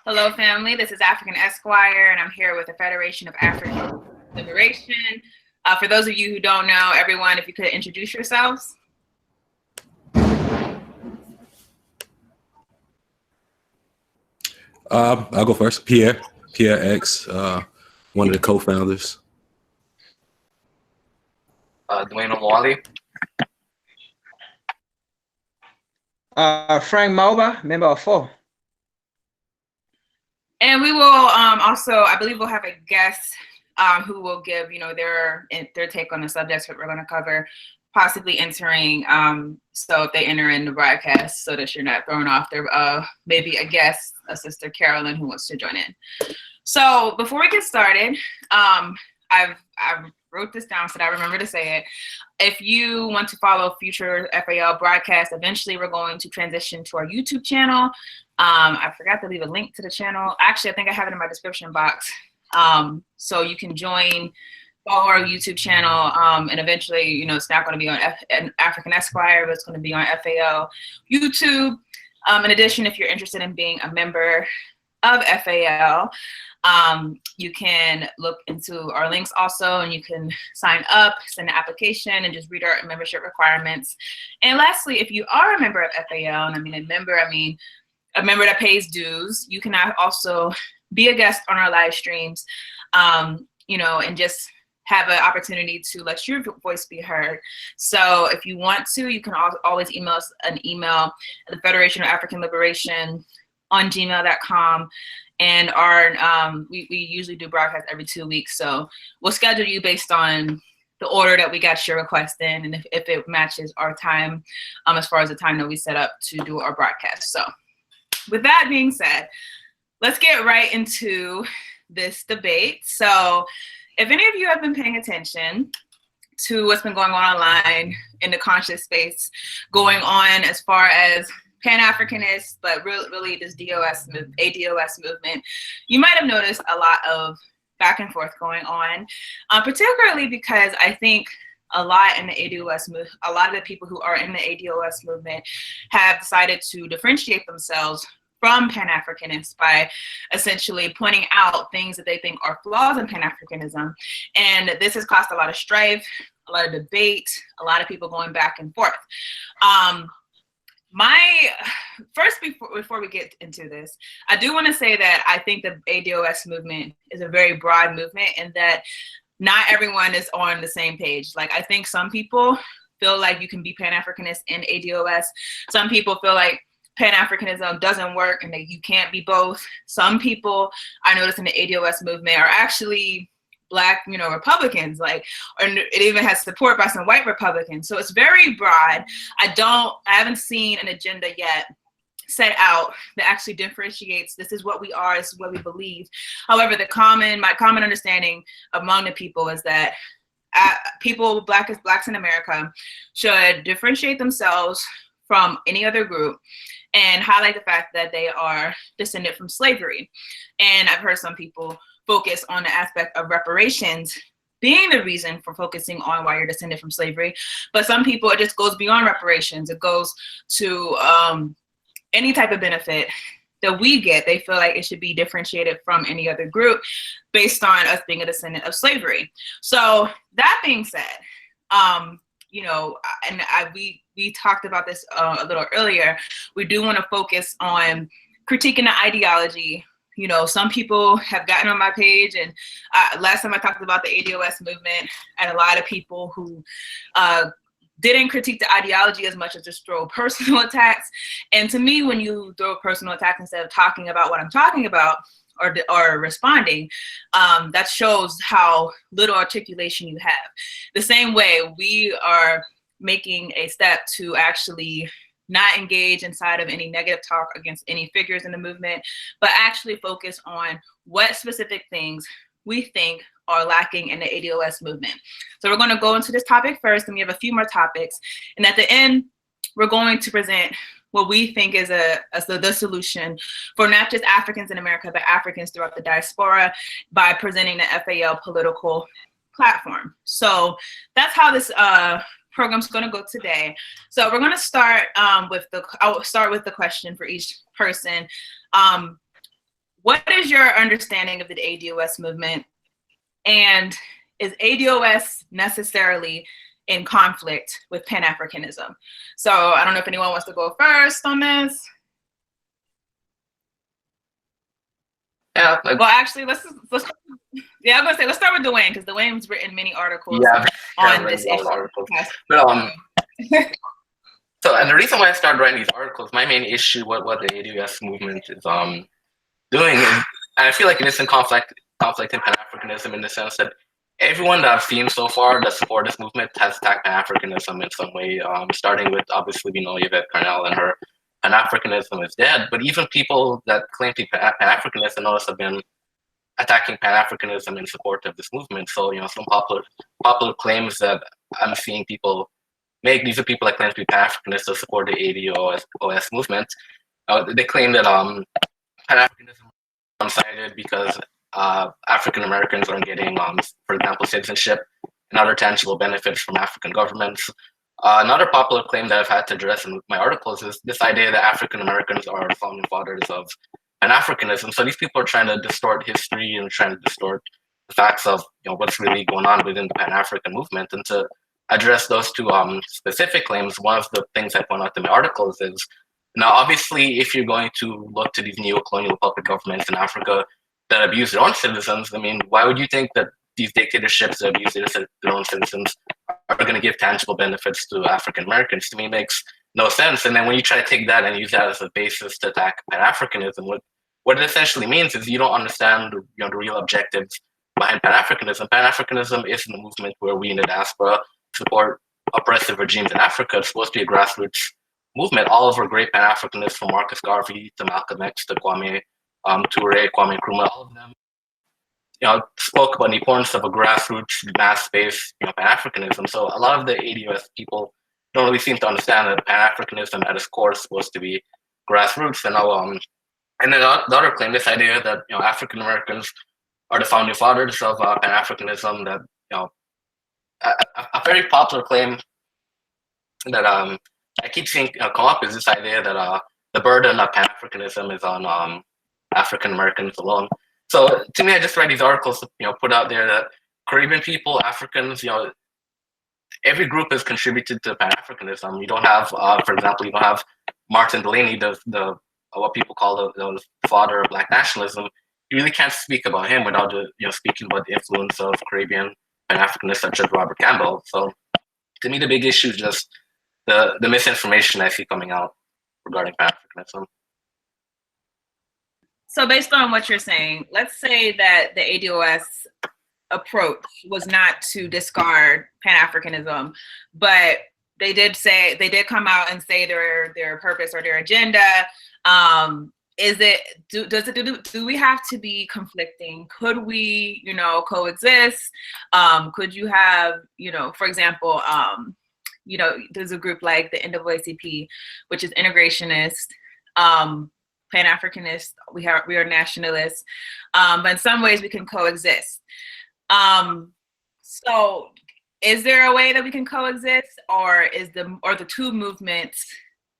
Hello, family. This is African Esquire, and I'm here with the Federation of African Liberation. For those of you who don't know, everyone, if you could introduce yourselves. I'll go first. Pierre X, one of the co-founders. Dwayne O'Malley. Frank Moba, member of FAL. And we will also, I believe we'll have a guest who will give, their take on the subjects that we're going to cover, possibly entering, so if they enter in the broadcast so that you're not thrown off there, maybe a guest, a sister Carolyn who wants to join in. So before we get started, I wrote this down so that I remember to say it. If you want to follow future FAL broadcasts, eventually we're going to transition to our YouTube channel. I forgot to leave a link to the channel. Actually, I think I have it in my description box. So you can follow our YouTube channel, and eventually, it's not going to be on African Esquire, but it's going to be on FAL YouTube. In addition, if you're interested in being a member of FAL, you can look into our links also, and you can sign up, send an application, and just read our membership requirements. And lastly, if you are a member of FAL, and I mean a member that pays dues, you can also be a guest on our live streams, and just have an opportunity to let your voice be heard. So if you want to, you can always email us an email at the Federation of African Liberation on gmail.com. And we usually do broadcasts every 2 weeks. So we'll schedule you based on the order that we got your request in, and if it matches our time, as far as the time that we set up to do our broadcast. So with that being said, let's get right into this debate. So if any of you have been paying attention to what's been going on online in the conscious space, going on as far as Pan-Afrikanist, but really this ADOS movement, you might have noticed a lot of back and forth going on, particularly because I think a lot of the people who are in the ADOS movement have decided to differentiate themselves from Pan-Africanists by essentially pointing out things that they think are flaws in Pan-Africanism. And this has caused a lot of strife, a lot of debate, a lot of people going back and forth. Before we get into this, I do want to say that I think the ADOS movement is a very broad movement, and that not everyone is on the same page. Like, I think some people feel like you can be Pan-Africanist in ADOS. Some people feel like Pan-Africanism doesn't work and that you can't be both. Some people I noticed in the ADOS movement are actually Black, Republicans, and it even has support by some white Republicans. So it's very broad. I haven't seen an agenda yet set out that actually differentiates, this is what we are, this is what we believe. However, my common understanding among the people is that Blacks in America should differentiate themselves from any other group and highlight the fact that they are descended from slavery. And I've heard some people focus on the aspect of reparations being the reason for focusing on why you're descended from slavery. But some people, it just goes beyond reparations. It goes to any type of benefit that we get. They feel like it should be differentiated from any other group based on us being a descendant of slavery. So that being said, we talked about this a little earlier. We do want to focus on critiquing the ideology. Some people have gotten on my page, and last time I talked about the ADOS movement, and a lot of people who didn't critique the ideology as much as just throw personal attacks. And to me, when you throw personal attacks instead of talking about what I'm talking about or responding, that shows how little articulation you have. The same way, we are making a step to actually not engage inside of any negative talk against any figures in the movement, but actually focus on what specific things we think are lacking in the ADOS movement. So we're going to go into this topic first, and we have a few more topics. And at the end, we're going to present what we think is the solution for not just Africans in America, but Africans throughout the diaspora by presenting the FAL political platform. So that's how this program's going to go today. So we're going to start I'll start with the question for each person. what is your understanding of the ADOS movement? And is ADOS necessarily in conflict with Pan-Africanism? So I don't know if anyone wants to go first on this. Yeah. Well, actually, let's yeah, I'm gonna say let's start with Dwayne, because Dwayne's written many articles on this issue. But so, and the reason why I started writing these articles, my main issue with what the ADOS movement is doing, is, and I feel like it is in conflict in Pan-Africanism in the sense that everyone that I've seen so far that support this movement has attacked Pan-Africanism in some way, starting with, obviously, Yvette Carnell and her Pan-Africanism is dead, but even people that claim to be Pan-Africanist and others have been attacking Pan-Africanism in support of this movement. So, some popular claims that I'm seeing people make, these are people that claim to be Pan-Africanists to support the ADOS movement. They claim that Pan-Africanism is one-sided because African Americans aren't getting, for example, citizenship and other tangible benefits from African governments. Another popular claim that I've had to address in my articles is this idea that African Americans are the founding fathers of Pan-Africanism. So these people are trying to distort history and trying to distort the facts of what's really going on within the Pan-African movement. And to address those two specific claims, one of the things I point out in my articles is, now obviously if you're going to look to these neo-colonial puppet governments in Africa that abuse their own citizens, I mean, why would you think that these dictatorships that abuse their own citizens are going to give tangible benefits to African Americans? To me, it makes no sense. And then when you try to take that and use that as a basis to attack Pan-Africanism, what it essentially means is you don't understand the real objectives behind Pan-Africanism. Pan-Africanism isn't a movement where we in the diaspora support oppressive regimes in Africa. It's supposed to be a grassroots movement. All of our great Pan-Africanists, from Marcus Garvey to Malcolm X to Kwame Ture, Kwame Nkrumah, all of them spoke about the importance of a grassroots, mass-based, Pan-Africanism. So a lot of the ADOS people don't really seem to understand that Pan-Africanism at its core is supposed to be grassroots. And then the other claim, this idea that African Americans are the founding fathers of Pan-Africanism, that a very popular claim that I keep seeing come up is this idea that the burden of Pan-Africanism is on African Americans alone. So to me, I just read these articles to put out there that Caribbean people, Africans, every group has contributed to Pan-Africanism. You don't have, for example, you don't have Martin Delany, the what people call the father of Black nationalism. You really can't speak about him without speaking about the influence of Caribbean Pan-Africanists such as Robert Campbell. So to me, the big issue is just the misinformation I see coming out regarding Pan-Africanism. So based on what you're saying, let's say that the ADOS approach was not to discard Pan-Africanism, but they did come out and say their purpose or their agenda. Do we have to be conflicting? Could we, coexist? Could you have, for example, there's a group like the NAACP, which is integrationist, Pan-Africanist, we are nationalists, but in some ways we can coexist. So is there a way that we can coexist, or the two movements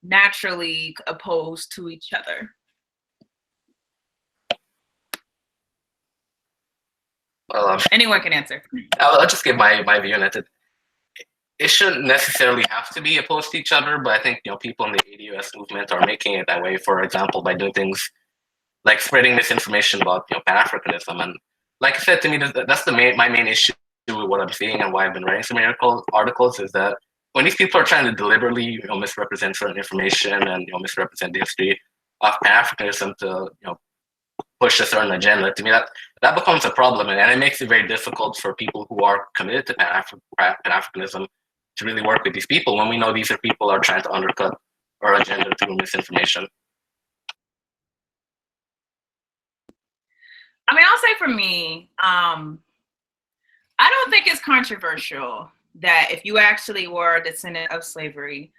naturally opposed to each other? Well, anyone can answer. I'll just give my view on it. It shouldn't necessarily have to be opposed to each other, but I think people in the ADOS movement are making it that way. For example, by doing things like spreading misinformation about Pan-Africanism. And like I said, to me, that's my main issue with what I'm seeing and why I've been writing some articles is that when these people are trying to deliberately misrepresent certain information and misrepresent the history of Pan-Africanism to push a certain agenda, to me that becomes a problem, and it makes it very difficult for people who are committed to Pan-Africanism to really work with these people when we know these are people who are trying to undercut our agenda through misinformation. I mean, I'll say for me, I don't think it's controversial that if you actually were a descendant of slavery,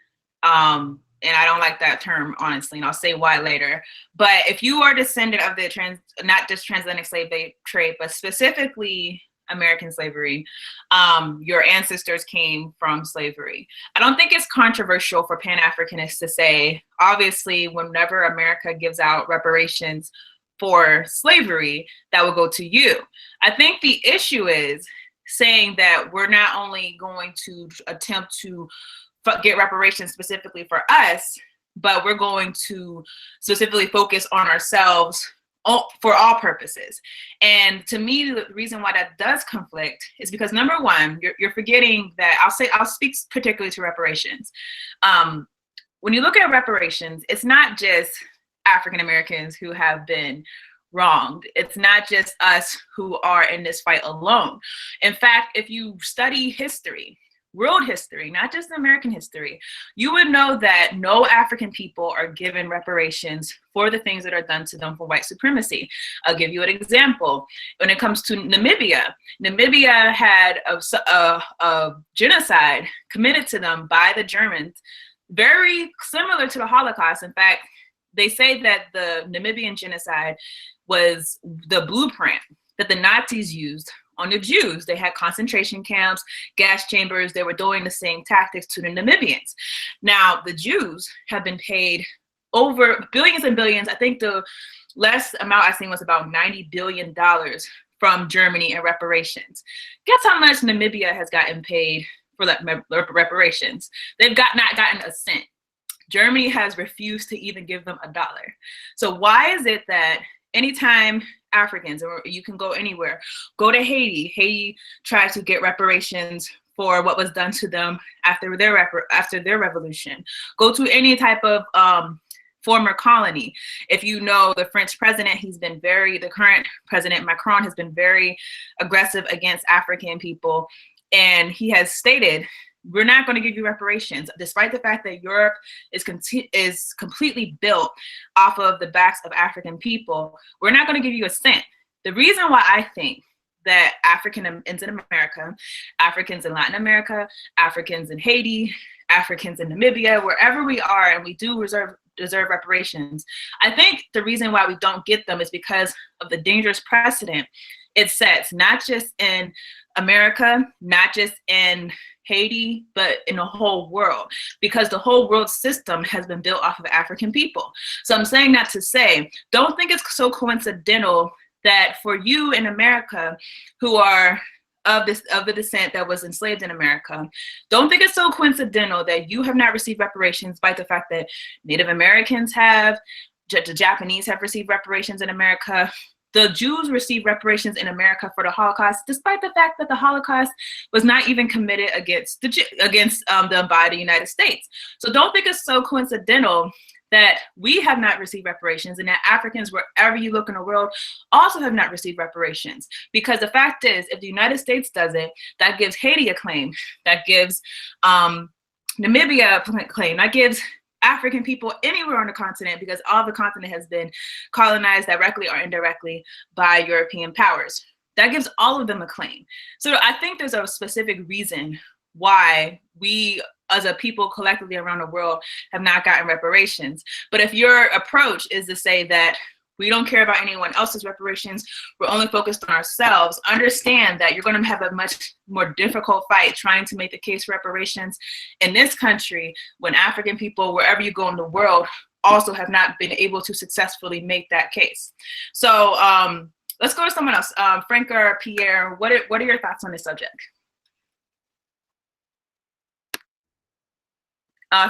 and I don't like that term, honestly, and I'll say why later, but if you are a descendant of the not just transatlantic slave trade, but specifically American slavery, your ancestors came from slavery. I don't think it's controversial for Pan-Africanists to say, obviously, whenever America gives out reparations, for slavery that will go to you. I think the issue is saying that we're not only going to attempt to get reparations specifically for us, but we're going to specifically focus on ourselves for all purposes. And to me, the reason why that does conflict is because, number one, you're forgetting that I'll speak particularly to reparations. When you look at reparations, it's not just African Americans who have been wronged. It's not just us who are in this fight alone. In fact, if you study history, world history, not just American history, you would know that no African people are given reparations for the things that are done to them for white supremacy. I'll give you an example. When it comes to Namibia, Namibia had a genocide committed to them by the Germans, very similar to the Holocaust. In fact, they say that the Namibian genocide was the blueprint that the Nazis used on the Jews. They had concentration camps, gas chambers. They were doing the same tactics to the Namibians. Now, the Jews have been paid over billions and billions. I think the last amount I seen was about $90 billion from Germany in reparations. Guess how much Namibia has gotten paid for that reparations? They've not gotten a cent. Germany has refused to even give them $1. So why is it that anytime Africans, or you can go anywhere, go to Haiti, Haiti tries to get reparations for what was done to them after their revolution, go to any type of former colony. If you know the French president, the current president Macron has been very aggressive against African people, and he has stated, we're not going to give you reparations, despite the fact that Europe is completely built off of the backs of African people. We're not going to give you a cent. The reason why I think that Africans in America, Africans in Latin America, Africans in Haiti, Africans in Namibia, wherever we are, and we do deserve reparations, I think the reason why we don't get them is because of the dangerous precedent it sets, not just in America, not just in Haiti, but in the whole world, because the whole world system has been built off of African people. So I'm saying that to say, don't think it's so coincidental that for you in America who are of the descent that was enslaved in America, don't think it's so coincidental that you have not received reparations, despite the fact that Native Americans have, the Japanese have received reparations in America. The Jews received reparations in America for the Holocaust, despite the fact that the Holocaust was not even committed against them by the United States. So don't think it's so coincidental that we have not received reparations and that Africans, wherever you look in the world, also have not received reparations. Because the fact is, if the United States does it, that gives Haiti a claim, that gives Namibia a claim, that gives African people anywhere on the continent, because all the continent has been colonized directly or indirectly by European powers. That gives all of them a claim. So I think there's a specific reason why we as a people collectively around the world have not gotten reparations. But if your approach is to say that we don't care about anyone else's reparations, we're only focused on ourselves, understand that you're going to have a much more difficult fight trying to make the case for reparations in this country when African people, wherever you go in the world, also have not been able to successfully make that case. So let's go to someone else. Frank or Pierre, what are your thoughts on this subject?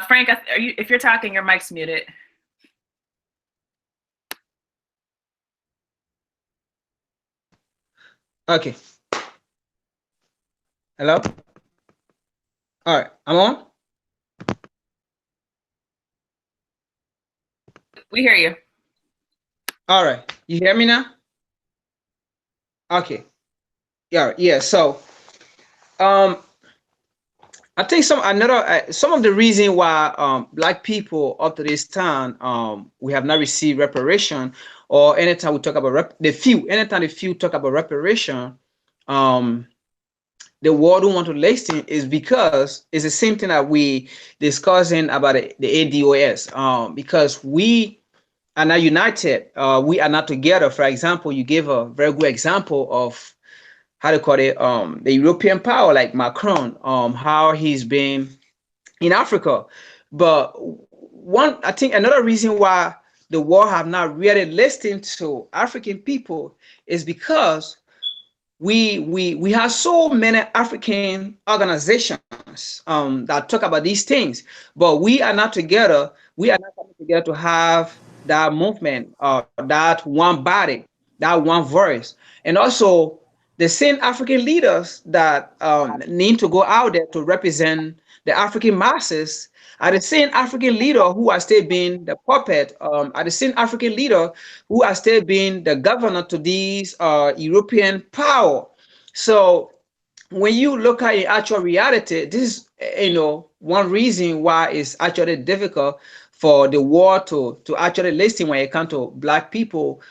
Frank, if you're talking, your mic's muted. Okay. Hello? All right, I'm on? We hear you. All right, you hear me now? Okay. Yeah, so I think some of the reason why Black people up to this time we have not received reparation, or anytime we talk about anytime the few talk about reparation, the world don't want to listen, is because it's the same thing that we discussing about the ADOS. Because we are not united, we are not together. For example, you gave a very good example of how to call it, the European power like Macron, how he's been in Africa. But I think another reason why the world have not really listened to African people is because we have so many African organizations that talk about these things, but we are not together. We are not coming together to have that movement, that one body, that one voice, and also the same African leaders that need to go out there to represent the African masses are the same African leader who are still being the puppet, are the same African leader who are still being the governor to these European power. So when you look at the actual reality, this is, one reason why it's actually difficult for the world to actually listen when it comes to Black people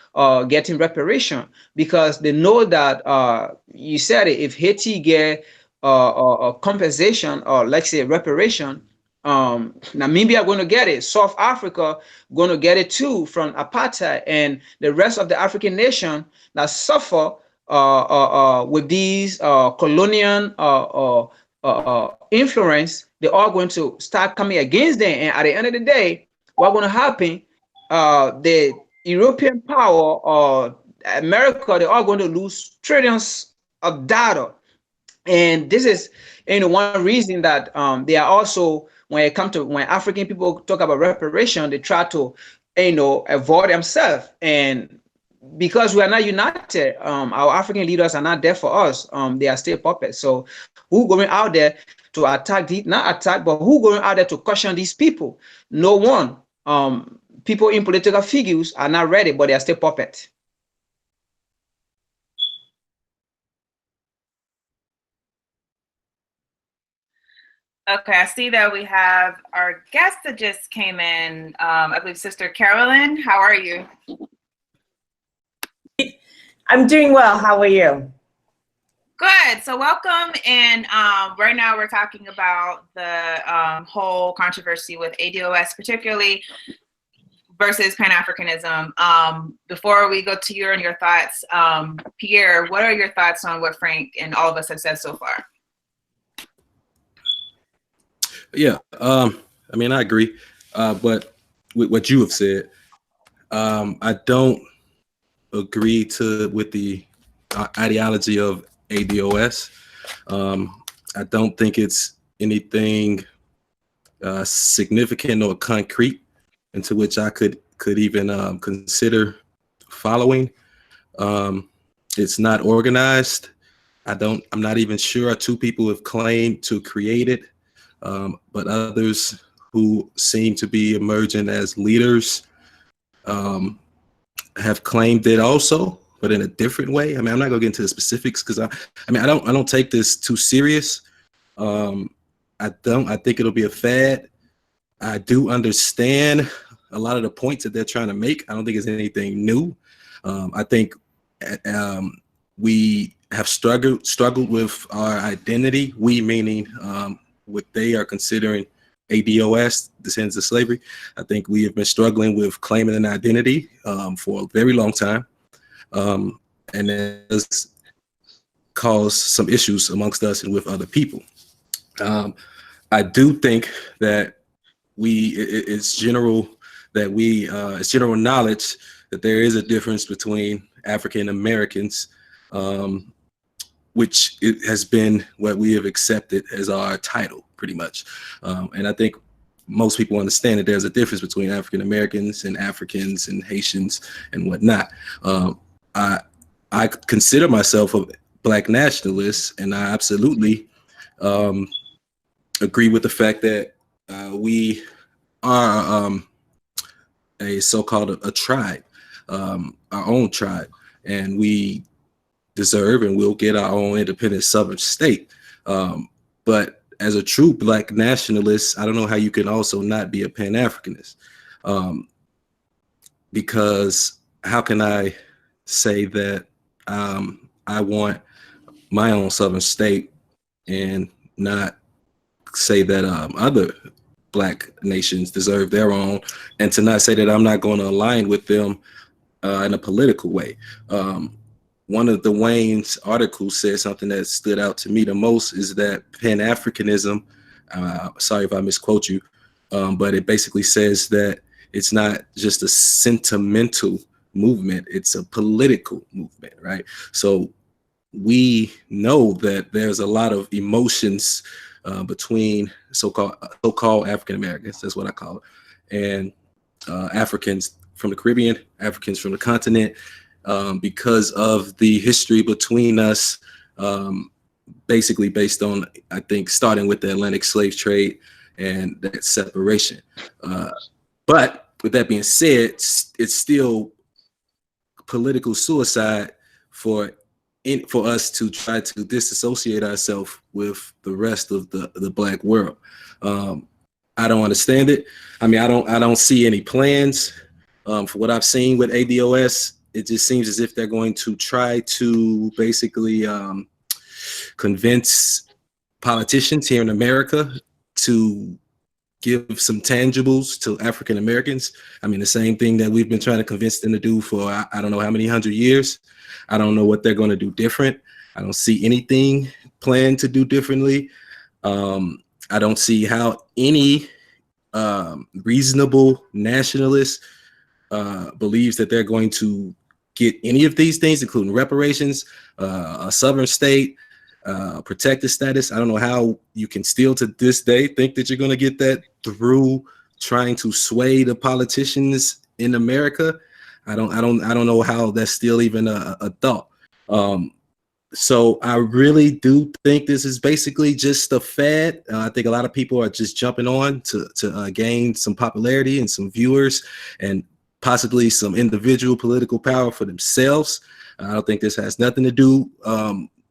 getting reparation, because they know that you said it, if Haiti get compensation, or let's say reparation, Namibia going to get it, South Africa going to get it too from apartheid, and the rest of the African nation that suffer with these colonial influence, they're all going to start coming against them. And at the end of the day, what's going to happen? The European power or America, they're all going to lose trillions of dollars. And this is one reason that they are also, when it comes to when African people talk about reparation, they try to avoid themselves. And because we are not united, our African leaders are not there for us. They are still puppets. So who going out there to attack not attack, but who going out there to caution these people? No one. People in political figures are not ready, but they are still puppets. Okay, I see that we have our guest that just came in. I believe Sister Carolyn. How are you? I'm doing well. How are you? Good. So welcome. And right now we're talking about the whole controversy with ADOS, particularly versus Pan-Africanism. Before we go to you and your thoughts, Pierre, what are your thoughts on what Frank and all of us have said so far? Yeah, I mean, I agree, but with what you have said, I don't agree with the ideology of ADOS. I don't think it's anything significant or concrete into which I could even consider following. It's not organized. I'm not even sure. Two people have claimed to create it. But others who seem to be emerging as leaders have claimed it also, but in a different way. I mean, I'm not gonna get into the specifics because I don't take this too serious. I think it'll be a fad. I do understand a lot of the points that they're trying to make. I don't think it's anything new. I think we have struggled with our identity. We meaning what they are considering ADOS, descendants of slavery. I think we have been struggling with claiming an identity for a very long time. And it has caused some issues amongst us and with other people. I do think that it's general knowledge that there is a difference between African Americans, which it has been what we have accepted as our title, pretty much. And I think most people understand that there's a difference between African Americans and Africans and Haitians and whatnot. I consider myself a Black nationalist, and I absolutely agree with the fact that we are a so-called a tribe, our own tribe, and we deserve and will get our own independent southern state. But as a true Black nationalist, I don't know how you can also not be a Pan-Africanist. Because how can I say that I want my own southern state and not say that other Black nations deserve their own, and to not say that I'm not going to align with them in a political way. One of the Wayne's articles said something that stood out to me the most is that Pan-Africanism, sorry if I misquote you, but it basically says that It's not just a sentimental movement, it's a political movement, right? So we know that there's a lot of emotions between so-called African Americans, that's what I call it, and Africans from the Caribbean, Africans from the continent, because of the history between us, basically based on, I think, starting with the Atlantic slave trade and that separation. But with that being said, it's still political suicide for us to try to disassociate ourselves with the rest of the Black world. I don't understand it. I mean, I don't see any plans. For what I've seen with ADOS, it just seems as if they're going to try to basically convince politicians here in America to give some tangibles to African Americans. I mean, the same thing that we've been trying to convince them to do for I don't know how many 100 years. I don't know what they're going to do different. I don't see anything planned to do differently. I don't see how any reasonable nationalist believes that they're going to get any of these things, including reparations, a sovereign state, protected status. I don't know how you can still to this day think that you're going to get that through trying to sway the politicians in America. I don't know how that's still even a thought. So I really do think this is basically just a fad. I think a lot of people are just jumping on to gain some popularity and some viewers and possibly some individual political power for themselves. I don't think this has nothing to do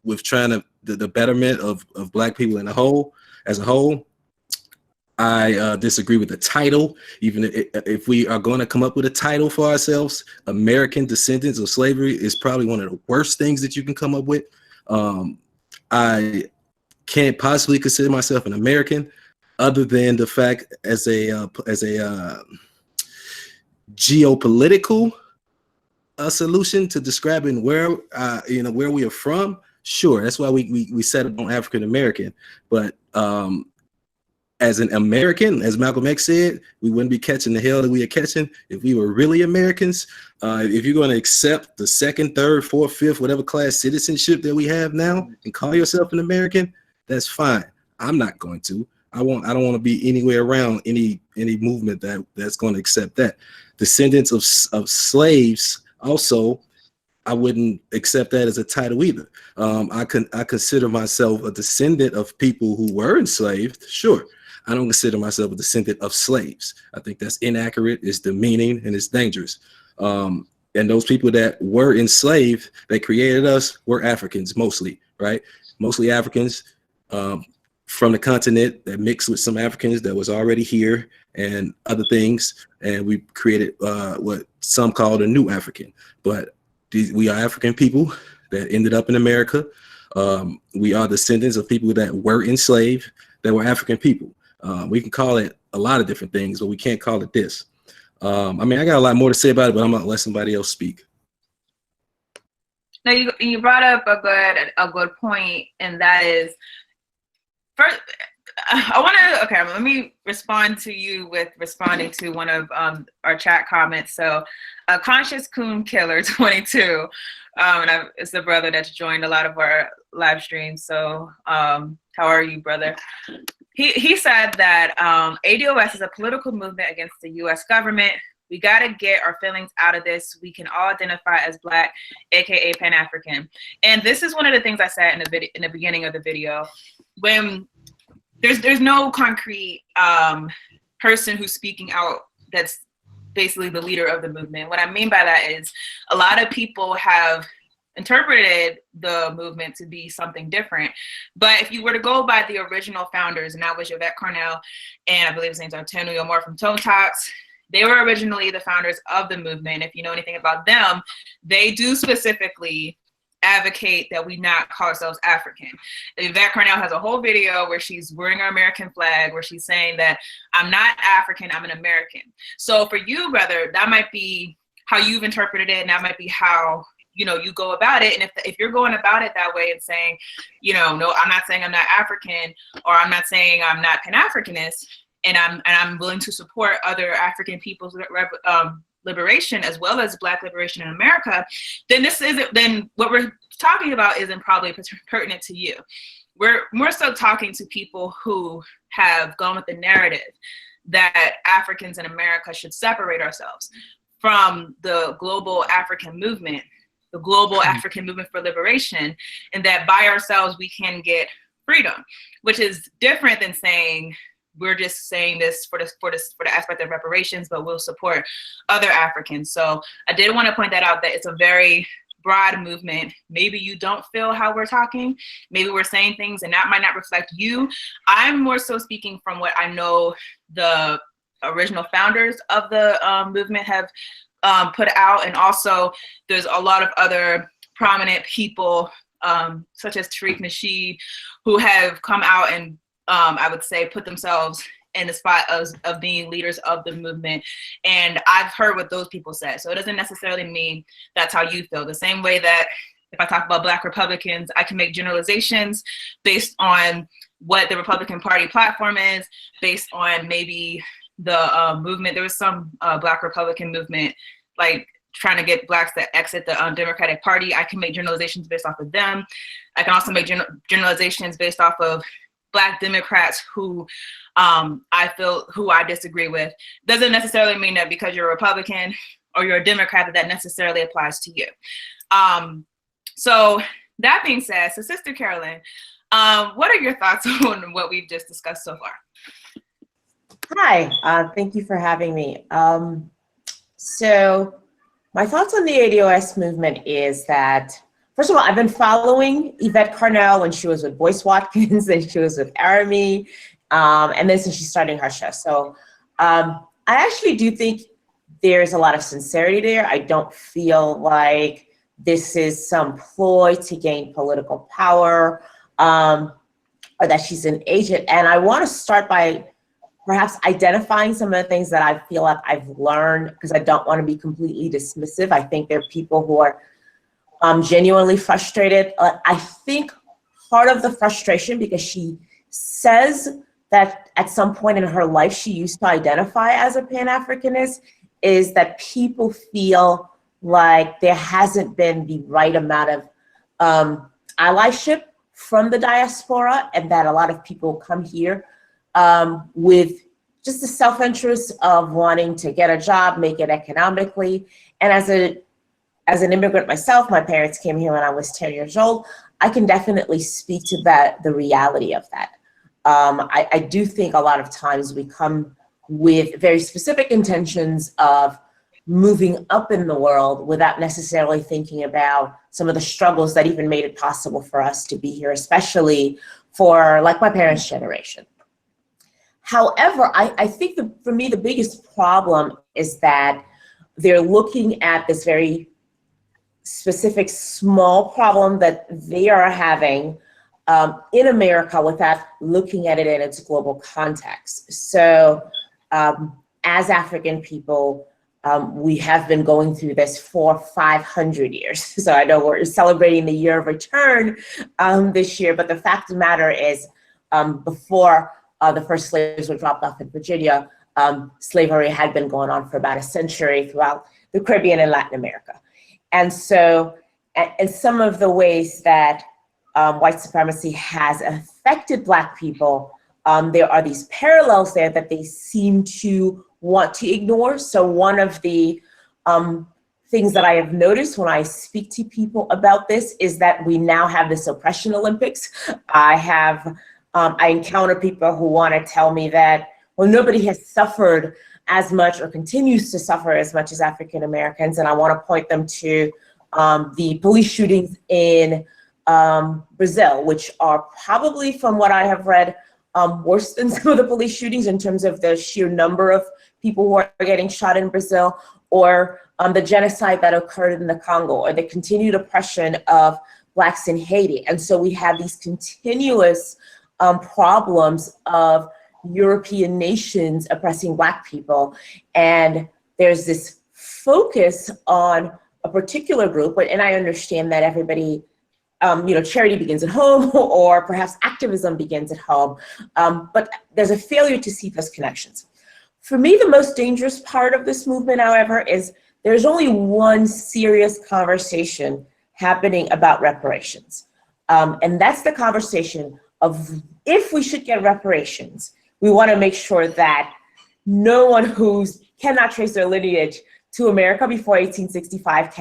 with trying to the betterment of Black people as a whole. I disagree with the title. Even if we are going to come up with a title for ourselves, American Descendants of Slavery is probably one of the worst things that you can come up with. I can't possibly consider myself an American, other than the fact as a geopolitical solution to describing where we are from. Sure, that's why we settled on African American, but as an American, as Malcolm X said, we wouldn't be catching the hell that we are catching if we were really Americans. If you're going to accept the second, third, fourth, fifth, whatever class citizenship that we have now and call yourself an American, that's fine. I'm not going to. I don't want to be anywhere around any movement that's going to accept that. Descendants of slaves, also, I wouldn't accept that as a title either. I consider myself a descendant of people who were enslaved, sure. I don't consider myself a descendant of slaves. I think that's inaccurate, it's demeaning, and it's dangerous. And those people that were enslaved, that created us, were Africans mostly, right? Mostly Africans from the continent that mixed with some Africans that was already here and other things. And we created what some call the new African. But we are African people that ended up in America. We are descendants of people that were enslaved, that were African people. We can call it a lot of different things, but we can't call it this. I mean, I got a lot more to say about it, but I'm gonna let somebody else speak. Now, you brought up a good point, and that is, first, let me respond to you with responding to one of our chat comments. So, Conscious Coon Killer 22, and it's the brother that's joined a lot of our live streams. So, how are you, brother? He said that ADOS is a political movement against the U.S. government. We got to get our feelings out of this. We can all identify as Black, aka Pan-African. And this is one of the things I said in the beginning of the video. When there's no concrete person who's speaking out that's basically the leader of the movement. What I mean by that is a lot of people have interpreted the movement to be something different. But if you were to go by the original founders, and that was Yvette Carnell, and I believe his name's Antonio Moore from Tone Talks, they were originally the founders of the movement. If you know anything about them, they do specifically advocate that we not call ourselves African. Yvette Carnell has a whole video where she's wearing our American flag, where she's saying that I'm not African, I'm an American. So for you, brother, that might be how you've interpreted it, and that might be how you go about it. And if you're going about it that way and saying, no, I'm not saying I'm not African, or I'm not saying I'm not Pan-Afrikanist, and I'm willing to support other African people's liberation as well as Black liberation in America, then what we're talking about isn't probably pertinent to you. We're more so talking to people who have gone with the narrative that Africans in America should separate ourselves from the global African movement, the global African movement for liberation, and that by ourselves we can get freedom, which is different than saying we're just saying this for the aspect of reparations, but we'll support other Africans. So I did want to point that out, that it's a very broad movement. Maybe you don't feel how we're talking. Maybe we're saying things and that might not reflect you. I'm more so speaking from what I know the original founders of the movement have put out. And also there's a lot of other prominent people such as Tariq Nasheed who have come out and I would say put themselves in the spot of being leaders of the movement. And I've heard what those people said. So it doesn't necessarily mean that's how you feel. The same way that if I talk about Black Republicans, I can make generalizations based on what the Republican Party platform is, based on maybe the movement. There was some Black Republican movement, like trying to get Blacks to exit the Democratic Party. I can make generalizations based off of them. I can also make generalizations based off of Black Democrats who I disagree with. Doesn't necessarily mean that because you're a Republican or you're a Democrat that necessarily applies to you. So that being said, so Sister Carolyn, what are your thoughts on what we've just discussed so far? Hi, thank you for having me. So my thoughts on the ADOS movement is that, first of all, I've been following Yvette Carnell when she was with Boyce Watkins, and she was with Arami, and then since she's starting her show. So I actually do think there's a lot of sincerity there. I don't feel like this is some ploy to gain political power, or that she's an agent. And I want to start by perhaps identifying some of the things that I feel like I've learned, because I don't want to be completely dismissive. I think there are people who are genuinely frustrated. I think part of the frustration, because she says that at some point in her life she used to identify as a Pan-Africanist, is that people feel like there hasn't been the right amount of allyship from the diaspora, and that a lot of people come here with just the self-interest of wanting to get a job, make it economically. And as an immigrant myself, my parents came here when I was 10 years old. I can definitely speak to the reality of that. I do think a lot of times we come with very specific intentions of moving up in the world without necessarily thinking about some of the struggles that even made it possible for us to be here, especially for like my parents' generation. However, I think for me, the biggest problem is that they're looking at this very specific small problem that they are having in America without looking at it in its global context. So as African people, we have been going through this for 500 years. So I know we're celebrating the year of return this year, but the fact of the matter is before the first slaves were dropped off in Virginia, slavery had been going on for about a century throughout the Caribbean and Latin America. And so, and some of the ways that white supremacy has affected Black people, there are these parallels there that they seem to want to ignore. So one of the things that I have noticed when I speak to people about this is that we now have this oppression Olympics. I encounter people who want to tell me that, well, nobody has suffered as much or continues to suffer as much as African Americans. And I want to point them to the police shootings in Brazil, which are probably, from what I have read, worse than some of the police shootings in terms of the sheer number of people who are getting shot in Brazil, or the genocide that occurred in the Congo, or the continued oppression of Blacks in Haiti. And so we have these continuous problems of European nations oppressing Black people. And there's this focus on a particular group, and I understand that everybody charity begins at home, or perhaps activism begins at home. But there's a failure to see those connections. For me, the most dangerous part of this movement, however, is there's only one serious conversation happening about reparations. And that's the conversation of, if we should get reparations, we want to make sure that no one who cannot trace their lineage to America before 1865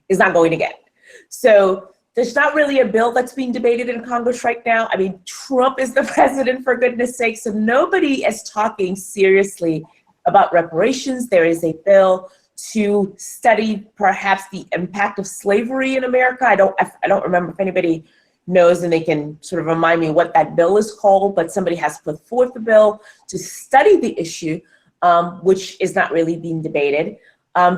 is not going to get it. So there's not really a bill that's being debated in Congress right now. I mean, Trump is the president, for goodness sake, so nobody is talking seriously about reparations. There is a bill to study perhaps the impact of slavery in America. I don't remember if anybody knows, and they can sort of remind me what that bill is called, but somebody has put forth a bill to study the issue, which is not really being debated.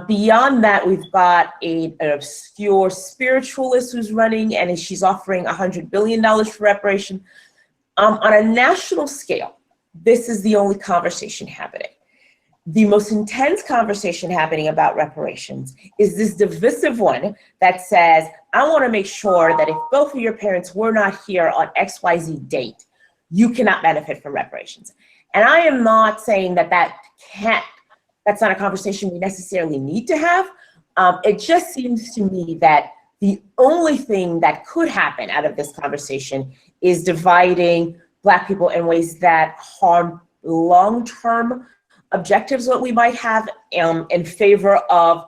Beyond that, we've got an obscure spiritualist who's running, and she's offering $100 billion for reparation. On a national scale, this is the only conversation happening. The most intense conversation happening about reparations is this divisive one that says, I want to make sure that if both of your parents were not here on XYZ date, you cannot benefit from reparations. And I am not saying that that's not a conversation we necessarily need to have. It just seems to me that the only thing that could happen out of this conversation is dividing Black people in ways that harm long-term objectives, what we might have, in favor of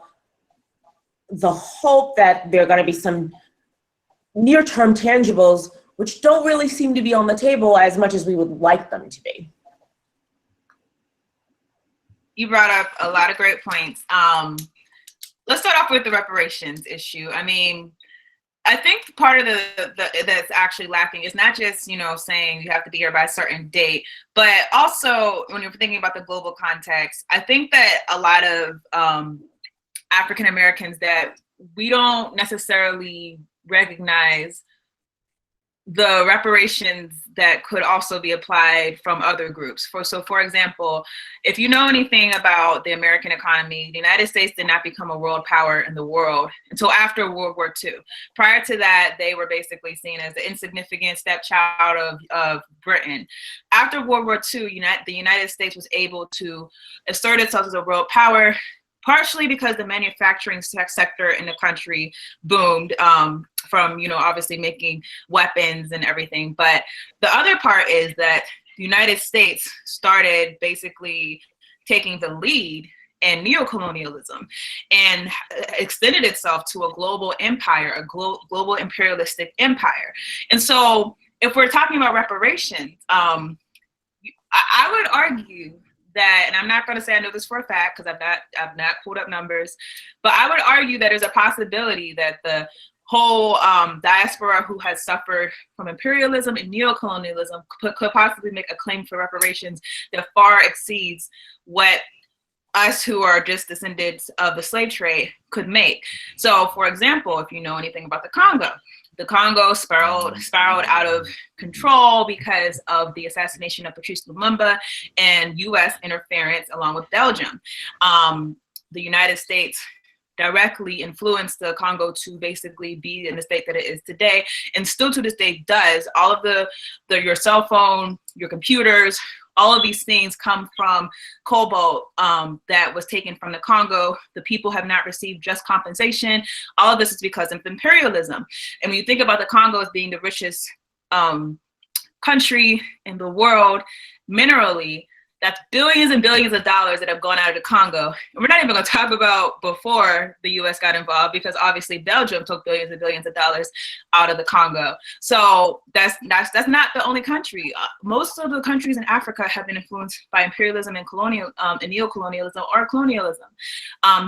the hope that there are going to be some near-term tangibles, which don't really seem to be on the table as much as we would like them to be. You brought up a lot of great points. Let's start off with the reparations issue. I mean, I think part of the that's actually lacking is not just, saying you have to be here by a certain date, but also when you're thinking about the global context, I think that a lot of African Americans, that we don't necessarily recognize the reparations that could also be applied from other groups. So for example, if you know anything about the American economy, the United States did not become a world power in the world until after World War II. Prior to that, they were basically seen as the insignificant stepchild of Britain. After World War II, the United States was able to assert itself as a world power, partially because the manufacturing sector in the country boomed, from, obviously making weapons and everything. But the other part is that the United States started basically taking the lead in neocolonialism and extended itself to a global empire, a global imperialistic empire. And so if we're talking about reparations, I would argue that, and I'm not going to say I know this for a fact because I've not pulled up numbers, but I would argue that there's a possibility that the whole diaspora who has suffered from imperialism and neocolonialism could possibly make a claim for reparations that far exceeds what us who are just descendants of the slave trade could make. So for example, if you know anything about the Congo spiraled out of control because of the assassination of Patrice Lumumba and US interference along with Belgium. The United States directly influenced the Congo to basically be in the state that it is today, and still to this day does. All of your cell phone, your computers, all of these things come from cobalt that was taken from the Congo. The people have not received just compensation. All of this is because of imperialism. And when you think about the Congo as being the richest country in the world minerally, that's billions and billions of dollars that have gone out of the Congo. And we're not even going to talk about before the US got involved, because obviously Belgium took billions and billions of dollars out of the Congo. So that's not the only country. Most of the countries in Africa have been influenced by imperialism and neocolonialism or colonialism.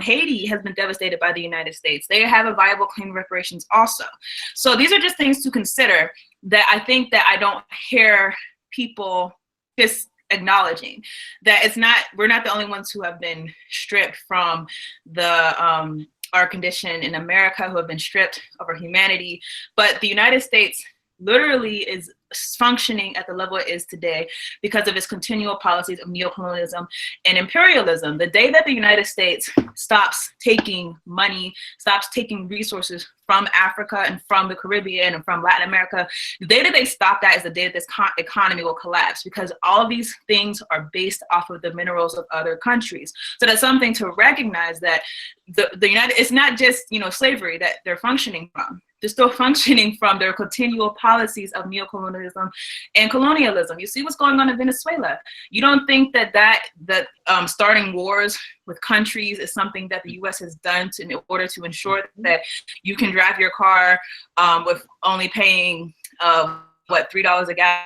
Haiti has been devastated by the United States. They have a viable claim of reparations also. So these are just things to consider that I think that I don't hear people just acknowledging, that we're not the only ones who have been stripped from our condition in America, who have been stripped of our humanity, but the United States literally is functioning at the level it is today because of its continual policies of neocolonialism and imperialism. The day that the United States stops taking money, stops taking resources from Africa and from the Caribbean and from Latin America, the day that they stop that is the day that this economy will collapse, because all of these things are based off of the minerals of other countries. So that's something to recognize, that the United, it's not just, you know, slavery that they're functioning from. They're still functioning from their continual policies of neocolonialism and colonialism. You see what's going on in Venezuela. You don't think that starting wars with countries is something that the U.S. has done in order to ensure that you can drive your car with only paying what, $3 a gallon?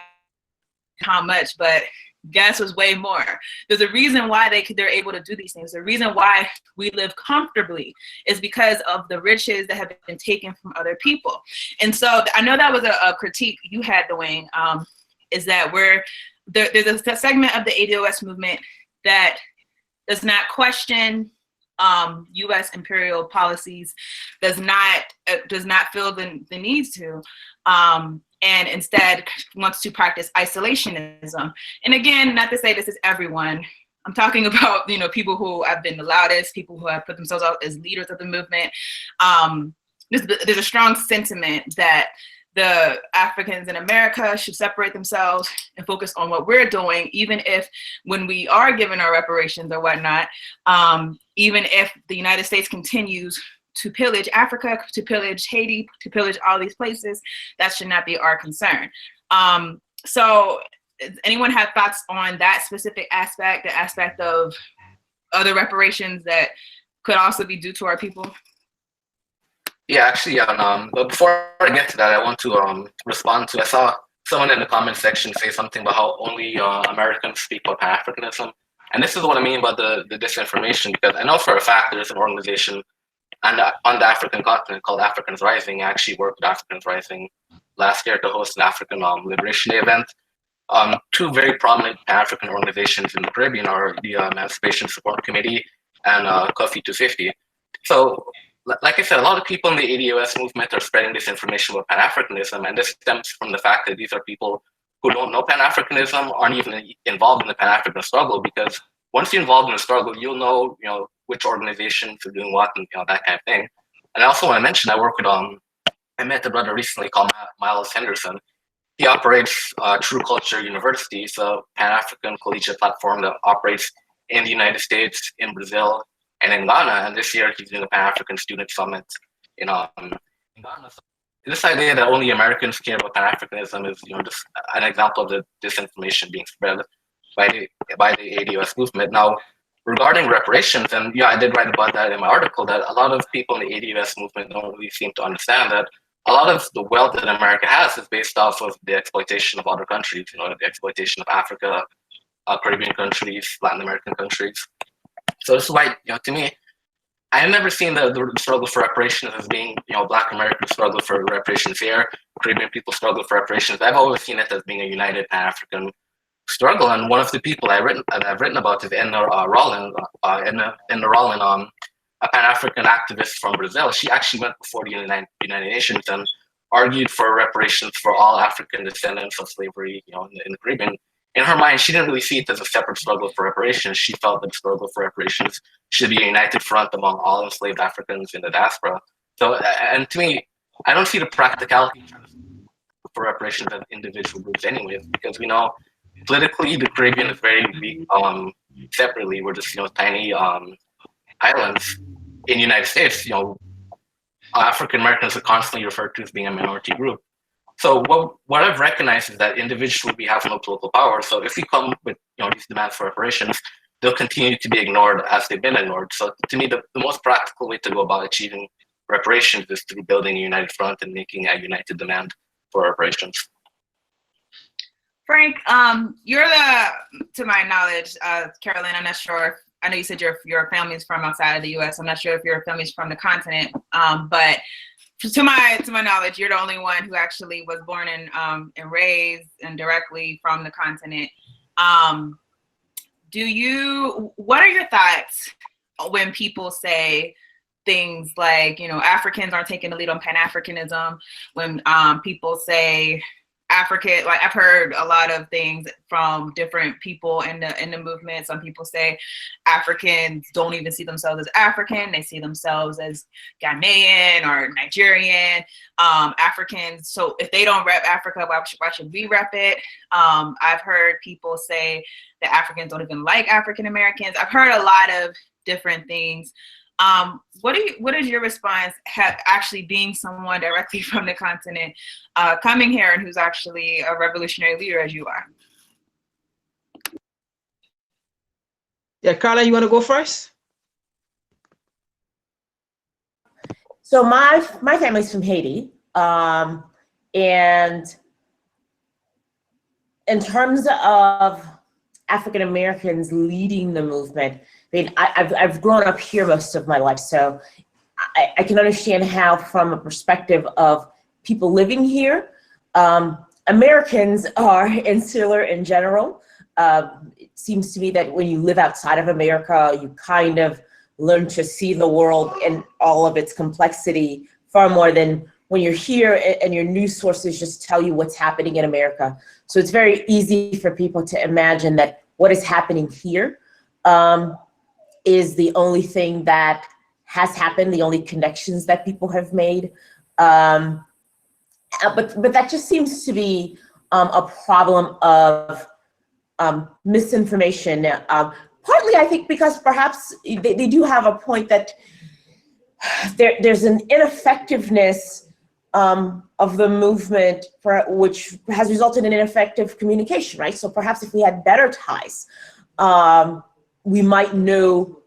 How much? But gas was way more. There's a reason why they're able to do these things. The reason why we live comfortably is because of the riches that have been taken from other people. And so I know that was a critique you had, Dwayne, is that there's a segment of the ADOS movement that does not question U.S. imperial policies, does not feel the needs to, and instead wants to practice isolationism. And again, not to say this is everyone. I'm talking about, you know, people who have been the loudest, people who have put themselves out as leaders of the movement. There's a strong sentiment that the Africans in America should separate themselves and focus on what we're doing, even if when we are given our reparations or whatnot, even if the United States continues to pillage Africa, to pillage Haiti, to pillage all these places, that should not be our concern. So does anyone have thoughts on that specific aspect, the aspect of other reparations that could also be due to our people? Yeah, actually, but before I get to that, I want to respond to, I saw someone in the comment section say something about how only Americans speak about Pan-Africanism. And this is what I mean about the disinformation, because I know for a fact there's an organization on the African continent called Africans Rising. I actually worked with Africans Rising last year to host an African Liberation Day event. Two very prominent Pan-African organizations in the Caribbean are the Emancipation Support Committee and Coffee 250. So, like I said, a lot of people in the ADOS movement are spreading this information about Pan-Africanism, and this stems from the fact that these are people who don't know Pan-Africanism, aren't even involved in the Pan-African struggle, because once you're involved in the struggle, you'll know, which organizations are doing what and that kind of thing. And I also want to mention, I met a brother recently called Miles Henderson. He operates True Culture University, so Pan-African collegiate platform that operates in the United States, in Brazil, and in Ghana. And this year he's doing a Pan-African Student Summit in Ghana. So this idea that only Americans care about Pan-Africanism is, just an example of the disinformation being spread by the ADOS movement. Now, regarding reparations, and I did write about that in my article, that a lot of people in the ADOS movement don't really seem to understand that a lot of the wealth that America has is based off of the exploitation of other countries, the exploitation of Africa, Caribbean countries, Latin American countries. So this is why, to me, I have never seen the struggle for reparations as being, Black American struggle for reparations here, Caribbean people struggle for reparations. I've always seen it as being a united Pan-African struggle. And one of the people I've written about is Edna Rollin, a Pan-African activist from Brazil. She actually went before the United Nations and argued for reparations for all African descendants of slavery, in the Caribbean. In her mind, she didn't really see it as a separate struggle for reparations. She felt that the struggle for reparations should be a united front among all enslaved Africans in the diaspora. So, and to me, I don't see the practicality for reparations as individual groups anyways, because we know politically the Caribbean is very weak. Separately, we're just, tiny islands. In the United States, African Americans are constantly referred to as being a minority group. So what I've recognized is that individually we have no political power. So if we come with these demands for reparations, they'll continue to be ignored as they've been ignored. So to me, the most practical way to go about achieving reparations is through building a united front and making a united demand for reparations. Frank, you're to my knowledge, Carolyn, I'm not sure. I know you said your family's from outside of the U.S. I'm not sure if your family's from the continent, but to my knowledge, you're the only one who actually was born and raised and directly from the continent. What are your thoughts when people say things like, Africans aren't taking the lead on Pan-Africanism, when people say African, like I've heard a lot of things from different people in the movement. Some people say Africans don't even see themselves as African; they see themselves as Ghanaian or Nigerian. Africans. So if they don't rep Africa, why should we rep it? I've heard people say that Africans don't even like African Americans. I've heard a lot of different things. What is your response, actually being someone directly from the continent, coming here and who's actually a revolutionary leader as you are? Yeah, Carla, you want to go first? So my family's from Haiti, and in terms of African Americans leading the movement, I mean, I've grown up here most of my life, so I can understand how, from a perspective of people living here, Americans are insular in general. It seems to me that when you live outside of America, you kind of learn to see the world in all of its complexity far more than when you're here and your news sources just tell you what's happening in America. So it's very easy for people to imagine that what is happening here is the only thing that has happened, the only connections that people have made. But that just seems to be a problem of misinformation. Partly, I think, because perhaps they do have a point that there's an ineffectiveness of the movement, which has resulted in ineffective communication, right? So perhaps if we had better ties, we might know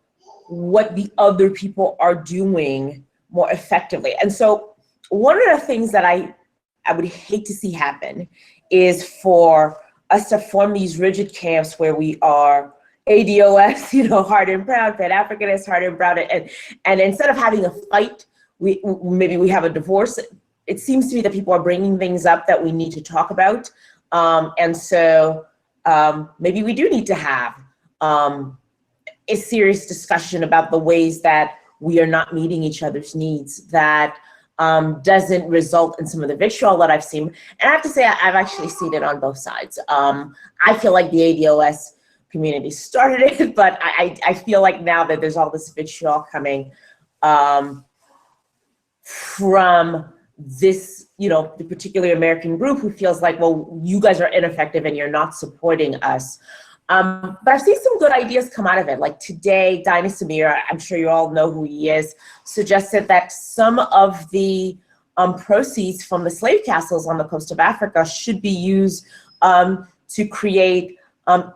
what the other people are doing more effectively. And so one of the things that I would hate to see happen is for us to form these rigid camps where we are ADOS, hard and proud, Pan-Afrikanist, hard and proud, and instead of having a fight, maybe we have a divorce. It seems to me that people are bringing things up that we need to talk about, and so maybe we do need to have a serious discussion about the ways that we are not meeting each other's needs, that doesn't result in some of the vitriol that I've seen. And I have to say, I've actually seen it on both sides. I feel like the ADOS community started it, but I feel like now that there's all this vitriol coming from this, the particular American group who feels like, well, you guys are ineffective and you're not supporting us. But I've seen some good ideas come out of it. Like today, Dinah Samir, I'm sure you all know who he is, suggested that some of the proceeds from the slave castles on the coast of Africa should be used to create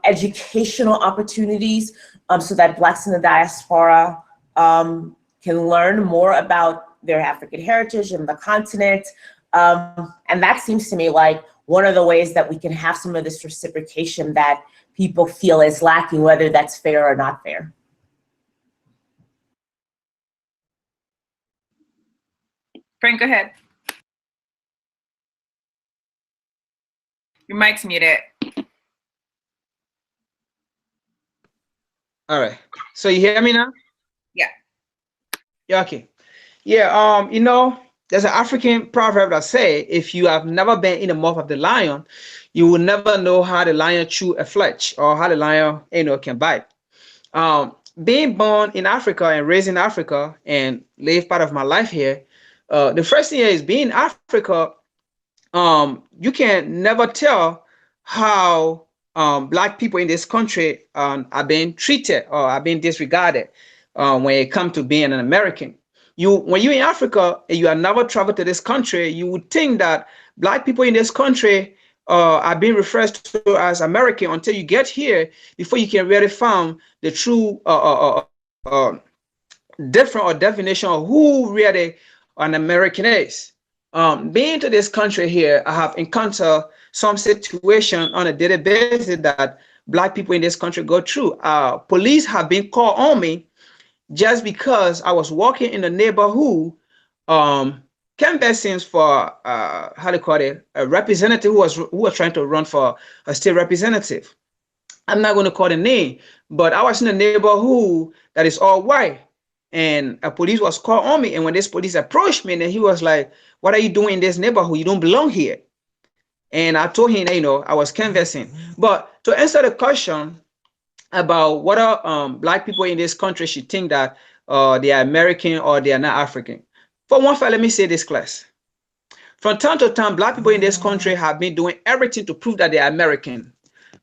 educational opportunities so that Blacks in the diaspora can learn more about their African heritage and the continent. And that seems to me like one of the ways that we can have some of this reciprocation that people feel is lacking, whether that's fair or not fair. Frank, go ahead. Your mic's muted. All right. So you hear me now? Yeah. Yeah, okay. Yeah, there's an African proverb that say, if you have never been in the mouth of the lion, you will never know how the lion chew a flesh or how the lion, can bite. Being born in Africa and raised in Africa and live part of my life here, the first thing is being in Africa, you can never tell how Black people in this country are being treated or are being disregarded when it comes to being an American. When you're in Africa and you have never traveled to this country, you would think that Black people in this country are being referred to as American until you get here before you can really find the true different or definition of who really an American is. Being to this country here, I have encountered some situation on a daily basis that Black people in this country go through. Police have been called on me just because I was walking in the neighborhood, canvassing for a representative who was trying to run for a state representative. I'm not going to call the name, but I was in a neighborhood that is all white, and a police was called on me. And when this police approached me, and he was like, "What are you doing in this neighborhood? You don't belong here." And I told him, you know, I was canvassing. But to answer the question about whether Black people in this country should think that they are American or they are not African. For one fact, let me say this, class. From time to time, Black people in this country have been doing everything to prove that they are American.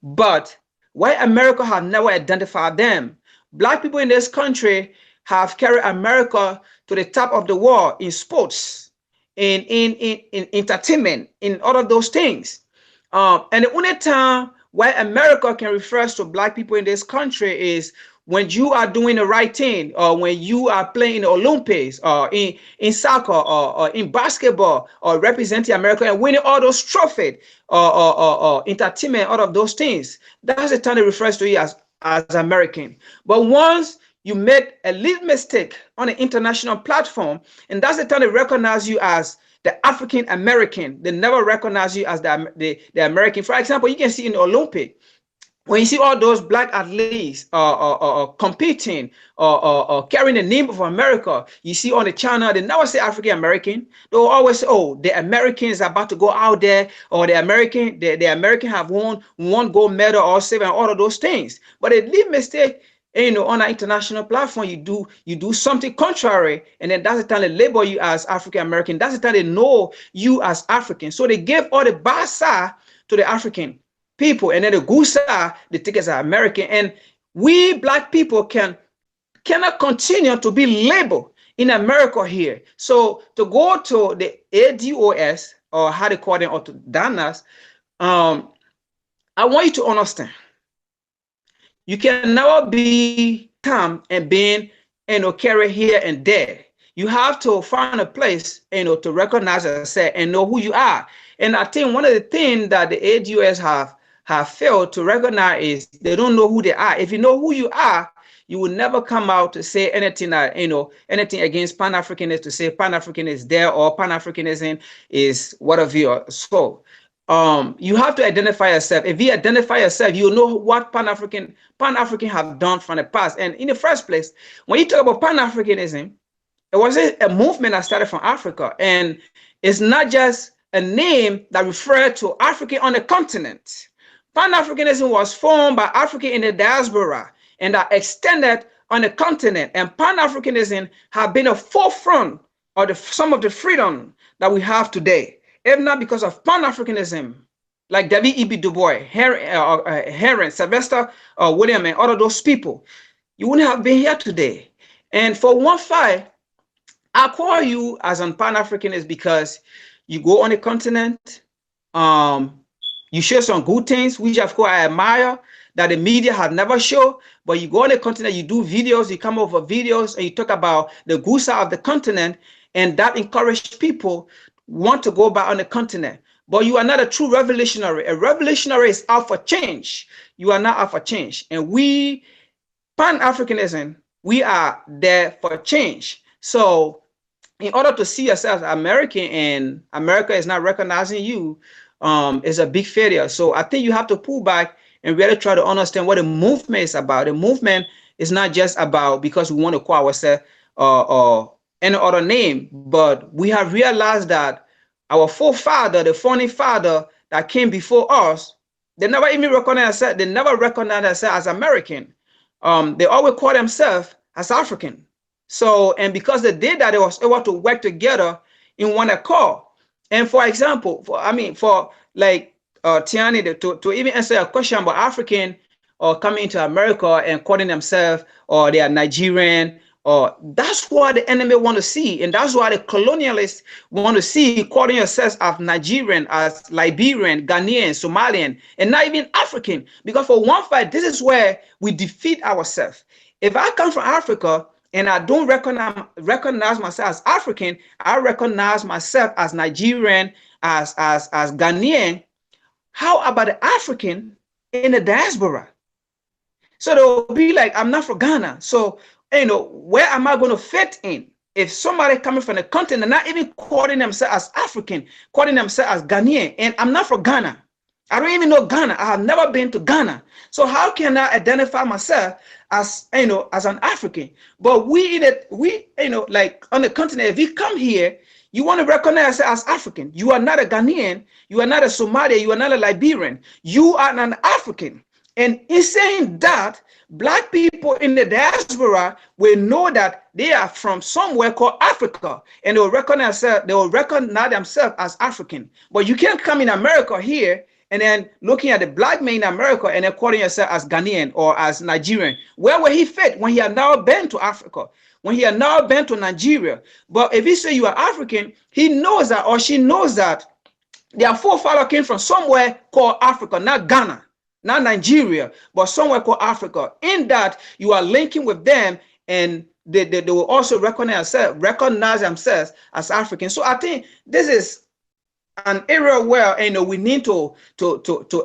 But while America have never identified them, Black people in this country have carried America to the top of the world in sports, in entertainment, in all of those things. And the only time why America can refer to Black people in this country is when you are doing the right thing, or when you are playing in the Olympics, or in soccer, or in basketball, or representing America and winning all those trophies, or entertainment, all of those things. That's the time it refers to you as American. But once you made a little mistake on an international platform, and that's the time they recognize you as the African American. They never recognize you as the American. For example, you can see in the Olympic, when you see all those Black athletes competing or carrying the name of America, you see on the channel, they never say African American. They'll always say, oh, the Americans are about to go out there, or the American have won one gold medal or seven, all of those things. But a little mistake, you know, on an international platform, you do something contrary, and then that's the time they label you as African American. That's the time they know you as African. So they gave all the bad side to the African people, and then the good side, they take as American. And we Black people cannot continue to be labeled in America here. So to go to the ADOS, or how they call them, or to DANAS, I want you to understand, you can never be calm and being, you know, carried here and there. You have to find a place, you know, to recognize yourself and know who you are. And I think one of the things that the ADOS have failed to recognize is they don't know who they are. If you know who you are, you will never come out to say anything that, you know, anything against Pan-Africanism, to say Pan-African is there or Pan-Africanism is whatever you are. So you have to identify yourself. If you identify yourself, you know what Pan-African have done from the past. And in the first place, when you talk about Pan-Africanism, it was a movement that started from Africa, and it's not just a name that referred to African on the continent. Pan-Africanism was formed by African in the diaspora and that extended on the continent. And Pan-Africanism have been a forefront of some of the freedom that we have today. If not because of Pan-Africanism, like David E.B. Du Bois, Heron, Sylvester William, and all of those people, you wouldn't have been here today. And for one fact, I call you as a Pan-Africanist because you go on the continent, you share some good things, which of course I admire, that the media have never shown. But you go on the continent, you do videos, you come up with videos, and you talk about the good side of the continent, and that encourages people want to go back on the continent. But you are not a true revolutionary. A revolutionary is out for change. You are not out for change. And we, Pan-Africanism, we are there for change. So in order to see yourself as American and America is not recognizing you, is a big failure. So I think you have to pull back and really try to understand what the movement is about. The movement is not just about because we want to call ourselves any other name, but we have realized that our forefather, the founding father that came before us, they never even recognize themselves. They never recognize themselves as American. They always call themselves as African. So, and because they did that, they was able to work together in one accord. And for example, for like Tiani, to even answer a question about African or coming to America and calling themselves or they are Nigerian, or that's what the enemy want to see, and that's why the colonialists want to see calling yourselves as Nigerian, as Liberian, Ghanaian, Somalian, and not even African. Because for one fact, this is where we defeat ourselves. If I come from Africa and I don't recognize myself as African, I recognize myself as Nigerian, as Ghanaian. How about the African in the diaspora? So they'll be like, I'm not from Ghana. So, you know, where am I going to fit in? If somebody coming from the continent, not even calling themselves as African, calling themselves as Ghanaian, and I'm not from Ghana. I don't even know Ghana. I have never been to Ghana. So how can I identify myself as, you know, as an African? But we, you know, like on the continent, if you come here, You want to recognize yourself as African. You are not a Ghanaian. You are not a Somalian. You are not a Liberian. You are an African. And in saying that, Black people in the diaspora will know that they are from somewhere called Africa, and they will recognize themselves as African. But you can't come in America here and then looking at the Black man in America and then calling yourself as Ghanaian or as Nigerian. Where will he fit when he had now been to Africa? When he had now been to Nigeria? But if he say you are African, he knows that, or she knows that their forefather came from somewhere called Africa, not Ghana, not Nigeria, but somewhere called Africa. In that, you are linking with them, and they will also recognize themselves as African. So I think this is an area where we need to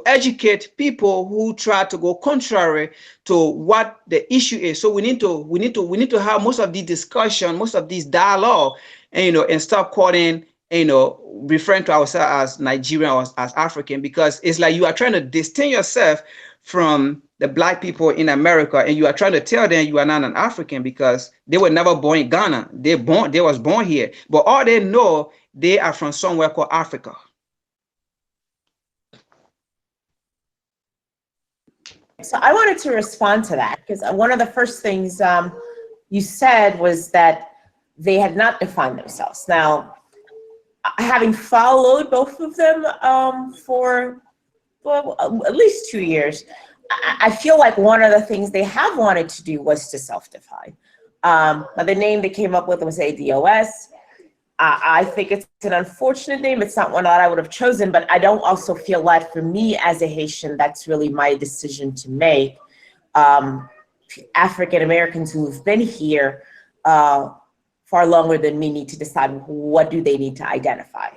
educate people who try to go contrary to what the issue is. So we need to have most of the discussion, most of these dialogue, and stop calling, referring to ourselves as Nigerian or as African, because it's like you are trying to distinct yourself from the Black people in America, and you are trying to tell them you are not an African because they were never born in Ghana. They was born here, but all they know, they are from somewhere called Africa. So I wanted to respond to that, because one of the first things you said was that they had not defined themselves. Now, having followed both of them for at least 2 years, I feel like one of the things they have wanted to do was to self-define. The name they came up with was ADOS. I think it's an unfortunate name. It's not one that I would have chosen, but I don't also feel like, for me as a Haitian, that's really my decision to make. African Americans who have been here far longer than me need to decide what do they need to identify.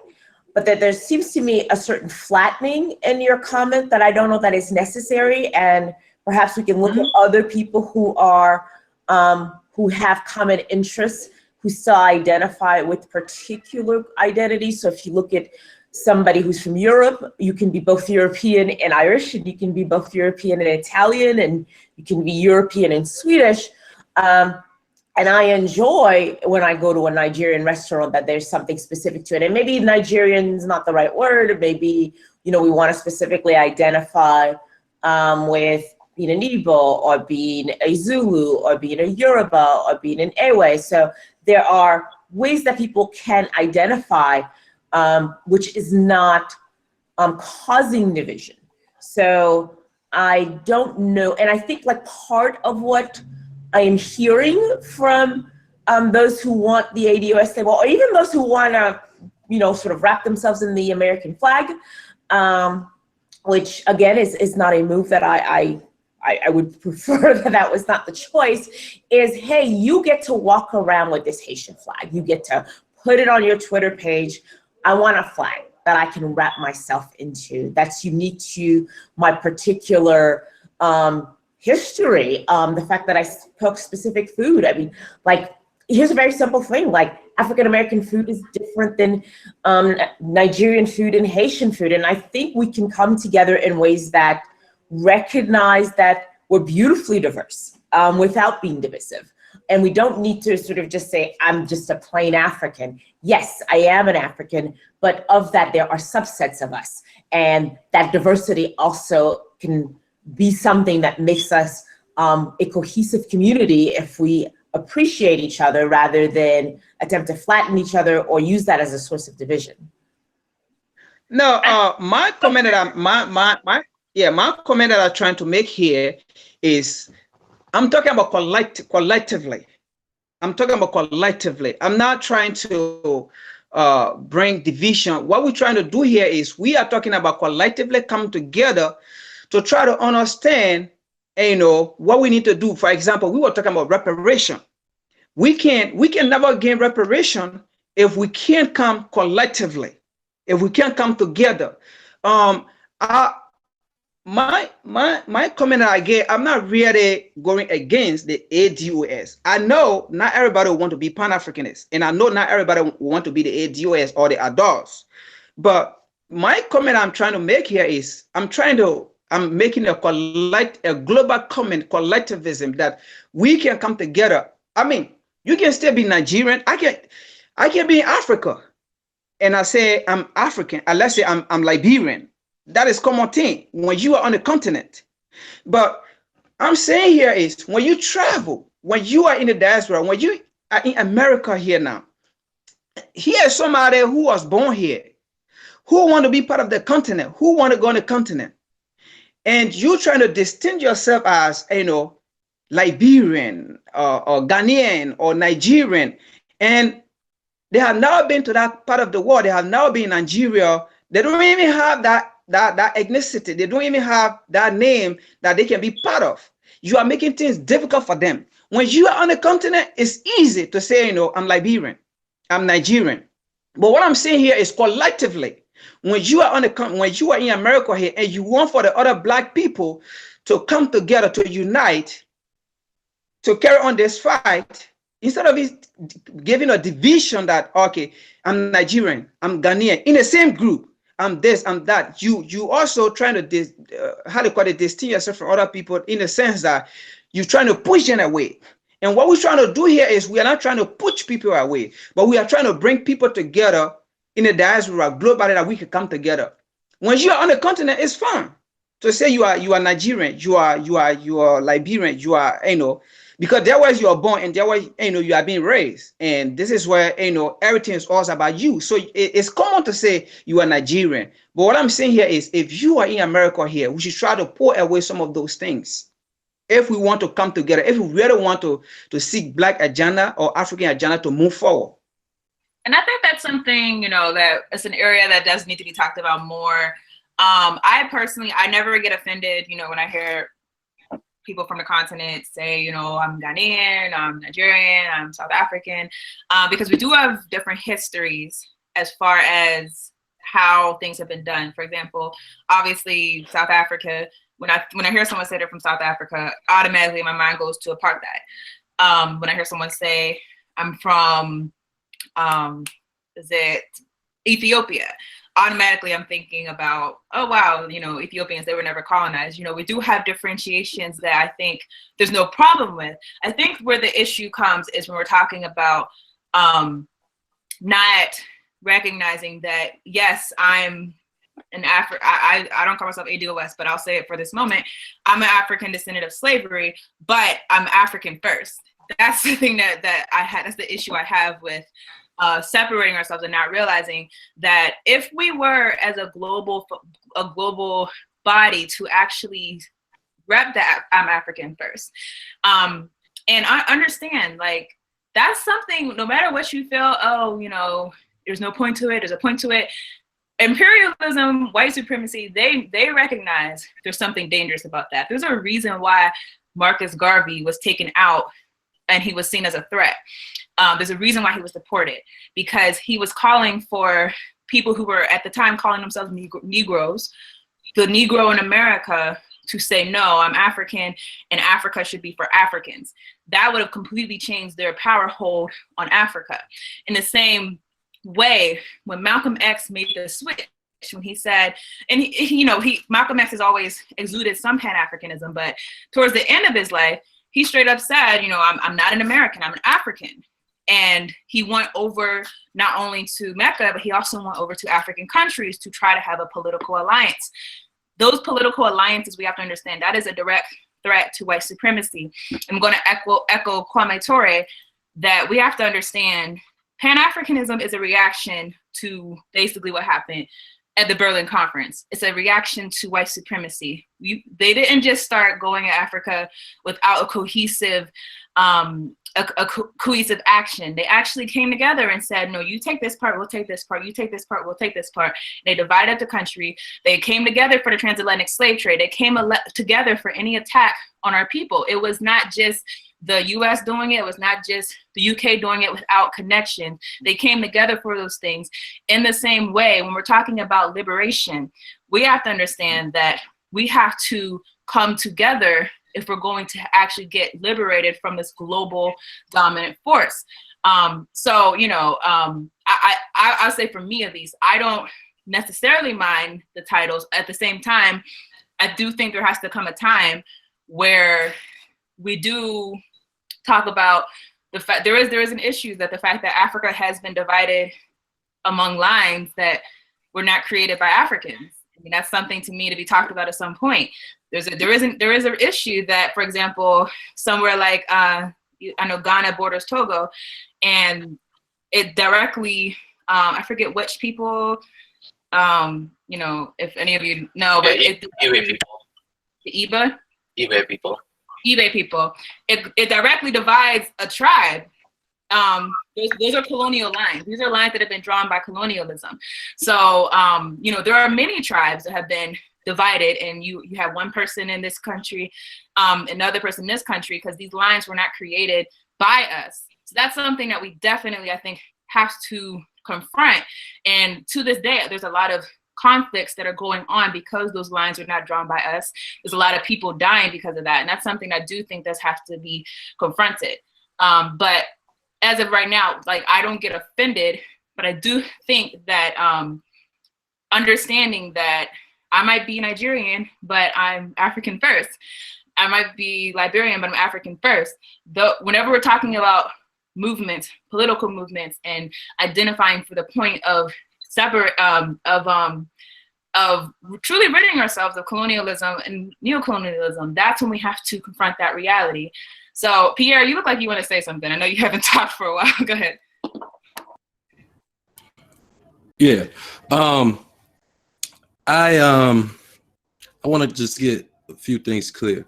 But that there seems to me a certain flattening in your comment that I don't know that is necessary, and perhaps we can look at other people who are who have common interests, who still identify with particular identities. So if you look at somebody who's from Europe, you can be both European and Irish, and you can be both European and Italian, and you can be European and Swedish. And I enjoy when I go to a Nigerian restaurant that there's something specific to it. And maybe Nigerian's not the right word. Maybe, we want to specifically identify with being an Igbo, or being a Zulu, or being a Yoruba, or being an Ewe. So there are ways that people can identify, which is not causing division. So I don't know. And I think like part of what I am hearing from those who want the ADOS label, or even those who want to, sort of wrap themselves in the American flag, which again is not a move that I would prefer that was not the choice, is, hey, you get to walk around with this Haitian flag. You get to put it on your Twitter page. I want a flag that I can wrap myself into, that's unique to my particular history. The fact that I cook specific food. I mean, like, here's a very simple thing. Like, African-American food is different than Nigerian food and Haitian food. And I think we can come together in ways that recognize that we're beautifully diverse without being divisive. And we don't need to sort of just say, I'm just a plain African. Yes, I am an African, but of that, there are subsets of us. And that diversity also can be something that makes us a cohesive community if we appreciate each other rather than attempt to flatten each other or use that as a source of division. No, my comment that my comment that I'm trying to make here is, I'm talking about collectively. I'm talking about collectively. I'm not trying to bring division. What we're trying to do here is, we are talking about collectively coming together to try to understand, what we need to do. For example, we were talking about reparation. We can never gain reparation if we can't come collectively, if we can't come together. My comment that I gave, I'm not really going against the ADOS. I know not everybody will want to be Pan-Afrikanist, and I know not everybody will want to be the ADOS or the ADOS. But my comment I'm trying to make here is, I'm making a global comment, collectivism, that we can come together. I mean, you can still be Nigerian. I can be in Africa. and I say I'm African, let's say I'm Liberian. That is common thing when you are on the continent. But I'm saying here is when you travel, when you are in the diaspora, when you are in America here now, here is somebody who was born here, who want to be part of the continent, who want to go on the continent. And you trying to distinguish yourself as, Liberian or Ghanaian or Nigerian. And they have now been to that part of the world. They have now been in Nigeria. They don't even have that ethnicity. They don't even have that name that they can be part of. You are making things difficult for them. When you are on the continent, it's easy to say, I'm Liberian, I'm Nigerian. But what I'm saying here is collectively, when you are when you are in America here and you want for the other Black people to come together, to unite, to carry on this fight, instead of giving a division that, okay, I'm Nigerian, I'm Ghanaian, in the same group, I'm this, I'm that. You also trying to distinguish yourself from other people in the sense that you're trying to push them away. And what we're trying to do here is we are not trying to push people away, but we are trying to bring people together in the diaspora globally that we can come together. When you are on the continent, it's fun to say you are Nigerian, you are Liberian, you are, because there was you are born and there was, you are being raised. And this is where, everything is also about you. So it's common to say you are Nigerian. But what I'm saying here is if you are in America here, we should try to pull away some of those things. If we want to come together, if we really want to seek Black agenda or African agenda to move forward. And I think that's something, that it's an area that does need to be talked about more. I personally, I never get offended, when I hear people from the continent say, I'm Ghanaian, I'm Nigerian, I'm South African, because we do have different histories as far as how things have been done. For example, obviously South Africa, when I hear someone say they're from South Africa, automatically my mind goes to apartheid. When I hear someone say I'm from Ethiopia, automatically I'm thinking about, oh wow, Ethiopians, they were never colonized. We do have differentiations that I think there's no problem with. I think where the issue comes is when we're talking about not recognizing that, yes, I'm an I don't call myself ADOS, but I'll say it for this moment. I'm an African descendant of slavery, but I'm African first. That's the thing that that's the issue I have with separating ourselves and not realizing that if we were as a global body to actually rep that I'm African first, and I understand, like, that's something, no matter what you feel, there's no point to it, there's a point to it. Imperialism, white supremacy, they recognize there's something dangerous about that. There's a reason why Marcus Garvey was taken out and he was seen as a threat. There's a reason why he was deported, because he was calling for people who were at the time calling themselves Negroes, the Negro in America, to say, no, I'm African and Africa should be for Africans. That would have completely changed their power hold on Africa. In the same way, when Malcolm X made the switch, when he said, and Malcolm X has always exuded some Pan-Africanism, but towards the end of his life, he straight up said, I'm not an American, I'm an African. And he went over not only to Mecca, but he also went over to African countries to try to have a political alliance. Those political alliances, we have to understand, that is a direct threat to white supremacy. I'm going to echo Kwame Ture, that we have to understand Pan-Africanism is a reaction to basically what happened at the Berlin Conference. It's a reaction to white supremacy. They didn't just start going at Africa without a cohesive action. They actually came together and said, no, you take this part, we'll take this part, you take this part, we'll take this part. They divided the country. They came together for the transatlantic slave trade. They came together for any attack on our people. It was not just the US doing it. It was not just the UK doing it without connection. They came together for those things. In the same way, when we're talking about liberation, we have to understand that we have to come together if we're going to actually get liberated from this global dominant force. I'll say for me at least, I don't necessarily mind the titles. At the same time, I do think there has to come a time where we do talk about the fact there is an issue that the fact that Africa has been divided among lines that were not created by Africans. I mean, that's something to me to be talked about at some point. There is an issue that, for example, somewhere like I know Ghana borders Togo, and it directly I forget which people, you know, if any of you know, but Ibe people. The Iba? Ibe people. Ibe people. It directly divides a tribe. Those are colonial lines. These are lines that have been drawn by colonialism. So, you know, there are many tribes that have been divided, and you have one person in this country, another person in this country, because these lines were not created by us. So that's something that we definitely, I think, have to confront. And to this day, there's a lot of conflicts that are going on because those lines are not drawn by us. There's a lot of people dying because of that. And that's something I do think does have to be confronted. But as of right now, like, I don't get offended, but I do think that understanding that I might be Nigerian, but I'm African first. I might be Liberian, but I'm African first. Whenever we're talking about movements, political movements, and identifying for the point of of truly ridding ourselves of colonialism and neocolonialism, that's when we have to confront that reality. So, Pierre, you look like you want to say something. I know you haven't talked for a while. Go ahead. Yeah. I want to just get a few things clear.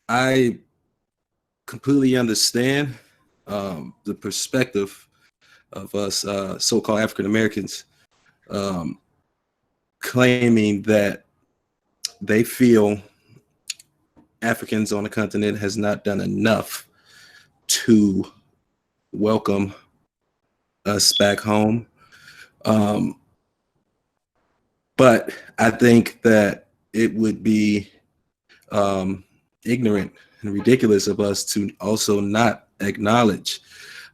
I completely understand the perspective of us so-called African Americans claiming that they feel Africans on the continent has not done enough to welcome us back home. But I think that it would be ignorant and ridiculous of us to also not acknowledge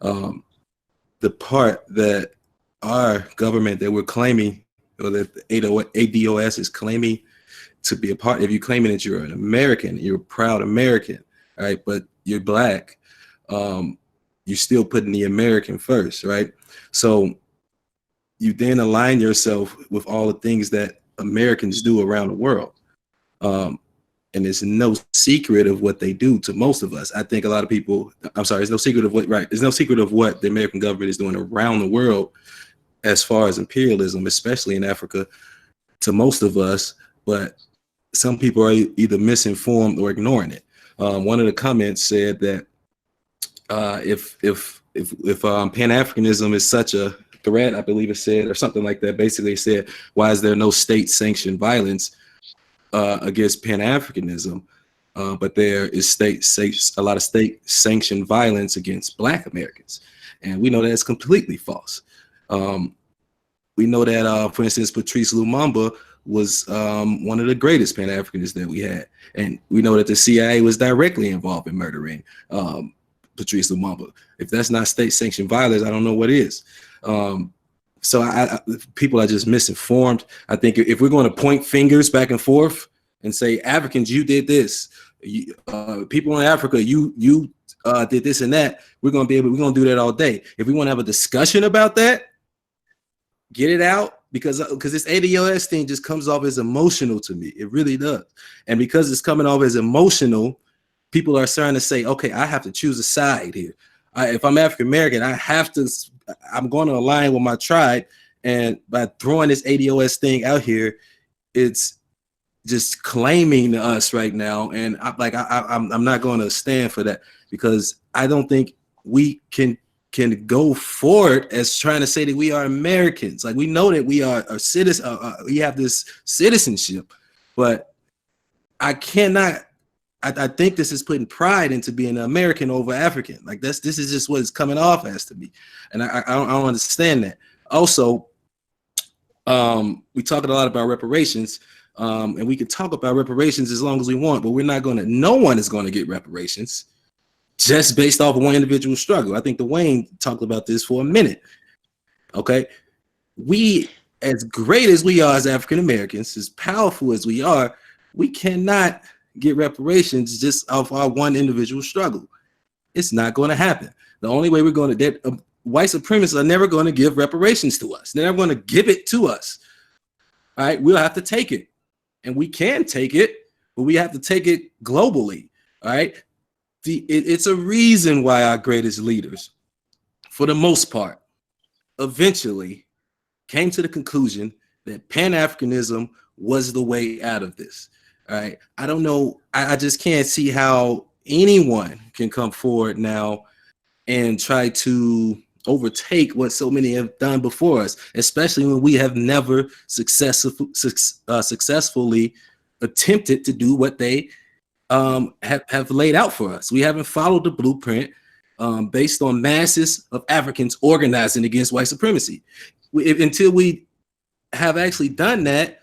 the part that our government that we're claiming, or that the ADOS is claiming to be a part. If you're claiming that you're an American, you're a proud American, right? But you're Black, you're still putting the American first, right? So you then align yourself with all the things that Americans do around the world. And it's no secret of what they do to most of us. I think a lot of people, I'm sorry, there's no secret of what, right? There's no secret of what the American government is doing around the world as far as imperialism, especially in Africa, to most of us. But some people are either misinformed or ignoring it. One of the comments said that if Pan-Africanism is such a threat, I believe it said, or something like that, basically said, why is there no state-sanctioned violence against Pan-Africanism, but there is a lot of state-sanctioned violence against Black Americans, and we know that it's completely false. We know that, for instance, Patrice Lumumba was one of the greatest Pan-Africanists that we had, and we know that the CIA was directly involved in murdering Patrice Lumumba. If that's not state-sanctioned violence, I don't know what is. So people are just misinformed. I think if we're going to point fingers back and forth and say, Africans, you did this, people in Africa, you did this and that, we're going to do that all day. If we want to have a discussion about that, get it out, because this ADOS thing just comes off as emotional to me. It really does. And because it's coming off as emotional, people are starting to say, okay, I have to choose a side here. If I'm African American, I'm going to align with my tribe, and by throwing this ADOS thing out here, it's just claiming us right now. And I'm not going to stand for that, because I don't think we can go forward as trying to say that we are Americans. Like, we know that we are a citizen, we have this citizenship, but I cannot. I think this is putting pride into being an American over African. Like, this is just what it's coming off as to me, and I don't understand that. Also, we talked a lot about reparations, and we can talk about reparations as long as we want, but no one is going to get reparations just based off of one individual struggle. I think Dwayne talked about this for a minute. Okay, we, as great as we are as African Americans, as powerful as we are, we cannot get reparations just off our one individual struggle. It's not going to happen. The only way we're going to get, white supremacists are never going to give reparations to us. They're never going to give it to us. All right, we'll have to take it, and we can take it, but we have to take it globally. All right, it's a reason why our greatest leaders, for the most part, eventually came to the conclusion that Pan-Africanism was the way out of this. All right, I don't know. I just can't see how anyone can come forward now and try to overtake what so many have done before us, especially when we have never successfully attempted to do what they have laid out for us. We haven't followed the blueprint based on masses of Africans organizing against white supremacy. Until we have actually done that,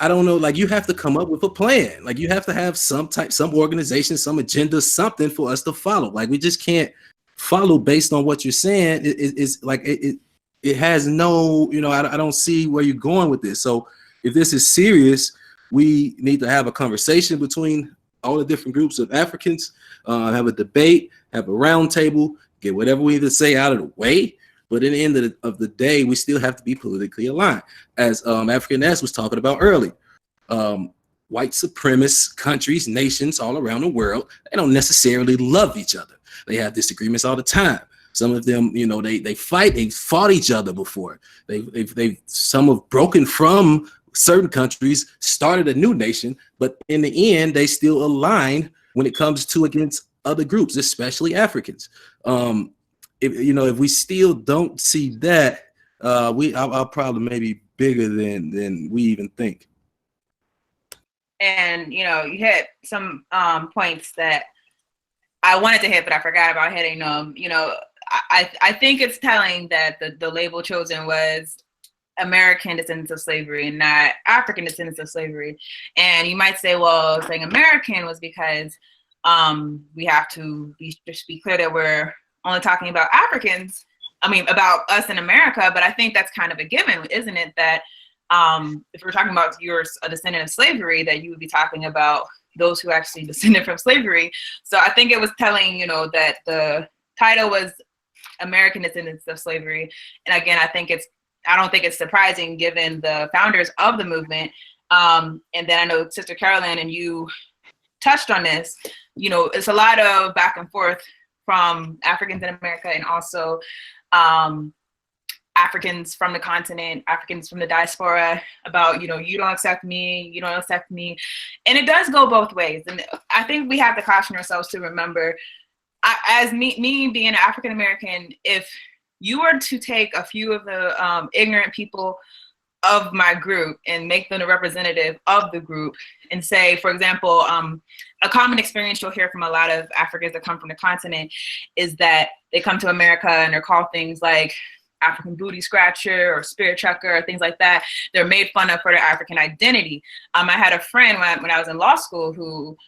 I don't know, like, you have to come up with a plan. Like, you have to have some organization, some agenda, something for us to follow. Like, we just can't follow based on what you're saying. It has no, I don't see where you're going with this. So if this is serious, we need to have a conversation between all the different groups of Africans, have a debate, have a round table, get whatever we need to say out of the way. But in the end of the day, we still have to be politically aligned. As Afrikanist was talking about earlier, white supremacist countries, nations all around the world, they don't necessarily love each other. They have disagreements all the time. Some of them, they fight. They fought each other before. Some have broken from certain countries, started a new nation, but in the end, they still align when it comes to against other groups, especially Africans. If we still don't see that, our problem may be bigger than we even think. And you hit some points that I wanted to hit, but I forgot about hitting them. I think it's telling that the label chosen was American descendants of slavery and not African descendants of slavery. And you might say, well, saying American was because we have to just be clear that we're only talking about Africans, about us in America, but I think that's kind of a given, isn't it? That if we're talking about you're a descendant of slavery, that you would be talking about those who actually descended from slavery. So I think it was telling, that the title was American descendants of slavery. And again, I don't think it's surprising given the founders of the movement. And then I know Sister Carolyn and you touched on this, it's a lot of back and forth from Africans in America and also Africans from the continent, Africans from the diaspora about, you don't accept me, you don't accept me. And it does go both ways. And I think we have to caution ourselves to remember, as me being an African American, if you were to take a few of the ignorant people of my group and make them a representative of the group and say, for example, a common experience you'll hear from a lot of Africans that come from the continent is that they come to America and they're called things like African booty scratcher or spirit chucker or things like that. They're made fun of for their African identity. I had a friend when I was in law school who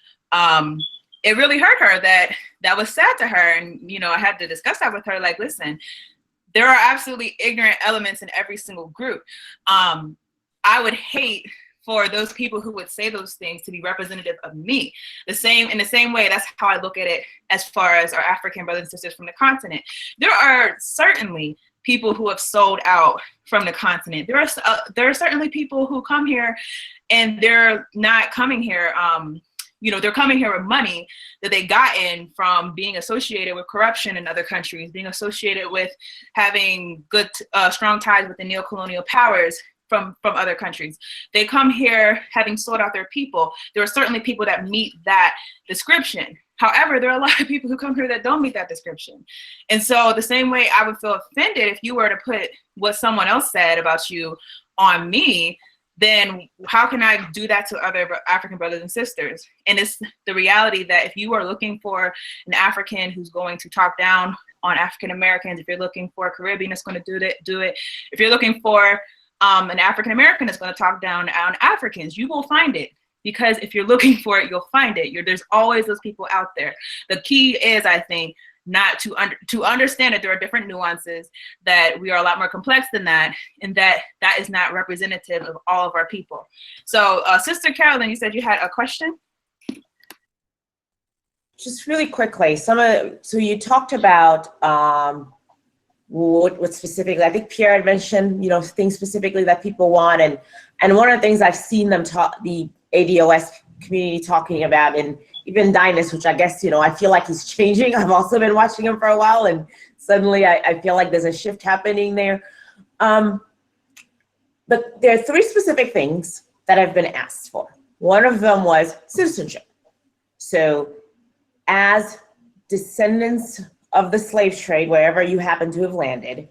it really hurt her that was sad to her. And, I had to discuss that with her, like, listen, there are absolutely ignorant elements in every single group. I would hate for those people who would say those things to be representative of me. In the same way, that's how I look at it as far as our African brothers and sisters from the continent. There are certainly people who have sold out from the continent. There are certainly people who come here and they're not coming here, they're coming here with money that they got in from being associated with corruption in other countries, being associated with having good, strong ties with the neo-colonial powers from other countries. They come here having sold out their people. There are certainly people that meet that description. However, there are a lot of people who come here that don't meet that description. And so the same way I would feel offended if you were to put what someone else said about you on me, then how can I do that to other African brothers and sisters? And it's the reality that if you are looking for an African who's going to talk down on African Americans, if you're looking for a Caribbean that's going to do it. If you're looking for an African American that's going to talk down on Africans, you will find it. Because if you're looking for it, you'll find it. There's always those people out there. The key is, I think, not to understand that there are different nuances, that we are a lot more complex than that, and that is not representative of all of our people. So, Sister Carolyn, you said you had a question? Just really quickly, so you talked about what specifically, I think Pierre had mentioned, things specifically that people want. And one of the things I've seen them talk, the ADOS community talking about, and even Dynas, which I guess, I feel like he's changing. I've also been watching him for a while, and suddenly I feel like there's a shift happening there. But there are 3 specific things that have been asked for. One of them was citizenship. So as descendants of the slave trade, wherever you happen to have landed,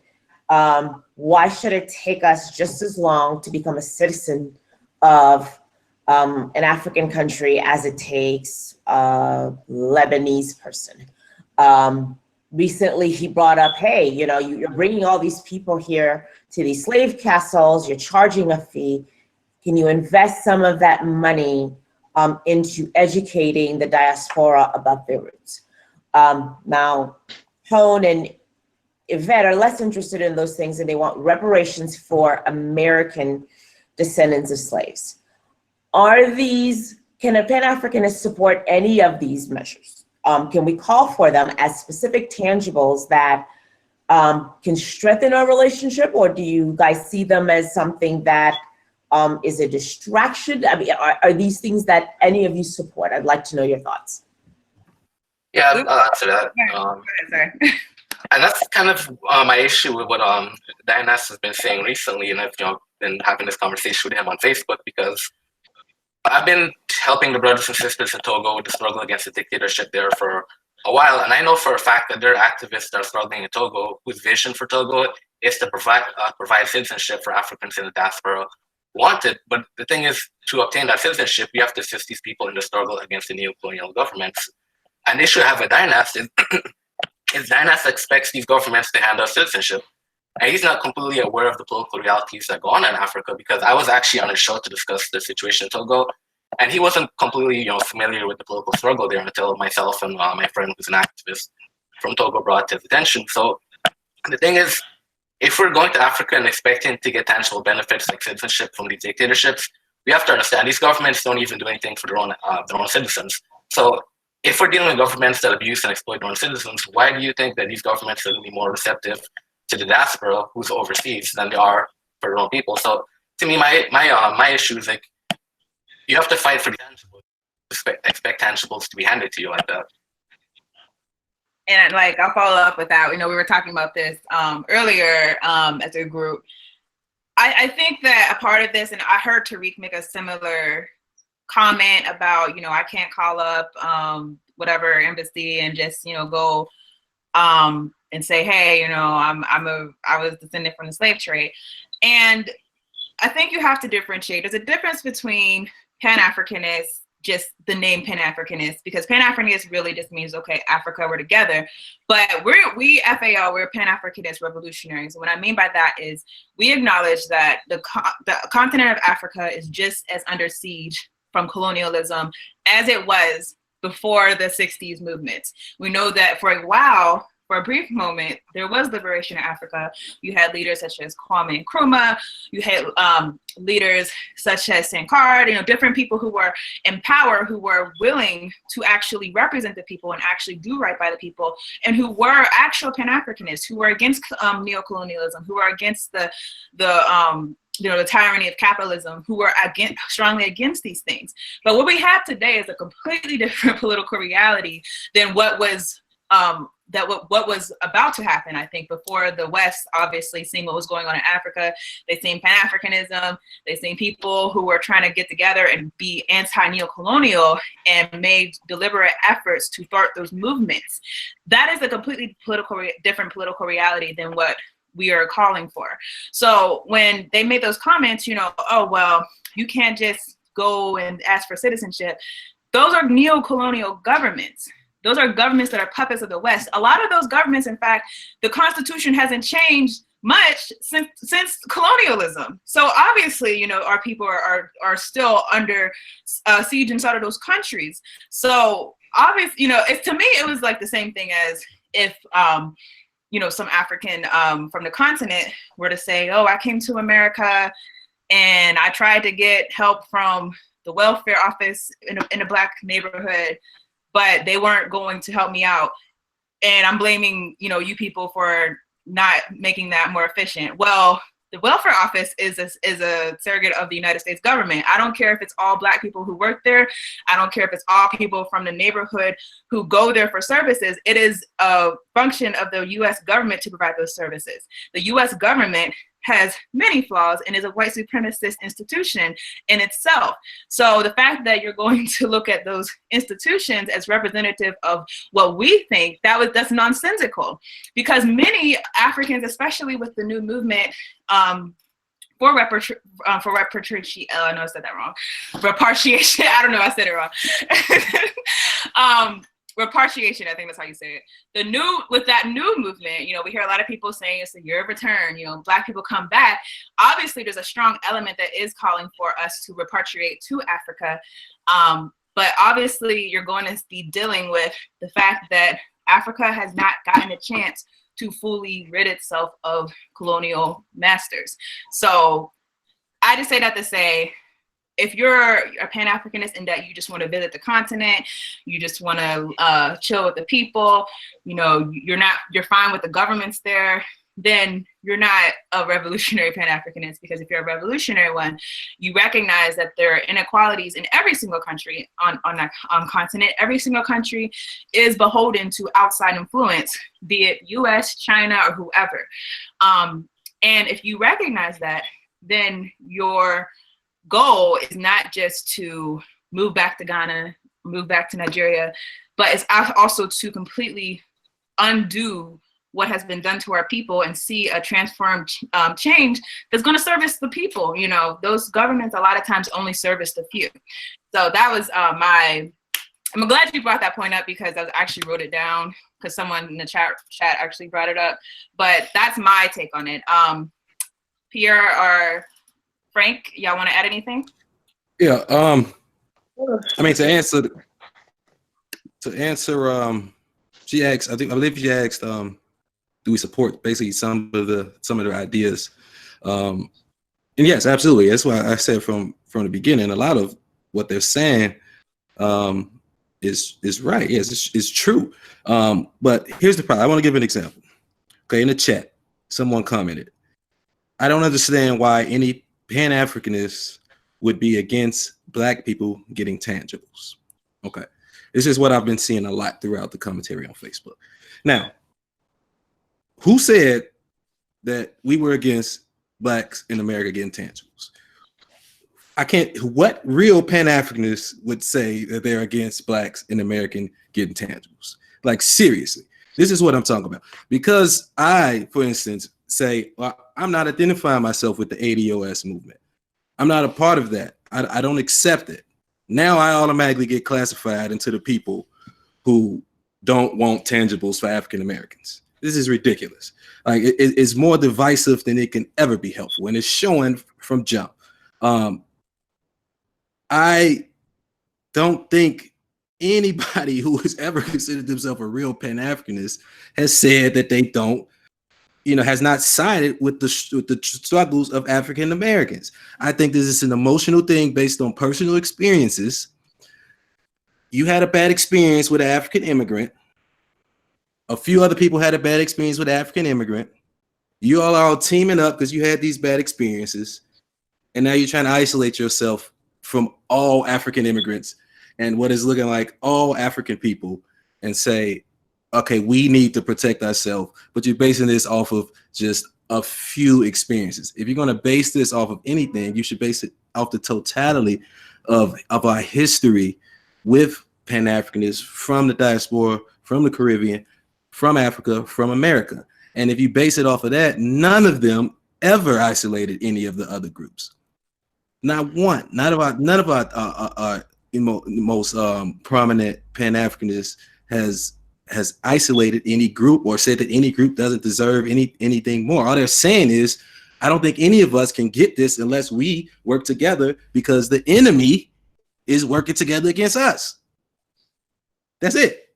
why should it take us just as long to become a citizen of an African country as it takes a Lebanese person? Recently, he brought up, hey, you're bringing all these people here to these slave castles, you're charging a fee. Can you invest some of that money into educating the diaspora about their roots? Now, Hone and Yvette are less interested in those things, and they want reparations for American descendants of slaves. Can a Pan-Africanist support any of these measures? Can we call for them as specific tangibles that can strengthen our relationship, or do you guys see them as something that is a distraction? I mean, are these things that any of you support? I'd like to know your thoughts. Yeah, I'll answer that. Sorry. And that's kind of my issue with what Dynas has been saying recently, and I've been having this conversation with him on Facebook, because I've been helping the brothers and sisters in Togo with the struggle against the dictatorship there for a while, and I know for a fact that there are activists that are struggling in Togo whose vision for Togo is to provide citizenship for Africans in the diaspora wanted. But the thing is, to obtain that citizenship, we have to assist these people in the struggle against the neo-colonial governments. An issue I have with Dynas is Dynas expects these governments to hand us citizenship. And he's not completely aware of the political realities that go on in Africa, because I was actually on a show to discuss the situation in Togo, and he wasn't completely familiar with the political struggle there until myself and my friend who's an activist from Togo brought to his attention. So the thing is, if we're going to Africa and expecting to get tangible benefits like citizenship from these dictatorships, we have to understand these governments don't even do anything for their own citizens. So if we're dealing with governments that abuse and exploit their own citizens, why do you think that these governments are going to be more receptive to the diaspora who's overseas than they are for their own people? So to me, my issue is like, you have to fight for the tangibles, expect tangibles to be handed to you like that. And I'll follow up with that. We were talking about this earlier as a group. I think that a part of this, and I heard Tariq make a similar comment about, I can't call up whatever embassy and just, go and say, hey, I was descended from the slave trade. And I think you have to differentiate. There's a difference between Pan-Africanist, just the name Pan-Africanist, because Pan-Africanist really just means, okay, Africa, we're together. But we FAL, we're Pan-Africanist revolutionaries. And what I mean by that is we acknowledge that the continent of Africa is just as under siege from colonialism as it was before the 60s movements. We know that for a while, for a brief moment, there was liberation in Africa. You had leaders such as Kwame Nkrumah. You had leaders such as Sankara, different people who were in power, who were willing to actually represent the people and actually do right by the people, and who were actual Pan-Africanists, who were against neocolonialism, who were against the tyranny of capitalism, who were strongly against these things. But what we have today is a completely different political reality than what was what was about to happen. I think before the West, obviously seeing what was going on in Africa, they seen Pan-Africanism, they seen people who were trying to get together and be anti-neocolonial and made deliberate efforts to thwart those movements. That is a completely different political reality than what we are calling for. So when they made those comments, oh, well, you can't just go and ask for citizenship. Those are neo-colonial governments. Those are governments that are puppets of the West. A lot of those governments, in fact, the Constitution hasn't changed much since colonialism. So obviously, our people are still under siege inside of those countries. So obviously, to me, it was like the same thing as if some African from the continent were to say, oh, I came to America and I tried to get help from the welfare office in a Black neighborhood, but they weren't going to help me out. And I'm blaming, you people for not making that more efficient. Well, the welfare office is a surrogate of the United States government. I don't care if it's all Black people who work there. I don't care if it's all people from the neighborhood who go there for services. It is a function of the U.S. government to provide those services. The U.S. government has many flaws and is a white supremacist institution in itself. So the fact that you're going to look at those institutions as representative of what we think, that's nonsensical, because many Africans, especially with the new movement for repatriation, I know I said that wrong. Repatriation, I don't know, I said it wrong. Repatriation, I think that's how you say it. With that new movement, you know, we hear a lot of people saying it's a year of return, you know, Black people come back. Obviously, there's a strong element that is calling for us to repatriate to Africa. But obviously, you're going to be dealing with the fact that Africa has not gotten a chance to fully rid itself of colonial masters. So I just say that to say, if you're a Pan-Africanist in that you just want to visit the continent, you just want to chill with the people, you know, you're fine with the governments there, then you're not a revolutionary Pan-Africanist, because if you're a revolutionary one, you recognize that there are inequalities in every single country on continent. Every single country is beholden to outside influence, be it US, China, or whoever. And if you recognize that, then your goal is not just to move back to Ghana, move back to Nigeria, but it's also to completely undo what has been done to our people and see a transformed change that's going to service the people. You know, those governments a lot of times only service the few. So that was I'm glad you brought that point up, because I actually wrote it down because someone in the chat actually brought it up. But that's my take on it. Pierre or Frank, y'all want to add anything? Yeah. I mean, to answer, she asked. I believe she asked, do we support basically some of the ideas? And yes, absolutely. That's why I said from the beginning, a lot of what they're saying is right. Yes, it's true. But here's the problem. I want to give an example. Okay, in the chat, someone commented, I don't understand why any Pan-Africanists would be against Black people getting tangibles. Okay, this is what I've been seeing a lot throughout the commentary on Facebook. Now, who said that we were against Blacks in America getting tangibles? What real Pan-Africanists would say that they're against Blacks in America getting tangibles? Like, seriously, this is what I'm talking about. Because I, for instance, say, well, I'm not identifying myself with the ADOS movement. I'm not a part of that. I don't accept it. Now I automatically get classified into the people who don't want tangibles for African Americans. This is ridiculous. Like, it's more divisive than it can ever be helpful, and it's showing from jump. I don't think anybody who has ever considered themselves a real Pan-Africanist has said that they don't, has not sided with the struggles of African Americans. I think this is an emotional thing based on personal experiences. You had a bad experience with an African immigrant. A few other people had a bad experience with an African immigrant. You all are all teaming up because you had these bad experiences. And now you're trying to isolate yourself from all African immigrants and what is looking like all African people and say, okay, we need to protect ourselves, but you're basing this off of just a few experiences. If you're going to base this off of anything, you should base it off the totality of our history with Pan-Africanists from the diaspora, from the Caribbean, from Africa, from America. And if you base it off of that, none of them ever isolated any of the other groups. Not one. None of our most prominent Pan-Africanists has isolated any group or said that any group doesn't deserve anything more. All they're saying is, I don't think any of us can get this unless we work together because the enemy is working together against us. That's it.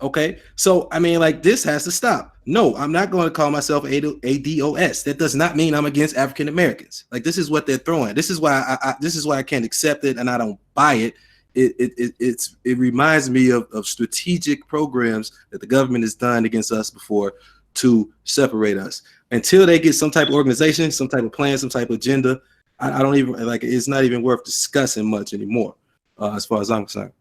Okay, so I mean, like, this has to stop. No, I'm not going to call myself ADOS. That does not mean I'm against African Americans. Like, this is what they're throwing. This is why I can't accept it and I don't buy it. It reminds me of strategic programs that the government has done against us before to separate us. Until they get some type of organization, some type of plan, some type of agenda, I don't even like. It's not even worth discussing much anymore, as far as I'm concerned.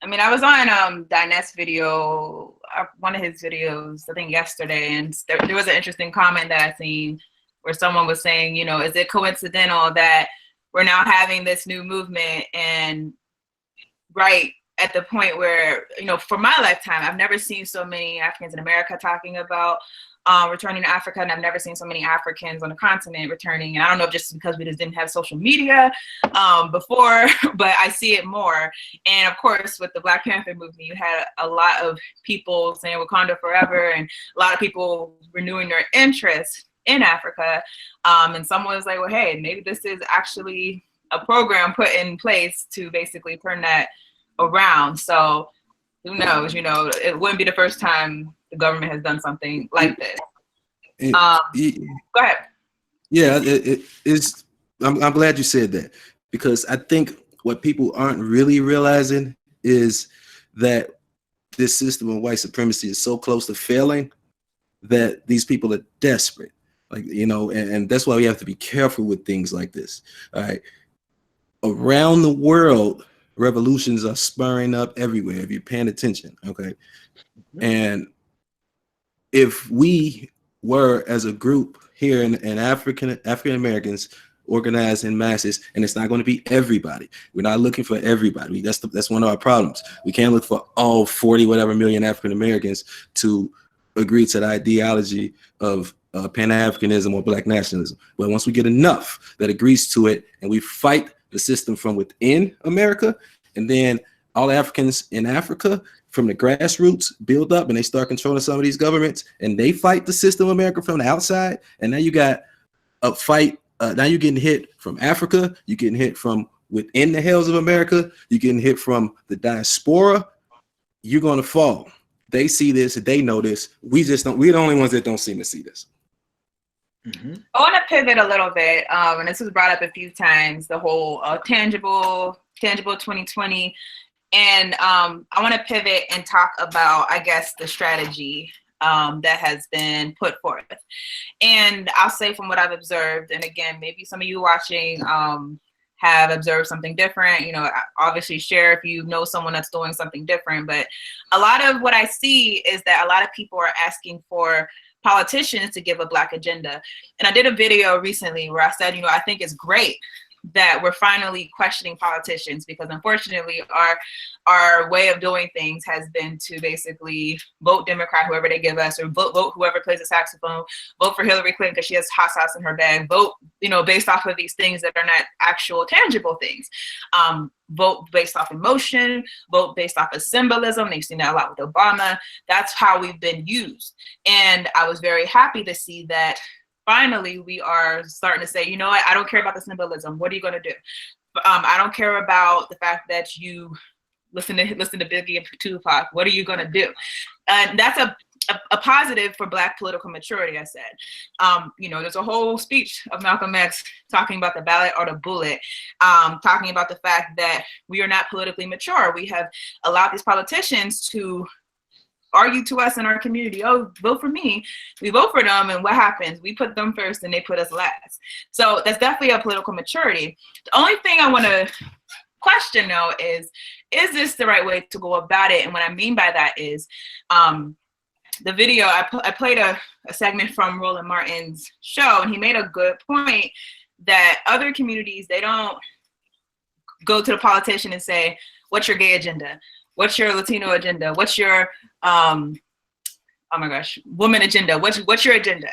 I mean, I was on Dinet's video, one of his videos, I think yesterday, and there was an interesting comment that I seen where someone was saying, you know, is it coincidental that we're now having this new movement, and right at the point where, you know, for my lifetime, I've never seen so many Africans in America talking about returning to Africa, and I've never seen so many Africans on the continent returning. And I don't know if just because we just didn't have social media before, but I see it more. And of course, with the Black Panther movement, you had a lot of people saying Wakanda forever, and a lot of people renewing their interest in Africa. And someone was like, well, hey, maybe this is actually a program put in place to basically turn that around. So who knows, you know, it wouldn't be the first time the government has done something like this. Go ahead. Yeah, it is. I'm glad you said that, because I think what people aren't really realizing is that this system of white supremacy is so close to failing that these people are desperate. Like, you know, and that's why we have to be careful with things like this. All right. Around the world, revolutions are spurring up everywhere if you're paying attention. Okay. And if we were, as a group here in African Americans, organized in masses, and it's not going to be everybody. We're not looking for everybody. That's one of our problems. We can't look for all 40 whatever million African Americans to agree to the ideology of Pan-Africanism or Black nationalism. But once we get enough that agrees to it, and we fight the system from within America, and then all Africans in Africa from the grassroots build up and they start controlling some of these governments, and they fight the system of America from the outside, and now you got a fight. Now you're getting hit from Africa, you're getting hit from within the hells of America, you're getting hit from the diaspora. You're going to fall. They see this, they know this. We just don't. We're the only ones that don't seem to see this. I want to pivot a little bit, and this was brought up a few times, the whole tangible 2020. And I want to pivot and talk about, I guess, the strategy that has been put forth. And I'll say from what I've observed, and again, maybe some of you watching have observed something different, you know, obviously share if you know someone that's doing something different. But a lot of what I see is that a lot of people are asking for politicians to give a Black agenda. And I did a video recently where I said, you know, I think it's great that we're finally questioning politicians, because unfortunately our way of doing things has been to basically vote Democrat, whoever they give us, or vote whoever plays the saxophone, vote for Hillary Clinton because she has hot sauce in her bag, vote, you know, based off of these things that are not actual tangible things. Vote based off emotion, vote based off of symbolism. They've seen that a lot with Obama. That's how we've been used. And I was very happy to see that finally we are starting to say, you know what, I don't care about the symbolism. What are you going to do? I don't care about the fact that you listen to Biggie and Tupac. What are you going to do? And that's a positive for Black political maturity, I said. You know, there's a whole speech of Malcolm X talking about the ballot or the bullet, talking about the fact that we are not politically mature. We have allowed these politicians to argue to us in our community, oh, vote for me. We vote for them, and what happens? We put them first and they put us last. So that's definitely a political maturity. The only thing I want to question, though, is this the right way to go about it? And what I mean by that is the video, I played a segment from Roland Martin's show, and he made a good point that other communities, they don't go to the politician and say, what's your gay agenda? What's your Latino agenda? What's your, oh my gosh, woman agenda? What's your agenda?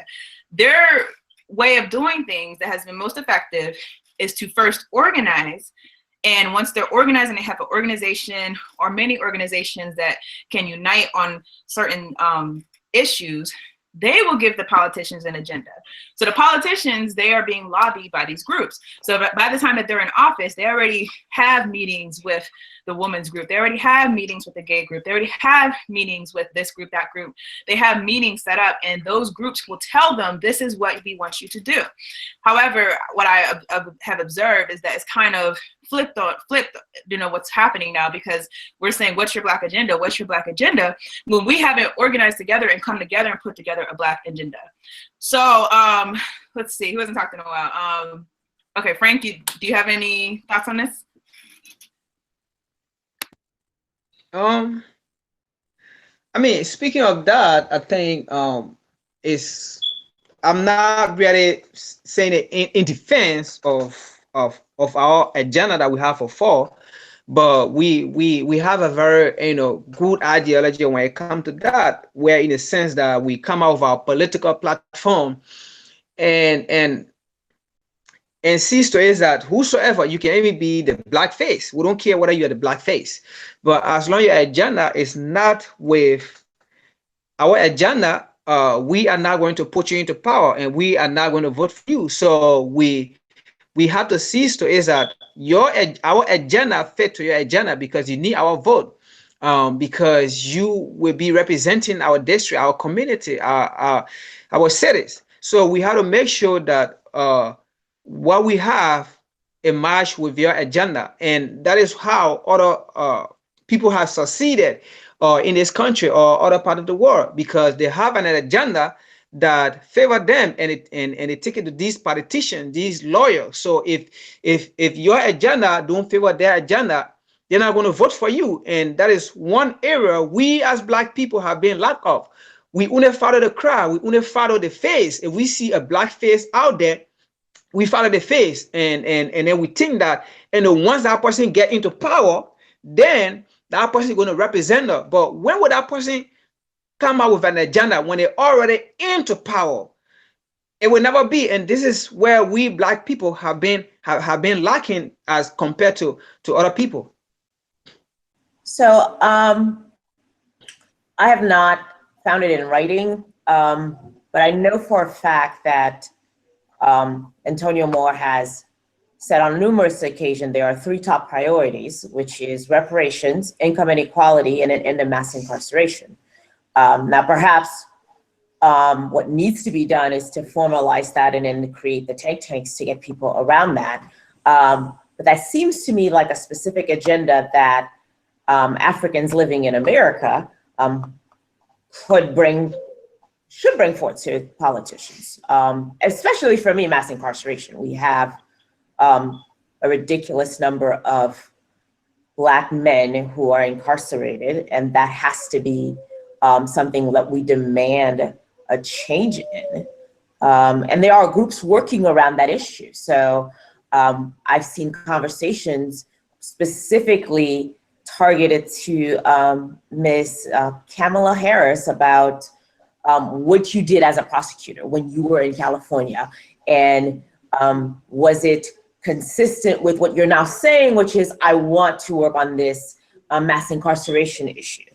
Their way of doing things that has been most effective is to first organize. And once they're organized and they have an organization or many organizations that can unite on certain issues, they will give the politicians an agenda. So the politicians, they are being lobbied by these groups. So by the time that they're in office, they already have meetings with the women's group. They already have meetings with the gay group. They already have meetings with this group, that group. They have meetings set up, and those groups will tell them, this is what we want you to do. However, what I have observed is that it's kind of flipped, you know, what's happening now, because we're saying, what's your Black agenda? What's your Black agenda? When we haven't organized together and come together and put together a Black agenda. So let's see, who hasn't talked in a while? Okay, Frank, do you have any thoughts on this? I mean, speaking of that, I think I'm not really saying it in defense of our agenda that we have for fall, but we have a very, you know, good ideology when it comes to that, where in the sense that we come out of our political platform and sees to is that whosoever, you can even be the black face. We don't care whether you're the black face, but as long as your agenda is not with our agenda, we are not going to put you into power, and we are not going to vote for you. So we have to see to is that our agenda fit to your agenda, because you need our vote, because you will be representing our district, our community, our cities. So we have to make sure that what we have it match with your agenda, and that is how other people have succeeded in this country or other part of the world, because they have an agenda that favor them, and they take it to these politicians, these lawyers. So if your agenda don't favor their agenda, they're not going to vote for you. And that is one area we as Black people have been lack of. We only follow the crowd. We only follow the face. If we see a Black face out there, we follow the face, and then we think that, and then once that person get into power, then that person is going to represent us. But when would that person come out with an agenda when they're already into power? It will never be. And this is where we Black people have been lacking as compared to other people. So I have not found it in writing, but I know for a fact that Antonio Moore has said on numerous occasions there are 3 top priorities, which is reparations, income inequality, and an end of mass incarceration. Now, perhaps what needs to be done is to formalize that and then create the think tanks to get people around that. But that seems to me like a specific agenda that Africans living in America should bring forth to politicians, especially for me, mass incarceration. We have a ridiculous number of Black men who are incarcerated, and that has to be something that we demand a change in. And there are groups working around that issue. So I've seen conversations specifically targeted to Ms. Kamala Harris about what you did as a prosecutor when you were in California, and was it consistent with what you're now saying, which is, I want to work on this mass incarceration issue.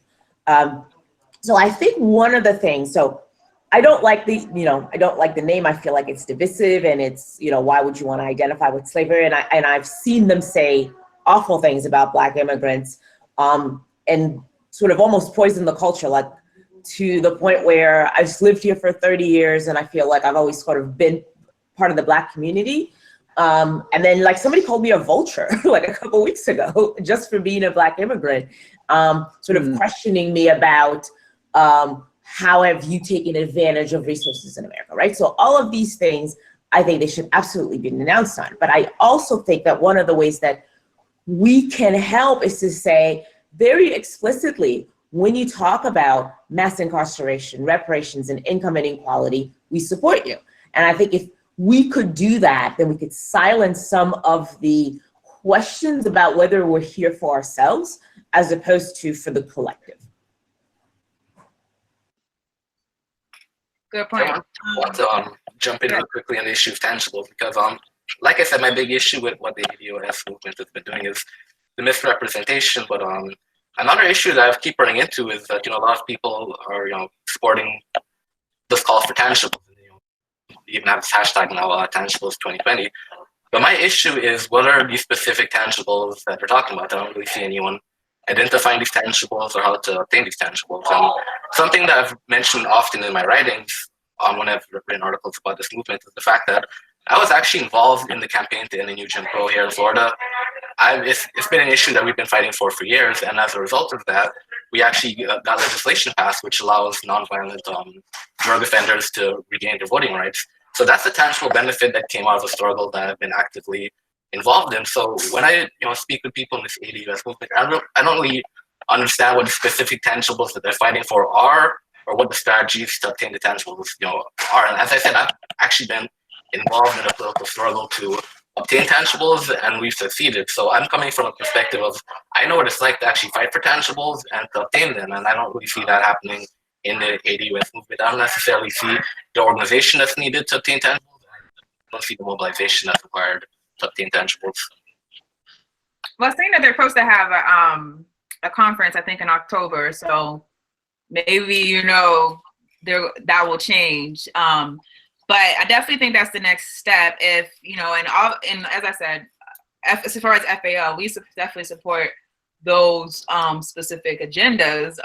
So I think one of the things, so I don't like the name. I feel like it's divisive, and it's, why would you want to identify with slavery? And I've seen them say awful things about Black immigrants, and sort of almost poison the culture, like to the point where I've lived here for 30 years, and I feel like I've always sort of been part of the Black community. And then like somebody called me a vulture like a couple weeks ago, just for being a Black immigrant, sort of questioning me about how have you taken advantage of resources in America, right? So all of these things, I think they should absolutely be denounced on. But I also think that one of the ways that we can help is to say very explicitly, when you talk about mass incarceration, reparations, and income inequality, we support you. And I think if we could do that, then we could silence some of the questions about whether we're here for ourselves as opposed to for the collective. Good point. I want to jump in real quickly on the issue of tangibles, because like I said, my big issue with what the ADOS movement has been doing is the misrepresentation. But another issue that I keep running into is that a lot of people are supporting this call for tangibles. We even have this hashtag now, tangibles 2020. But my issue is, what are these specific tangibles that they're talking about? I don't really see anyone identifying these tangibles or how to obtain these tangibles. And something that I've mentioned often in my writings, when I've written articles about this movement, is the fact that I was actually involved in the campaign to end the new Jim Crow here in Florida. it's been an issue that we've been fighting for years, and as a result of that, we actually got legislation passed which allows nonviolent drug offenders to regain their voting rights. So that's a tangible benefit that came out of a struggle that I've been actively involved in. So when I speak with people in this ADUS movement, I don't really understand what the specific tangibles that they're fighting for are, or what the strategies to obtain the tangibles are. And as I said, I've actually been involved in a political struggle to obtain tangibles, and we've succeeded. So I'm coming from a perspective of, I know what it's like to actually fight for tangibles and to obtain them, and I don't really see that happening in the ADUS movement. I don't necessarily see the organization that's needed to obtain tangibles. I don't see the mobilization that's required to obtain tangibles. Well, saying that they're supposed to have a conference, I think in October, so maybe that will change. But I definitely think that's the next step. If and as I said, as far as FAL, we definitely support those specific agendas.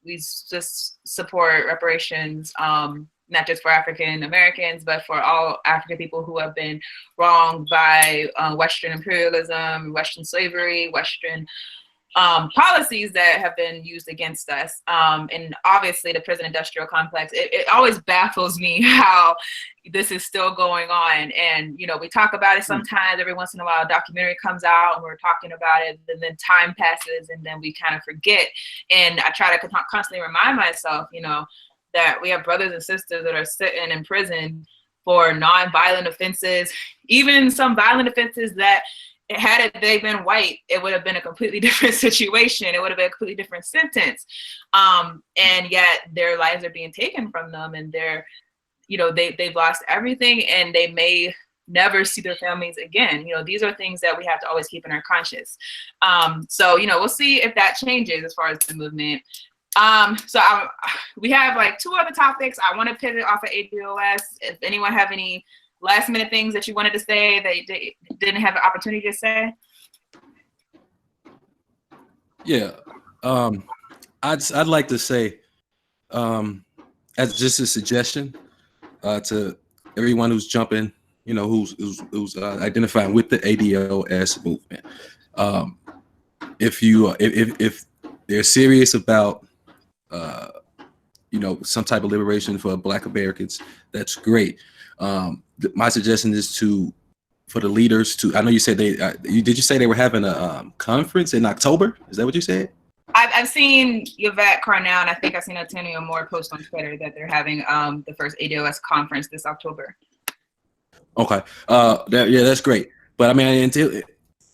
We just support reparations, not just for African Americans, but for all African people who have been wronged by Western imperialism, Western slavery, Western policies that have been used against us. And obviously the prison industrial complex, it always baffles me how this is still going on. And, we talk about it sometimes, every once in a while, a documentary comes out and we're talking about it, and then time passes and then we kind of forget. And I try to constantly remind myself, that we have brothers and sisters that are sitting in prison for non-violent offenses, even some violent offenses that, had they been white, it would have been a completely different situation. It would have been a completely different sentence. And yet their lives are being taken from them, and they've lost everything, and they may never see their families again. These are things that we have to always keep in our conscience. So we'll see if that changes as far as the movement. We have like 2 other topics. I want to pivot off of ADOS. If anyone have any last minute things that you wanted to say that you didn't have the opportunity to say? Yeah, I'd like to say, as just a suggestion to everyone who's jumping, who's identifying with the ADOS movement. If they're serious about some type of liberation for Black Americans, that's great. My suggestion is for the leaders to, I know you said did you say they were having a conference in October? Is that what you said? I've seen Yvette Carnell, and I think I've seen Antonio Moore post on Twitter that they're having the first ADOS conference this October. Okay. That's great. But I mean,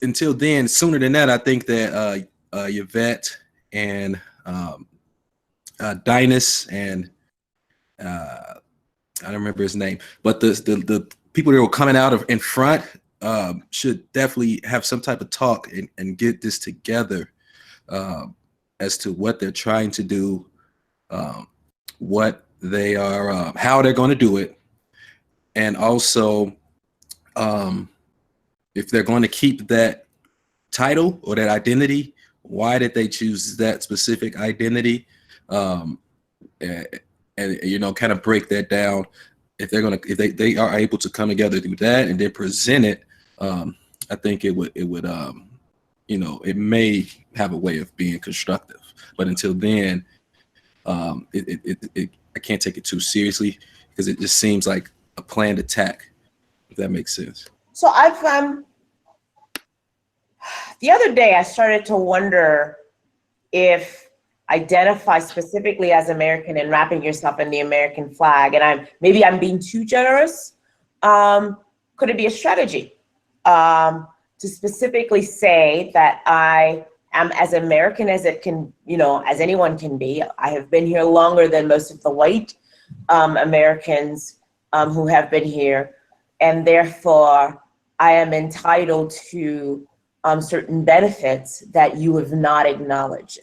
until then, sooner than that, I think that Yvette and Dynas and I don't remember his name, but the people that were coming out in front should definitely have some type of talk and get this together as to what they're trying to do, what they are, how they're going to do it, and also if they're going to keep that title or that identity, why did they choose that specific identity? And kind of break that down. If they are able to come together, do that, and then present it, I think it would it may have a way of being constructive. But until then, I can't take it too seriously because it just seems like a planned attack, if that makes sense. So I've the other day I started to wonder if identify specifically as American and wrapping yourself in the American flag, and maybe I'm being too generous. Could it be a strategy to specifically say that I am as American as it can, as anyone can be? I have been here longer than most of the white Americans who have been here, and therefore I am entitled to certain benefits that you have not acknowledged.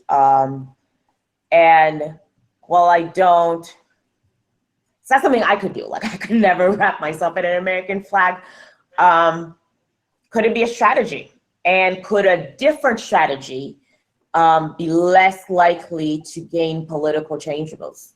And while I don't, it's not something I could do. Like, I could never wrap myself in an American flag. Could it be a strategy? And could a different strategy be less likely to gain political changeables?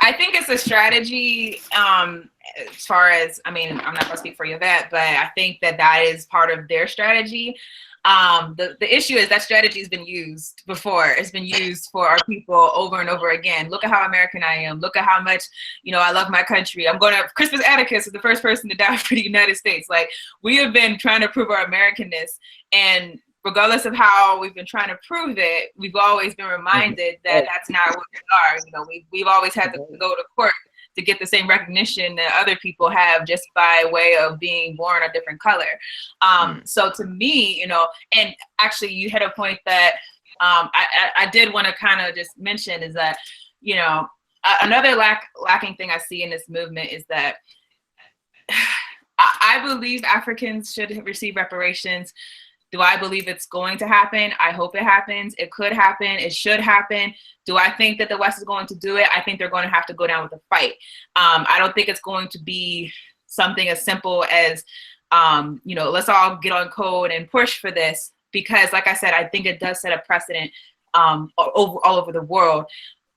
I think it's a strategy, as far as, I mean, I'm not gonna speak for Yvette, but I think that is part of their strategy. The issue is that strategy has been used before. It's been used for our people over and over again. Look at how American I am. Look at how much, I love my country. Crispus Attucks is the first person to die for the United States. Like, we have been trying to prove our Americanness, and regardless of how we've been trying to prove it, we've always been reminded that that's not what we are. We've always had to go to court to get the same recognition that other people have just by way of being born a different color. So to me, and actually you had a point that I did want to kind of just mention is that, another lacking thing I see in this movement is that I believe Africans should receive reparations. Do I believe it's going to happen? I hope it happens. It could happen. It should happen. Do I think that the West is going to do it? I think they're going to have to go down with a fight. I don't think it's going to be something as simple as, let's all get on code and push for this, because like I said, I think it does set a precedent all over the world.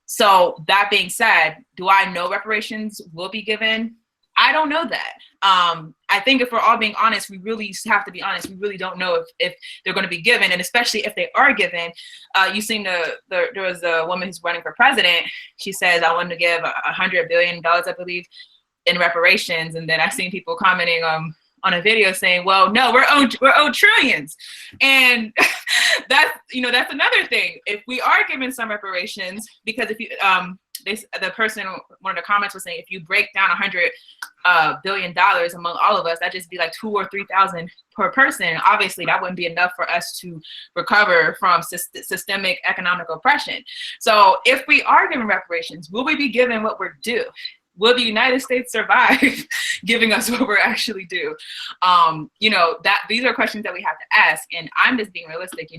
So that being said, do I know reparations will be given? I don't know that. I think if we're all being honest, we really have to be honest. We really don't know if they're going to be given, and especially if they are given. You seen there was a woman who's running for president. She says, I want to give $100 billion, I believe, in reparations. And then I've seen people commenting on a video saying, well, no, we're owed trillions. And that's another thing. If we are given some reparations, because if you, the person, one of the comments was saying, if you break down $100 billion among all of us, that'd just be like 2,000 or 3,000 per person. Obviously, that wouldn't be enough for us to recover from systemic economic oppression. So if we are given reparations, will we be given what we're due? Will the United States survive giving us what we're actually due? These are questions that we have to ask, and I'm just being realistic.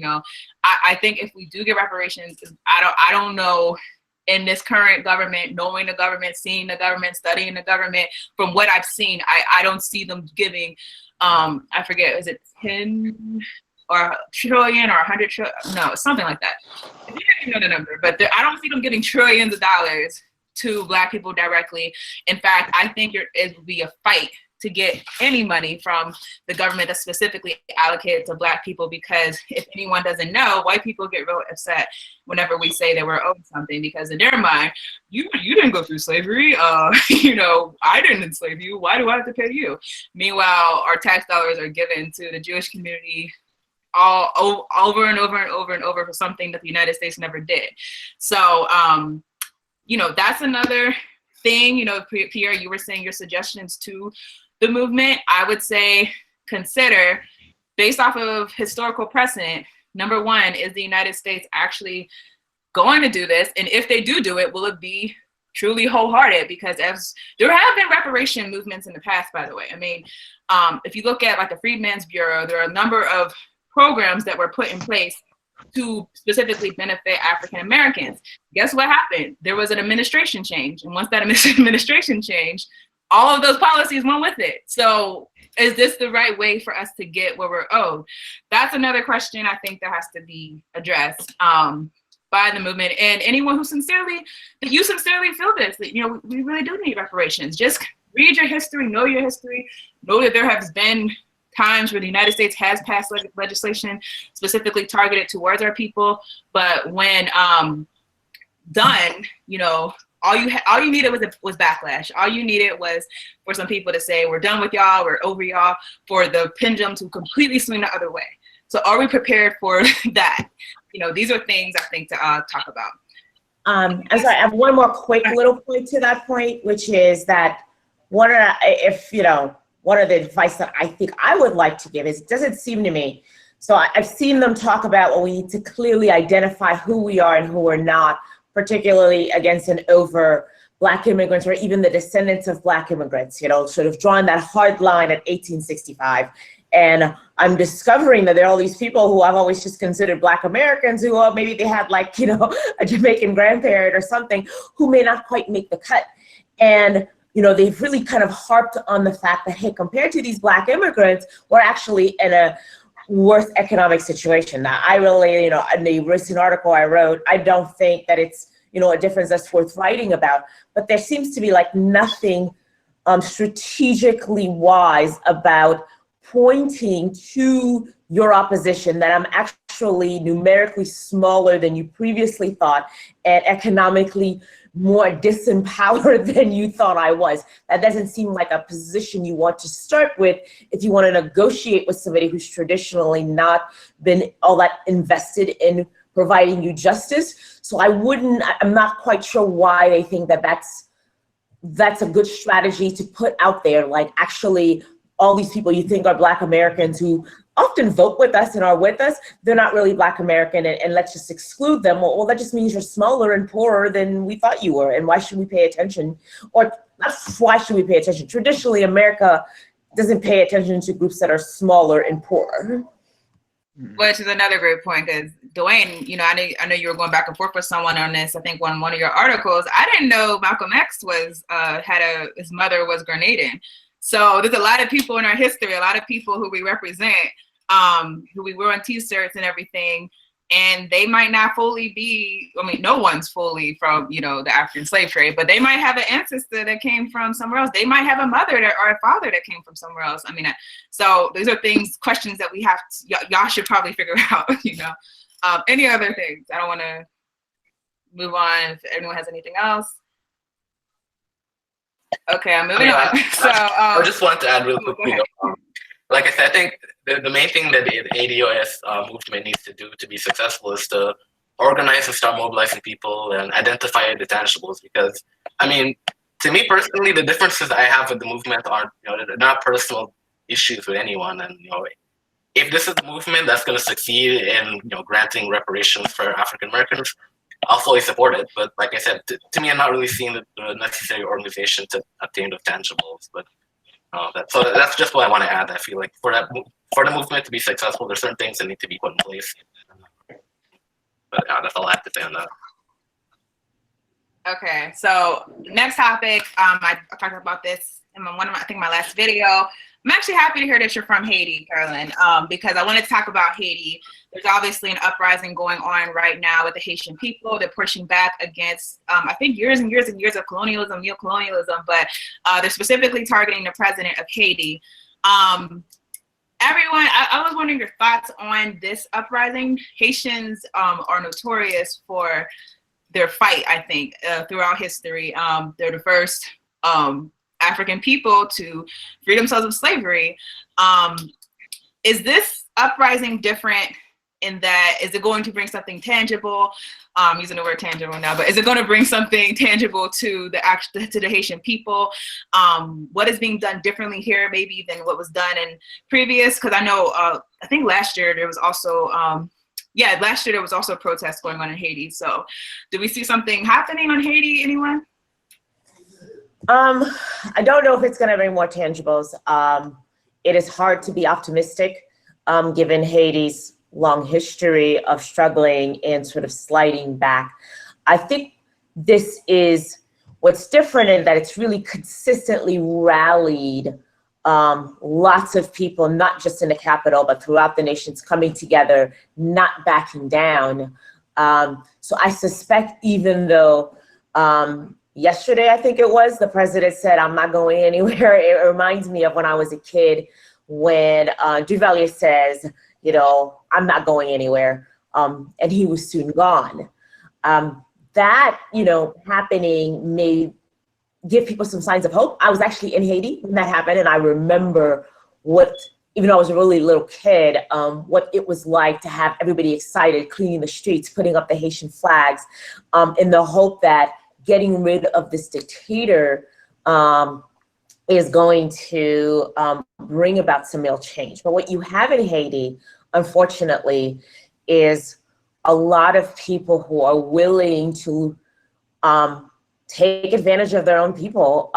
I think if we do get reparations, I don't know. In this current government, knowing the government, seeing the government, studying the government, from what I've seen, I don't see them giving, I forget, is it 10 or trillion or 100 trillion? No, something like that. You know the number, but I don't see them giving trillions of dollars to Black people directly. In fact, I think it would be a fight to get any money from the government that's specifically allocated to Black people, because if anyone doesn't know, white people get real upset whenever we say that we're owed something, because in their mind, you didn't go through slavery, I didn't enslave you, why do I have to pay you? Meanwhile, our tax dollars are given to the Jewish community all over and over and over and over for something that the United States never did. So, that's another thing. Pierre, you were saying your suggestions to the movement. I would say consider, based off of historical precedent, number one, is the United States actually going to do this? And if they do it, will it be truly wholehearted? Because as there have been reparation movements in the past, by the way. I mean, if you look at like the Freedmen's Bureau, there are a number of programs that were put in place to specifically benefit African Americans. Guess what happened? There was an administration change. And once that administration changed, all of those policies went with it. So is this the right way for us to get what we're owed? That's another question I think that has to be addressed by the movement. And anyone who sincerely feel this, that, we really do need reparations. Just read your history, know that there has been times where the United States has passed legislation specifically targeted towards our people, but when done, all you needed was backlash. All you needed was for some people to say, we're done with y'all, we're over y'all, for the pendulum to completely swing the other way. So are we prepared for that? These are things I think to talk about. I'm sorry, I have one more quick little point to that point, which is that one of the advice that I think I would like to give is, it doesn't seem to me, so I've seen them talk about, well, we need to clearly identify who we are and who we're not, particularly against and over Black immigrants or even the descendants of Black immigrants, sort of drawing that hard line at 1865. And I'm discovering that there are all these people who I've always just considered Black Americans who maybe they had a Jamaican grandparent or something who may not quite make the cut. And they've really kind of harped on the fact that, hey, compared to these Black immigrants, we're actually in a worse economic situation. Now, I really, in the recent article I wrote, I don't think that it's a difference that's worth writing about. But there seems to be like nothing strategically wise about pointing to your opposition that I'm actually numerically smaller than you previously thought and economically more disempowered than you thought I was. That doesn't seem like a position you want to start with if you want to negotiate with somebody who's traditionally not been all that invested in providing you justice. So I'm not quite sure why they think that that's a good strategy to put out there. Like, actually, all these people you think are Black Americans who often vote with us and are with us, they're not really Black American, and let's just exclude them. Well, that just means you're smaller and poorer than we thought you were, and why should we pay attention? Or not why should we pay attention? Traditionally, America doesn't pay attention to groups that are smaller and poorer. Which is another great point, because Dwayne, I know you were going back and forth with someone on this. I think on one of your articles, I didn't know Malcolm X was his mother was Grenadian. So there's a lot of people in our history, a lot of people who we represent, who we wear on T-shirts and everything, and they might not fully be, no one's fully from, the African slave trade, but they might have an ancestor that came from somewhere else. They might have a mother or a father that came from somewhere else. So these are questions that we have y'all should probably figure out, Any other things? I don't want to move on if anyone has anything else. Okay, I'm moving on. So I just want to add real quickly. Like I said, I think the main thing that the ADOS movement needs to do to be successful is to organize and start mobilizing people and identify the tangibles. Because, to me personally, the differences I have with the movement aren't, they're not personal issues with anyone. And, if this is the movement that's going to succeed in, granting reparations for African Americans, I'll fully support it. But like I said, to me, I'm not really seeing the necessary organization to obtain those tangibles. But so that's just what I want to add. I feel like for the movement to be successful, there's certain things that need to be put in place. But that's all I have to say on that. Okay, so next topic, I talked about this in my last video. I'm actually happy to hear that you're from Haiti, Carolyn, because I wanted to talk about Haiti. There's obviously an uprising going on right now with the Haitian people. They're pushing back against, I think, years and years and years of colonialism, neocolonialism, but they're specifically targeting the president of Haiti. Everyone, I was wondering your thoughts on this uprising. Haitians are notorious for their fight, I think, throughout history. They're the first African people to free themselves of slavery. Is this uprising different in that, is it going to bring something tangible? I'm using the word tangible now, but is it going to bring something tangible to the Haitian people? What is being done differently here, maybe, than what was done in previous? Because I know, I think last year there was also, there was also protests going on in Haiti. So do we see something happening on Haiti, anyone? I don't know if it's going to bring more tangibles. It is hard to be optimistic, given Haiti's long history of struggling and sort of sliding back. I think this is what's different in that it's really consistently rallied lots of people, not just in the capital, but throughout the nations, coming together, not backing down. So I suspect, even though yesterday, I think it was, the president said, "I'm not going anywhere." It reminds me of when I was a kid, when Duvalier says, "I'm not going anywhere," and he was soon gone. That, happening may give people some signs of hope. I was actually in Haiti when that happened, and I remember even though I was a really little kid, what it was like to have everybody excited, cleaning the streets, putting up the Haitian flags, in the hope that getting rid of this dictator is going to bring about some real change. But what you have in Haiti, unfortunately, is a lot of people who are willing to take advantage of their own people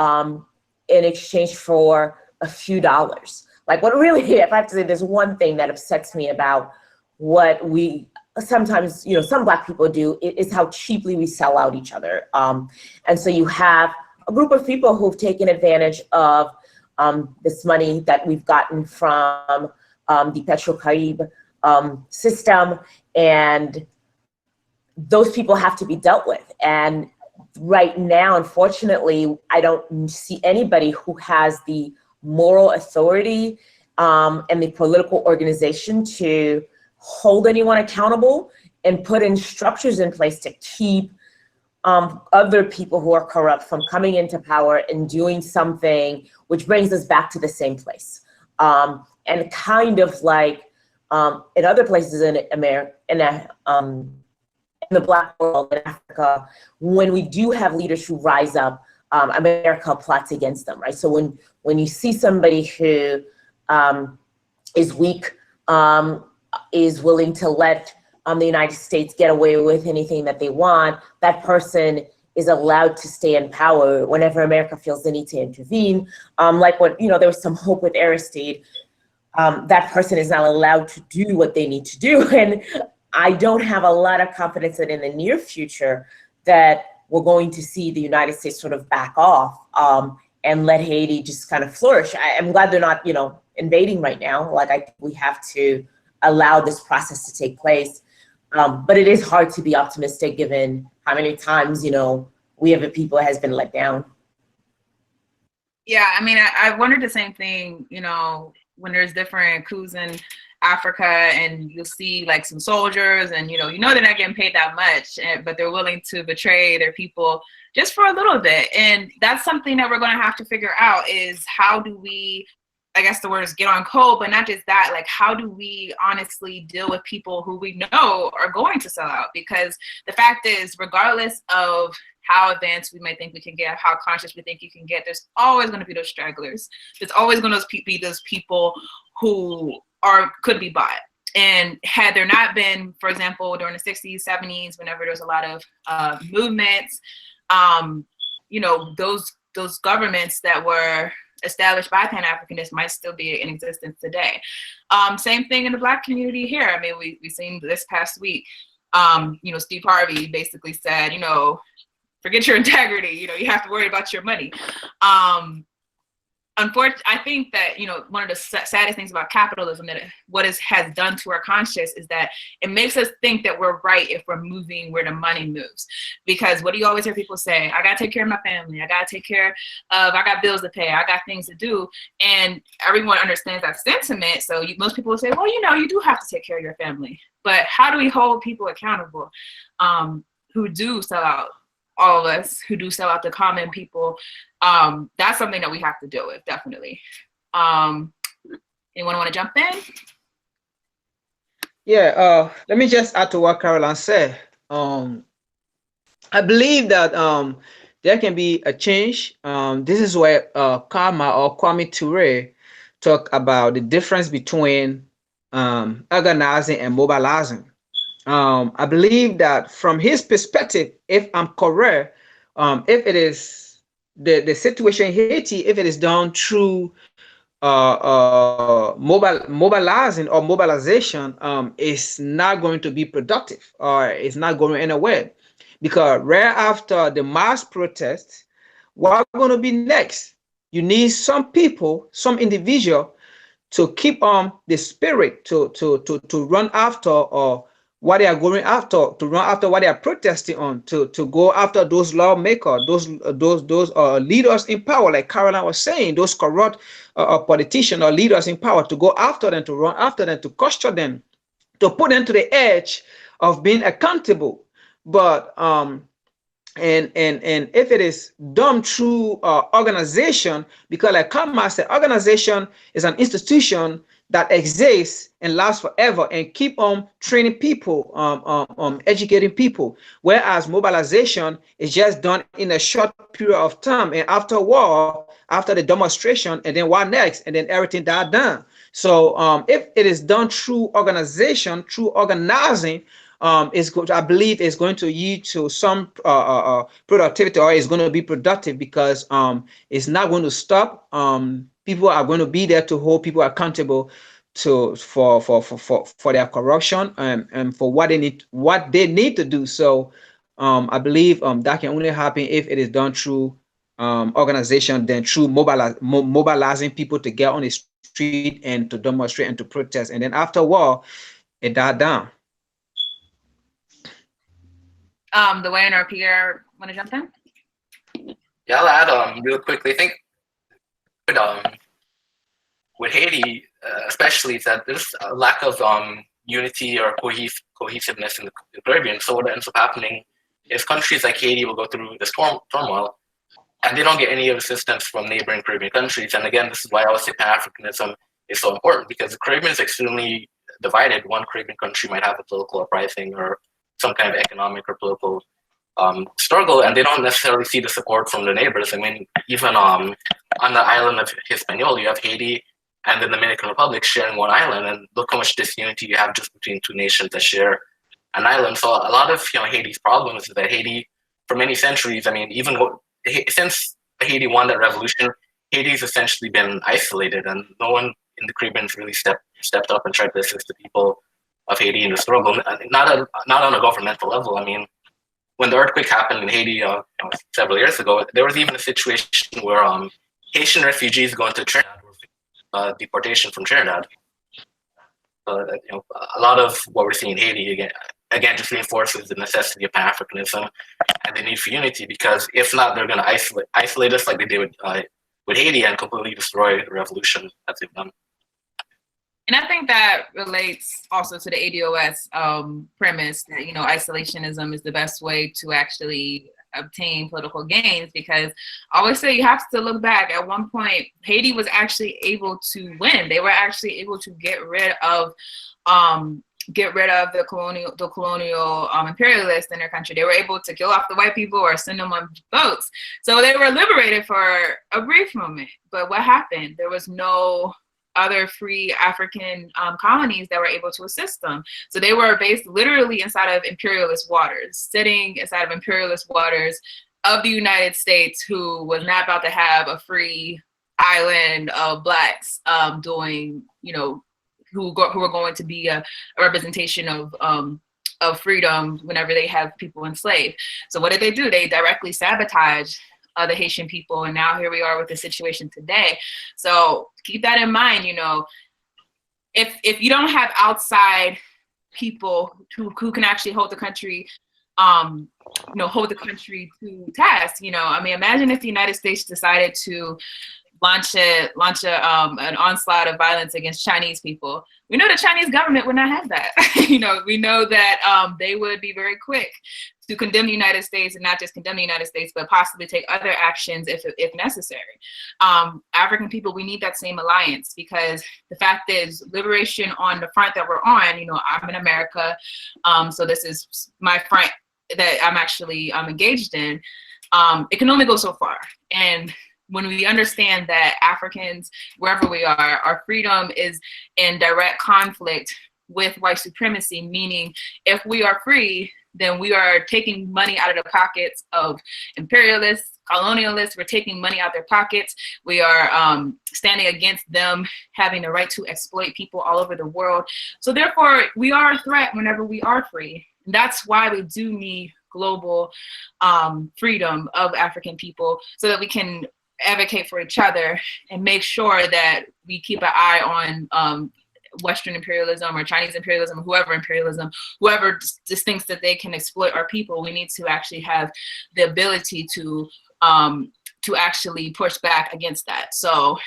in exchange for a few dollars. Like, what really, if I have to say, there's one thing that upsets me about what we sometimes, some Black people do, is how cheaply we sell out each other. And so you have a group of people who've taken advantage of this money that we've gotten from the Petro-Caribe system, and those people have to be dealt with. And right now, unfortunately, I don't see anybody who has the moral authority and the political organization to hold anyone accountable and put in structures in place to keep other people who are corrupt from coming into power and doing something which brings us back to the same place. And kind of like in other places in America, in the Black world, in Africa, when we do have leaders who rise up, America plots against them, right? So when you see somebody who is weak, is willing to let the United States get away with anything that they want, that person is allowed to stay in power whenever America feels the need to intervene. Like what, there was some hope with Aristide, that person is not allowed to do what they need to do. And I don't have a lot of confidence that in the near future that we're going to see the United States sort of back off and let Haiti just kind of flourish. I'm glad they're not, invading right now. Like, I think we have to allow this process to take place. But it is hard to be optimistic given how many times, we have a people has been let down. Yeah, I mean, I wondered the same thing, when there's different coups in Africa and you'll see like some soldiers and, they're not getting paid that much, but they're willing to betray their people just for a little bit. And that's something that we're going to have to figure out is how do we, I guess the word is get on code, but not just that, like how do we honestly deal with people who we know are going to sell out? Because the fact is, regardless of how advanced we may think we can get, how conscious we think you can get, there's always going to be those stragglers. There's always going to be those people who could be bought. And had there not been, for example, during the 60s, 70s, whenever there's a lot of movements, those governments that were established by Pan-Africanists might still be in existence today. Same thing in the Black community here. I mean, we seen this past week, Steve Harvey basically said, forget your integrity, you have to worry about your money. Unfortunately, I think that, one of the saddest things about capitalism, that what it has done to our conscience is that it makes us think that we're right if we're moving where the money moves. Because what do you always hear people say? I got to take care of my family. I got to take care of, I got bills to pay. I got things to do. And everyone understands that sentiment. So most people will say, well, you do have to take care of your family. But how do we hold people accountable who do sell out? All of us who do sell out the common people, that's something that we have to deal with, definitely. Anyone want to jump in? Yeah, let me just add to what Caroline said. I believe that there can be a change. This is where Karma or Kwame Ture talk about the difference between organizing and mobilizing. I believe that from his perspective, if I'm correct, if it is the situation in Haiti, if it is done through mobilizing or mobilization, is not going to be productive or it's not going anywhere, because right after the mass protests, what's going to be next? You need some people, some individual to keep on the spirit to run after or what they are going after, to run after what they are protesting on, to go after those lawmakers, those leaders in power, like Caroline was saying, those corrupt politicians or leaders in power, to go after them, to run after them, to question them, to put them to the edge of being accountable. But and if it is done through organization, because like Kama said, organization is an institution that exists and lasts forever and keep on training people, educating people. Whereas mobilization is just done in a short period of time, and after a while, after the demonstration, and then what next, and then everything died down. So if it is done through organization, through organizing, I believe is going to lead to some productivity, or is going to be productive, because it's not going to stop. People are going to be there to hold people accountable for their corruption and for what they need to do. So I believe that can only happen if it is done through organization, then through mobilizing people to get on the street and to demonstrate and to protest, and then after a while, it died down. Dwayne or Pierre want to jump in? Yeah, I'll add real quickly. I think with Haiti, especially, is that there's a lack of unity or cohesiveness in the Caribbean. So what ends up happening is countries like Haiti will go through this turmoil, and they don't get any assistance from neighboring Caribbean countries. And again, this is why I always say Pan-Africanism is so important, because the Caribbean is extremely divided. One Caribbean country might have a political uprising or some kind of economic or political struggle, and they don't necessarily see the support from the neighbors. I mean, even on the island of Hispaniola, you have Haiti and the Dominican Republic sharing one island, and look how much disunity you have just between two nations that share an island. So a lot of Haiti's problems is that Haiti, for many centuries, I mean, even since Haiti won that revolution, Haiti's essentially been isolated, and no one in the Caribbean really stepped up and tried to assist the people of Haiti in the struggle. Not on a governmental level. I mean, when the earthquake happened in Haiti several years ago, there was even a situation where Haitian refugees going to Trinidad were deportation from Trinidad. A lot of what we're seeing in Haiti again just reinforces the necessity of Pan-Africanism and the need for unity, because if not, they're going to isolate us like they did with Haiti and completely destroy the revolution that they've done. And I think that relates also to the ADOS premise that, isolationism is the best way to actually obtain political gains, because I always say you have to look back. At one point, Haiti was actually able to win. They were actually able to get rid of the colonial imperialists in their country. They were able to kill off the white people or send them on boats. So they were liberated for a brief moment. But what happened? There was no other free African colonies that were able to assist them. So they were based literally inside of imperialist waters, sitting inside of imperialist waters of the United States, who was not about to have a free island of blacks doing, who were going to be a representation of freedom whenever they have people enslaved. So what did they do? They directly sabotaged the Haitian people, and now here we are with the situation today. So keep that in mind. If you don't have outside people who can actually hold the country, hold the country to task. I mean, imagine if the United States decided to launch an onslaught of violence against Chinese people. We know the Chinese government would not have that. We know that they would be very quick to condemn the United States, and not just condemn the United States, but possibly take other actions if necessary. African people, we need that same alliance, because the fact is, liberation on the front that we're on, I'm in America, so this is my front that I'm actually engaged in. It can only go so far. And when we understand that Africans, wherever we are, our freedom is in direct conflict with white supremacy, meaning if we are free, then we are taking money out of the pockets of imperialists, colonialists. We're taking money out their pockets. We are standing against them having the right to exploit people all over the world. So therefore, we are a threat whenever we are free. And that's why we do need global freedom of African people, so that we can advocate for each other and make sure that we keep an eye on Western imperialism or Chinese imperialism, whoever just thinks that they can exploit our people. We need to actually have the ability to actually push back against that. So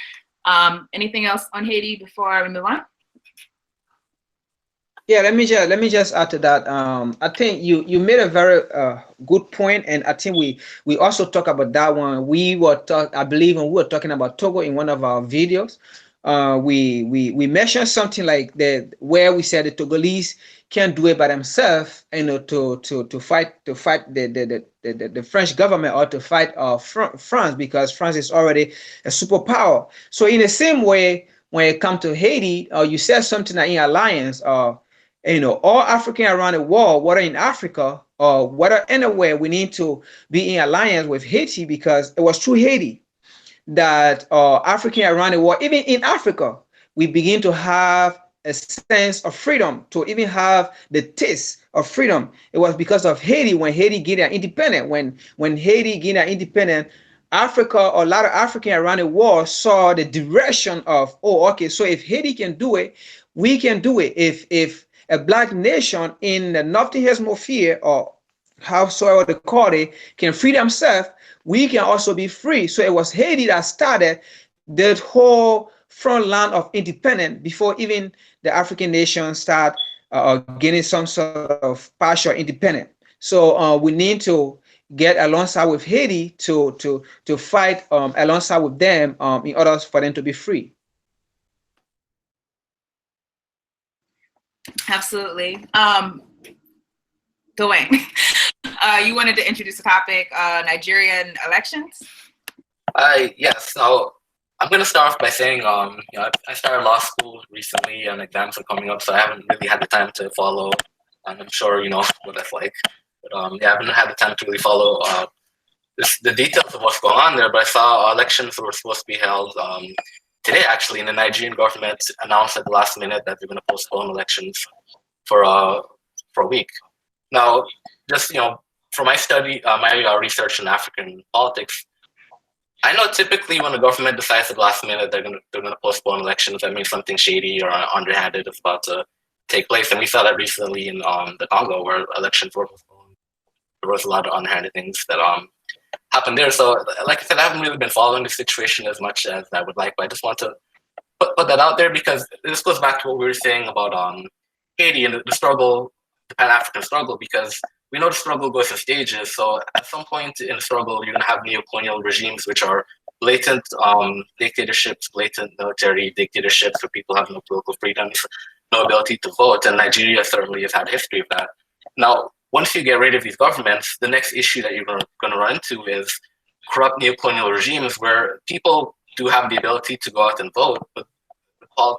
anything else on Haiti before we move on? Yeah, let me just add to that. I think you made a very good point, and I think we also talk about that one. I believe when we were talking about Togo in one of our videos, we mentioned something like that, where we said the Togolese can't do it by themselves, to fight the French government, or to fight France, because France is already a superpower. So in the same way, when it comes to Haiti, you said something like in alliance, all African around the world, whether in Africa or whether anywhere, we need to be in alliance with Haiti, because it was through Haiti that African around the world, even in Africa, we begin to have a sense of freedom, to even have the taste of freedom. It was because of Haiti. When Haiti gained their independence, when Haiti gained their independence, Africa, or a lot of African around the world, saw the direction of, okay, so if Haiti can do it, we can do it. If a black nation in the Northern Hemisphere, or howsoever they call it, can free themselves, we can also be free. So it was Haiti that started that whole front line of independence before even the African nations start getting some sort of partial independence. So we need to get alongside with Haiti to fight alongside with them in order for them to be free. Absolutely. Dwayne, you wanted to introduce the topic, Nigerian elections? Yes. So I'm going to start off by saying, I started law school recently and exams are coming up, so I haven't really had the time to follow, and I'm sure you know what that's like. But I haven't had the time to really follow the details of what's going on there. But I saw elections were supposed to be held today, actually, and the Nigerian government announced at the last minute that they're going to postpone elections for a week. Now, just for my study, my research in African politics, I know typically when the government decides at the last minute they're gonna postpone elections, that means something shady or underhanded is about to take place, and we saw that recently in the Congo where elections were postponed. There was a lot of underhanded things that happened there. So, like I said, I haven't really been following the situation as much as I would like, but I just want to put that out there because this goes back to what we were saying about Haiti and the struggle, the Pan-African struggle, because we know the struggle goes in stages. So at some point in the struggle, you're going to have neo-colonial regimes, which are blatant dictatorships, blatant military dictatorships where people have no political freedoms, no ability to vote. And Nigeria certainly has had a history of that. Now, once you get rid of these governments, the next issue that you're going to run into is corrupt neo-colonial regimes where people do have the ability to go out and vote, but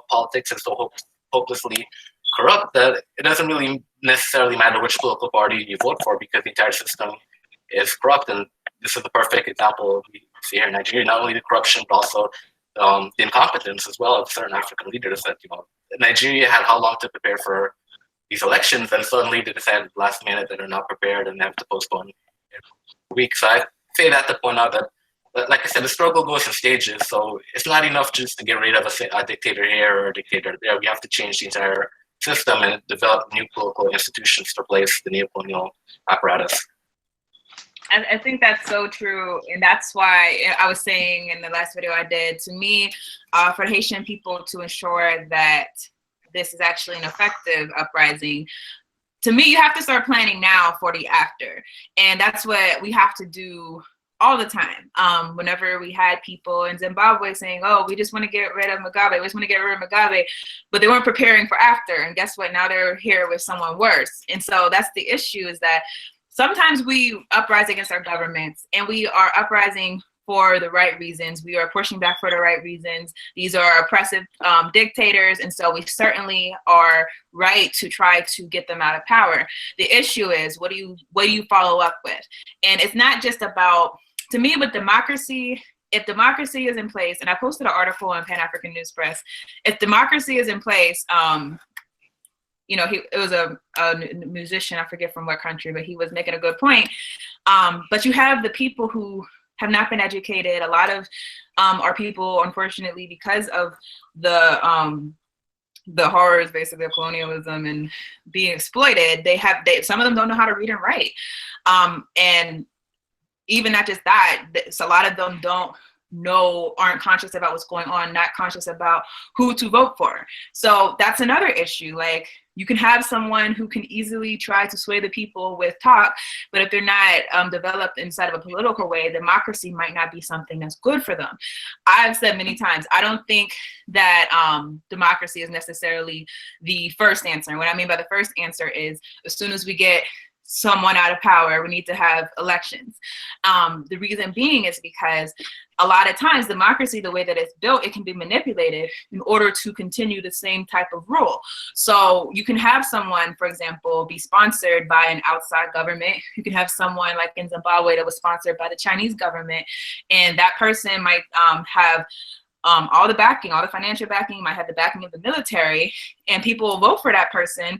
politics is so hopelessly corrupt that it doesn't really necessarily matter which political party you vote for because the entire system is corrupt. And this is the perfect example we see here in Nigeria, not only the corruption, but also the incompetence as well of certain African leaders that, Nigeria had how long to prepare for these elections, and suddenly they decided at the last minute that they're not prepared and they have to postpone a week. So I say that to point out that, like I said, the struggle goes in stages. So it's not enough just to get rid of a dictator here or a dictator there. We have to change the entire system and develop new political institutions to replace the neocolonial apparatus. I think that's so true. And that's why I was saying in the last video I did, to me, for Haitian people to ensure that this is actually an effective uprising, to me, you have to start planning now for the after. And that's what we have to do all the time. Whenever we had people in Zimbabwe saying, oh, we just want to get rid of Mugabe, we just want to get rid of Mugabe, but they weren't preparing for after. And guess what? Now they're here with someone worse. And so that's the issue, is that sometimes we uprise against our governments and we are uprising for the right reasons. We are pushing back for the right reasons. These are oppressive dictators, and so we certainly are right to try to get them out of power. The issue is, what do you follow up with? And it's not just about, to me, with democracy, if democracy is in place, and I posted an article on Pan-African News Press, if democracy is in place, it was a musician, I forget from what country, but he was making a good point. But you have the people who have not been educated. A lot of our people, unfortunately, because of the horrors basically of colonialism and being exploited, some of them don't know how to read and write. And even not just that, so a lot of them aren't conscious about what's going on, not conscious about who to vote for. So that's another issue. Like, you can have someone who can easily try to sway the people with talk, but if they're not developed inside of a political way, democracy might not be something that's good for them. I've said many times, I don't think that democracy is necessarily the first answer. And what I mean by the first answer is, as soon as we get someone out of power, we need to have elections. The reason being is because a lot of times democracy, the way that it's built, it can be manipulated in order to continue the same type of rule. So you can have someone, for example, be sponsored by an outside government. You can have someone like in Zimbabwe that was sponsored by the Chinese government, and that person might have all the backing, all the financial backing, might have the backing of the military, and people will vote for that person.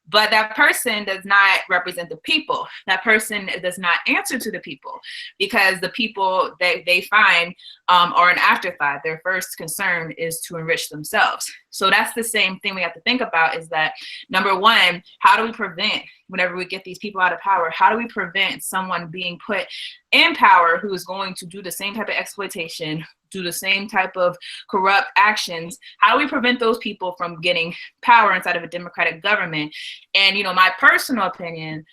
but that person does not represent the people. That person does not answer to the people, because the people that they find are an afterthought. Their first concern is to enrich themselves. So that's the same thing we have to think about, is that, number one, how do we prevent, whenever we get these people out of power, how do we prevent someone being put in power who is going to do the same type of exploitation, do the same type of corrupt actions? How do we prevent those people from getting power inside of a democratic government? And, you know, my personal opinion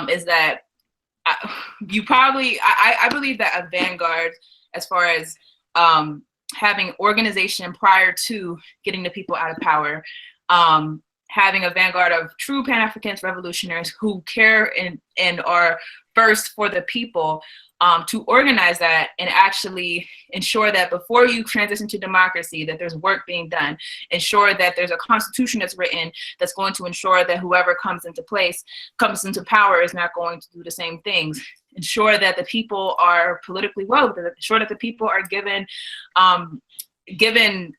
is that I believe that a vanguard, as far as having organization prior to getting the people out of power, having a vanguard of true Pan-Africanist revolutionaries who care and are first for the people, to organize that and actually ensure that before you transition to democracy, that there's work being done, ensure that there's a constitution that's written that's going to ensure that whoever comes into power is not going to do the same things, ensure that the people are politically woke, ensure that the people are given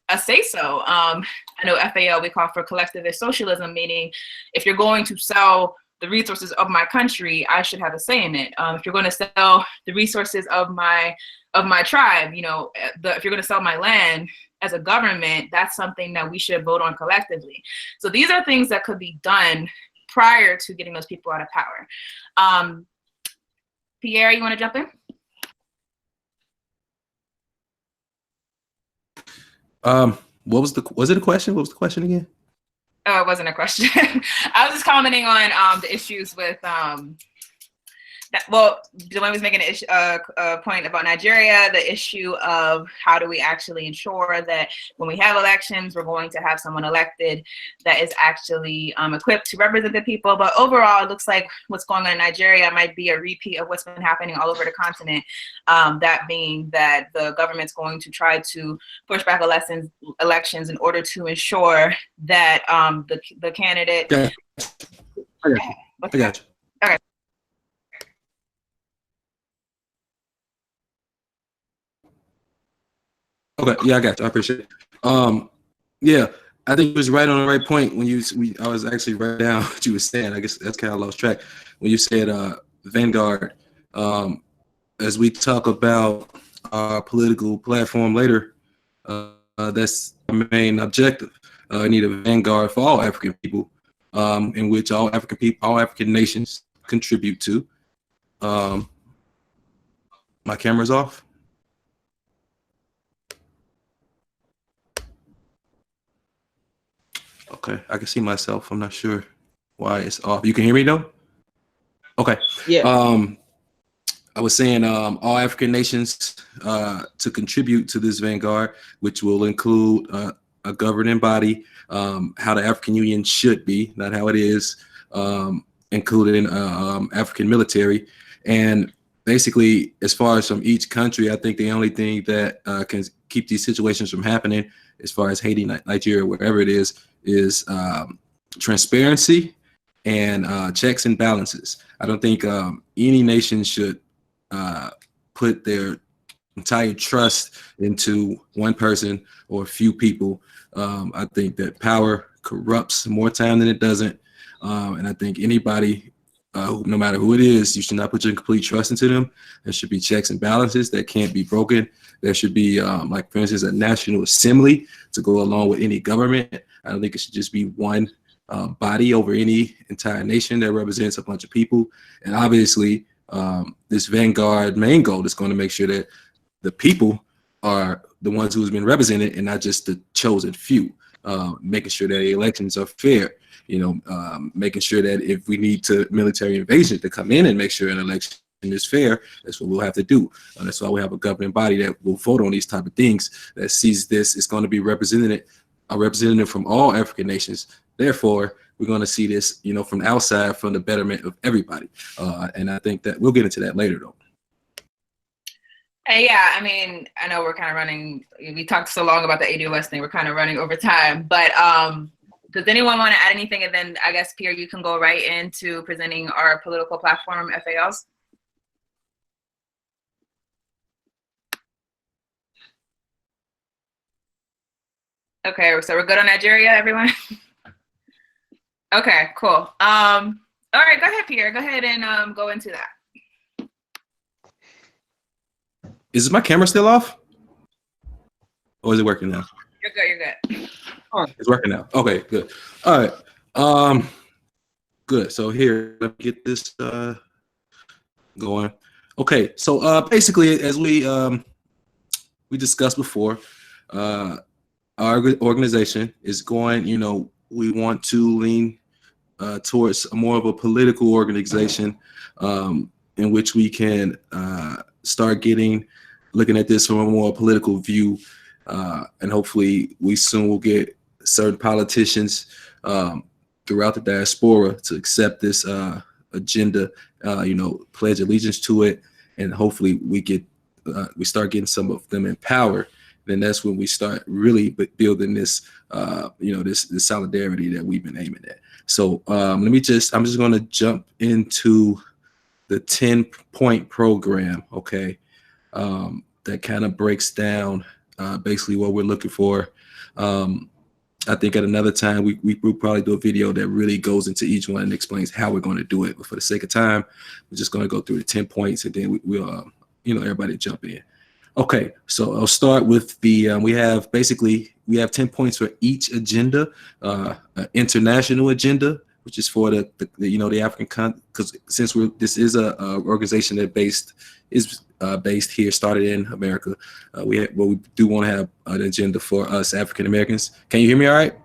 a say-so. I know FAL, we call for collectivist socialism, meaning if you're going to sell the resources of my country, I should have a say in it. If you're going to sell the resources of my tribe, you know, if you're going to sell my land as a government, that's something that we should vote on collectively. So these are things that could be done prior to getting those people out of power. Pierre, you want to jump in? Was it a question? What was the question again? Oh, it wasn't a question. I was just commenting on the issues with Dwayne was making a point about Nigeria, the issue of how do we actually ensure that when we have elections, we're going to have someone elected that is actually equipped to represent the people. But overall, it looks like what's going on in Nigeria might be a repeat of what's been happening all over the continent. That being that the government's going to try to push back elections in order to ensure that the candidate. Yeah. I got you. Okay. Okay, yeah, I got you. I appreciate it. Yeah, I think it was right on the right point when I was actually writing down what you were saying. I guess that's kind of lost track when you said vanguard. As we talk about our political platform later, that's our main objective. I need a vanguard for all African people, in which all African nations contribute to. My camera's off. Okay, I can see myself. I'm not sure why it's off. You can hear me though? Okay. Yeah. I was saying all African nations to contribute to this vanguard, which will include a governing body, how the African Union should be, not how it is, including African military. And basically, as far as from each country, I think the only thing that can keep these situations from happening, as far as Haiti, Nigeria, wherever it is transparency and checks and balances. I don't think any nation should put their entire trust into one person or a few people. I think that power corrupts more time than it doesn't. And I think anybody, no matter who it is, you should not put your complete trust into them. There should be checks and balances that can't be broken. There should be, like, for instance, a national assembly to go along with any government. I don't think it should just be one body over any entire nation that represents a bunch of people. And obviously, this vanguard main goal is going to make sure that the people are the ones who's been represented and not just the chosen few, making sure that the elections are fair, making sure that if we need military invasion to come in and make sure an election is fair, that's what we'll have to do. That's why we have a governing body that will vote on these type of things, that sees this is going to be a representative from all African nations. Therefore, we're going to see this, from outside, from the betterment of everybody. And I think that we'll get into that later, though. Yeah, I mean, I know we're kind of running. We talked so long about the ADOS thing. We're kind of running over time. But does anyone want to add anything? And then I guess, Pierre, you can go right into presenting our political platform, FALs. Okay, so we're good on Nigeria, everyone? Okay, cool. All right, go ahead, Pierre. Go ahead and go into that. Is my camera still off? Or is it working now? You're good. You're good. It's working now. Okay, good. All right. Good. So here, let me get this going. Okay. So basically, as we discussed before, our organization is going. You know, we want to lean towards more of a political organization, in which we can start looking at this from a more political view, and hopefully we soon will get certain politicians throughout the diaspora to accept this agenda, pledge allegiance to it, and hopefully we start getting some of them in power. Then that's when we start really building this, this solidarity that we've been aiming at. So I'm just going to jump into the 10-point program, okay, that kind of breaks down basically what we're looking for. I think at another time we'll probably do a video that really goes into each one and explains how we're going to do it. But for the sake of time, we're just going to go through the 10 points and then we'll everybody jump in. Okay, so I'll start with the we have 10 points for each agenda. International agenda, which is for the African because since this is a organization that is based here, started in America. We do want to have an agenda for us African Americans. Can you hear me all right?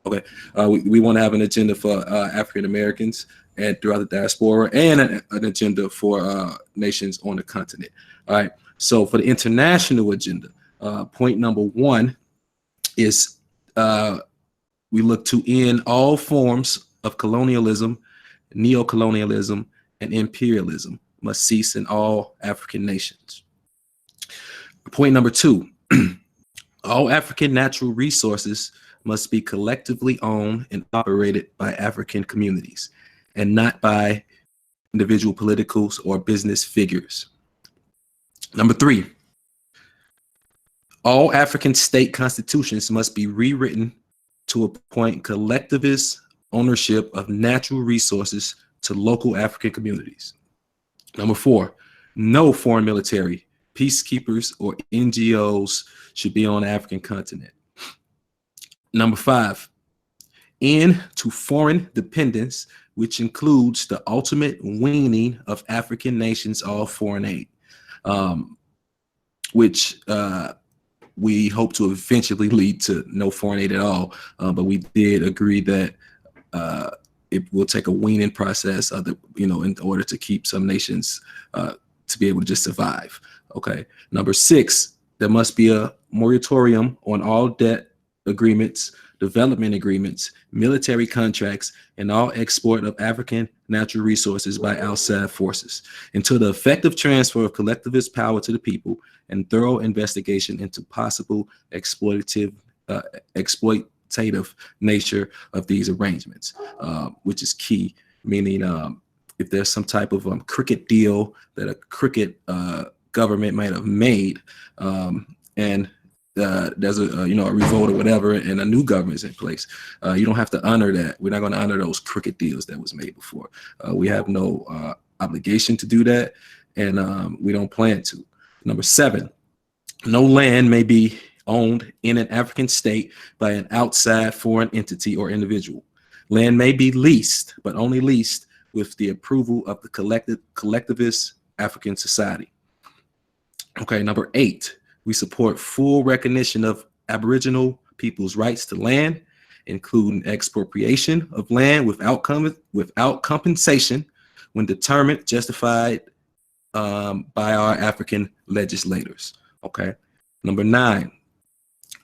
Okay. We want to have an agenda for African Americans and throughout the diaspora, and an agenda for nations on the continent. All right. So for the international agenda, point number 1 is we look to end all forms of colonialism, neocolonialism, and imperialism must cease in all African nations. Point number 2, all African natural resources must be collectively owned and operated by African communities and not by individual politicals or business figures. Number 3, all African state constitutions must be rewritten to appoint collectivist ownership of natural resources to local African communities. Number 4, no foreign military, peacekeepers, or NGOs should be on the African continent. Number 5, end to foreign dependence, which includes the ultimate weaning of African nations off foreign aid, which we hope to eventually lead to no foreign aid at all. But we did agree that it will take a weaning process in order to keep some nations to be able to just survive. Okay. Number 6, there must be a moratorium on all debt agreements, development agreements, military contracts, and all export of African natural resources by outside forces until the effective transfer of collectivist power to the people and thorough investigation into possible exploitative nature of these arrangements, which is key, meaning if there's some type of crooked deal that a crooked government might have made, and there's a revolt or whatever, and a new government's in place, you don't have to honor that. We're not going to honor those crooked deals that was made before. We have no obligation to do that, and we don't plan to. Number 7, no land may be owned in an African state by an outside foreign entity or individual. Land may be leased, but only leased with the approval of the collectivist African society. Okay, number 8, we support full recognition of Aboriginal people's rights to land, including expropriation of land without compensation when determined justified by our African legislators. Okay. Number 9,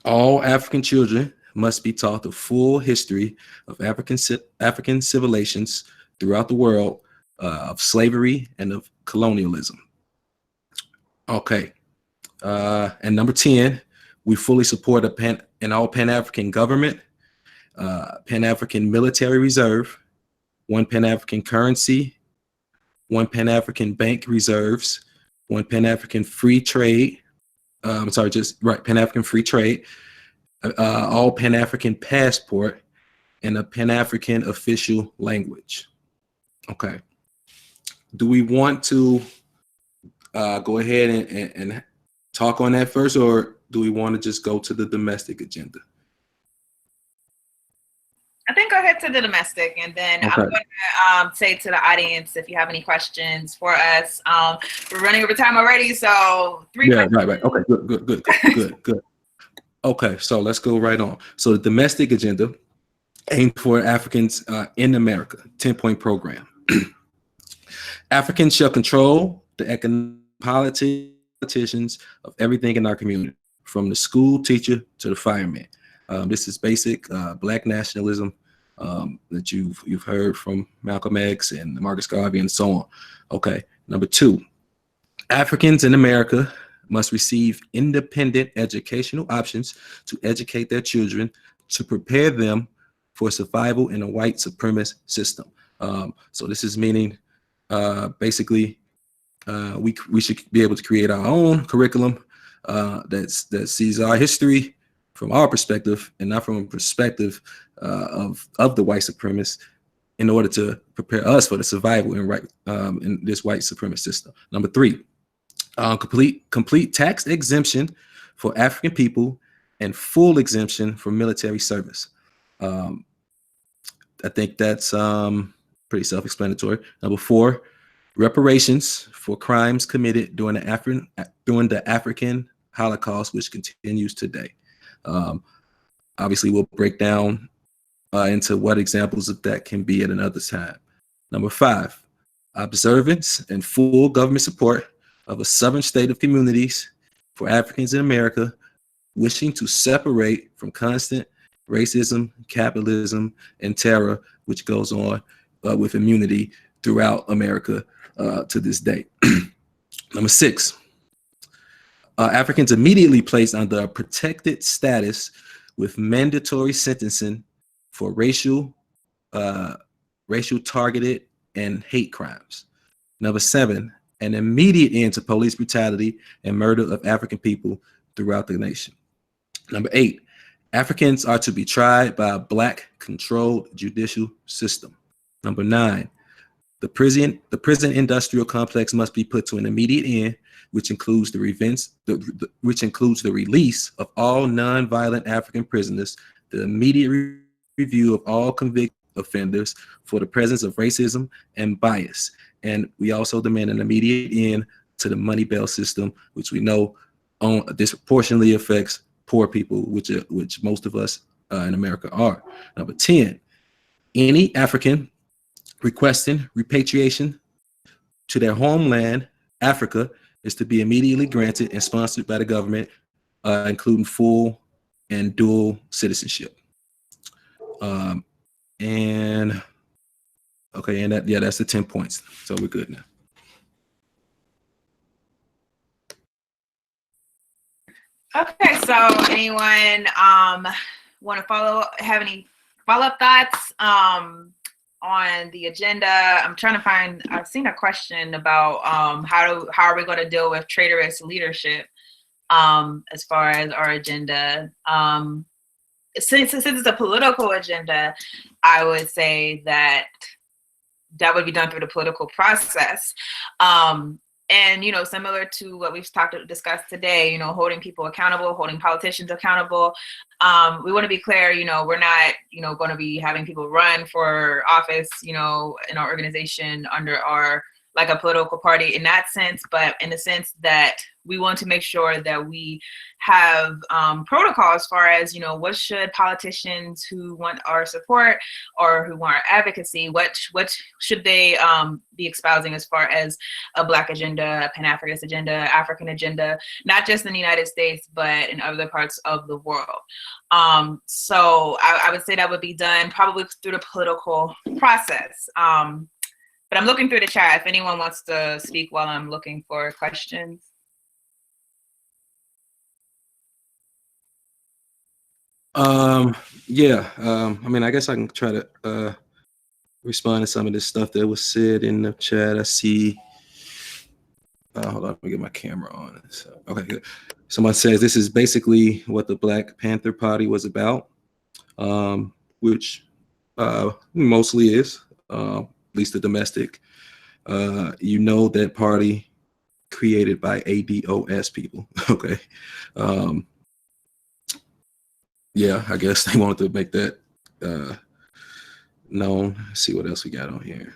all African children must be taught the full history of African civilizations throughout the world, of slavery and of colonialism. Okay. And number 10, we fully support an all Pan-African government, Pan-African military reserve, one Pan-African currency, one Pan-African bank reserves, one Pan-African free trade. Pan-African free trade, all Pan-African passport, and a Pan-African official language. Okay. Do we want to go ahead and talk on that first, or do we want to just go to the domestic agenda? I think go ahead to the domestic, and then Okay. I'm going to say to the audience, if you have any questions for us, we're running over time already, so 3 questions. Right. Okay, good. Okay, so let's go right on. So the domestic agenda aimed for Africans in America, 10-point program. Africans shall control the economic politicians of everything in our community, from the school teacher to the fireman. This is basic Black nationalism that you've heard from Malcolm X and Marcus Garvey and so on. Okay, number 2, Africans in America must receive independent educational options to educate their children to prepare them for survival in a white supremacist system. So this is meaning basically we should be able to create our own curriculum that sees our history from our perspective and not from a perspective of the white supremacists, in order to prepare us for the survival in this white supremacist system. Number 3, complete tax exemption for African people and full exemption for military service. I think that's pretty self-explanatory. Number 4, reparations for crimes committed during the African Holocaust, which continues today. Obviously, we'll break down into what examples of that can be at another time. Number 5, observance and full government support of a sovereign state of communities for Africans in America wishing to separate from constant racism, capitalism, and terror, which goes on with immunity throughout America to this day. Number 6, Africans immediately placed under a protected status with mandatory sentencing for racial targeted and hate crimes. Number 7, an immediate end to police brutality and murder of African people throughout the nation. Number 8, Africans are to be tried by a Black controlled judicial system. Number 9, the prison industrial complex must be put to an immediate end, which includes the release of all nonviolent African prisoners, the immediate review of all convicted offenders for the presence of racism and bias. And we also demand an immediate end to the money bail system, which we know disproportionately affects poor people, which most of us in America are. Number 10, any African requesting repatriation to their homeland, Africa, is to be immediately granted and sponsored by the government, including full and dual citizenship. That's the 10 points. So we're good now. Okay, so anyone want to have any follow-up thoughts on the agenda? I'm trying to find, I've seen a question about how are we going to deal with traitorous leadership as far as our agenda. Since it's a political agenda, I would say that would be done through the political process. And, similar to what we've discussed today, holding people accountable, holding politicians accountable. We want to be clear, we're not, going to be having people run for office, in our organization under like a political party in that sense, but in the sense that we want to make sure that we have protocol as far as, what should politicians who want our support or who want our advocacy, what should they be espousing as far as a Black agenda, a Pan-Africanist agenda, African agenda, not just in the United States, but in other parts of the world. So I would say that would be done probably through the political process. But I'm looking through the chat if anyone wants to speak while I'm looking for questions. I guess I can try to respond to some of this stuff that was said in the chat. I see. Hold on, let me get my camera on. So, okay, good. Someone says this is basically what the Black Panther Party was about, which Mostly is, at least the domestic. You know, that party created by ADOS people. Okay. Yeah, I guess they wanted to make that known. Let's see what else we got on here.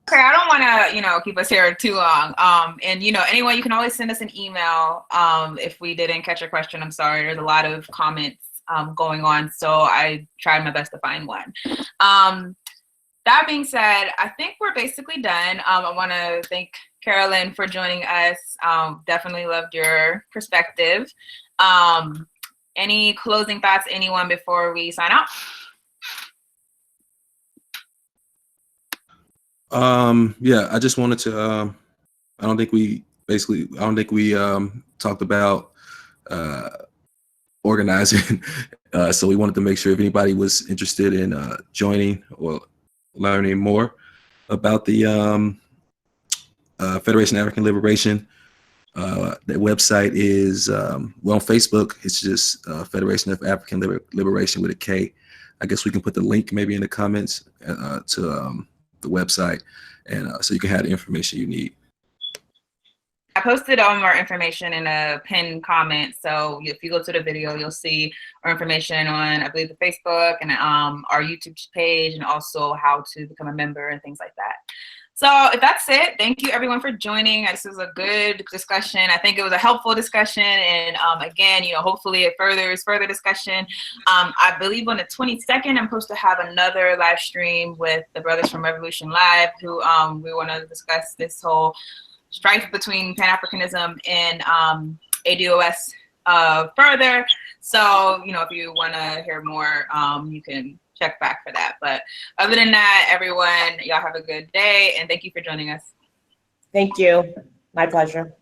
Okay, I don't want to, keep us here too long. And anyone, you can always send us an email. If we didn't catch your question, I'm sorry. There's a lot of comments going on, so I tried my best to find one. That being said, I think we're basically done. I want to thank Carolyn for joining us. Definitely loved your perspective. Any closing thoughts, anyone, before we sign out? Yeah, I just wanted to, I don't think we talked about organizing. So we wanted to make sure if anybody was interested in joining or learning more about the Federation of African Liberation. Their website is, on Facebook, it's just Federation of African Liberation with a K. I guess we can put the link maybe in the comments to the website, and so you can have the information you need. I posted all more information in a pinned comment, so if you go to the video, you'll see our information on, I believe, the Facebook and our YouTube page, and also how to become a member and things like that. So if that's it, thank you everyone for joining. This was a good discussion. I think it was a helpful discussion, and again, hopefully it furthers further discussion. I believe on the 22nd, I'm supposed to have another live stream with the brothers from Revolution Live, who we want to discuss this whole strife between Pan-Africanism and ADOS further. So, if you want to hear more, you can check back for that. But other than that, everyone, y'all have a good day, and thank you for joining us. Thank you. My pleasure.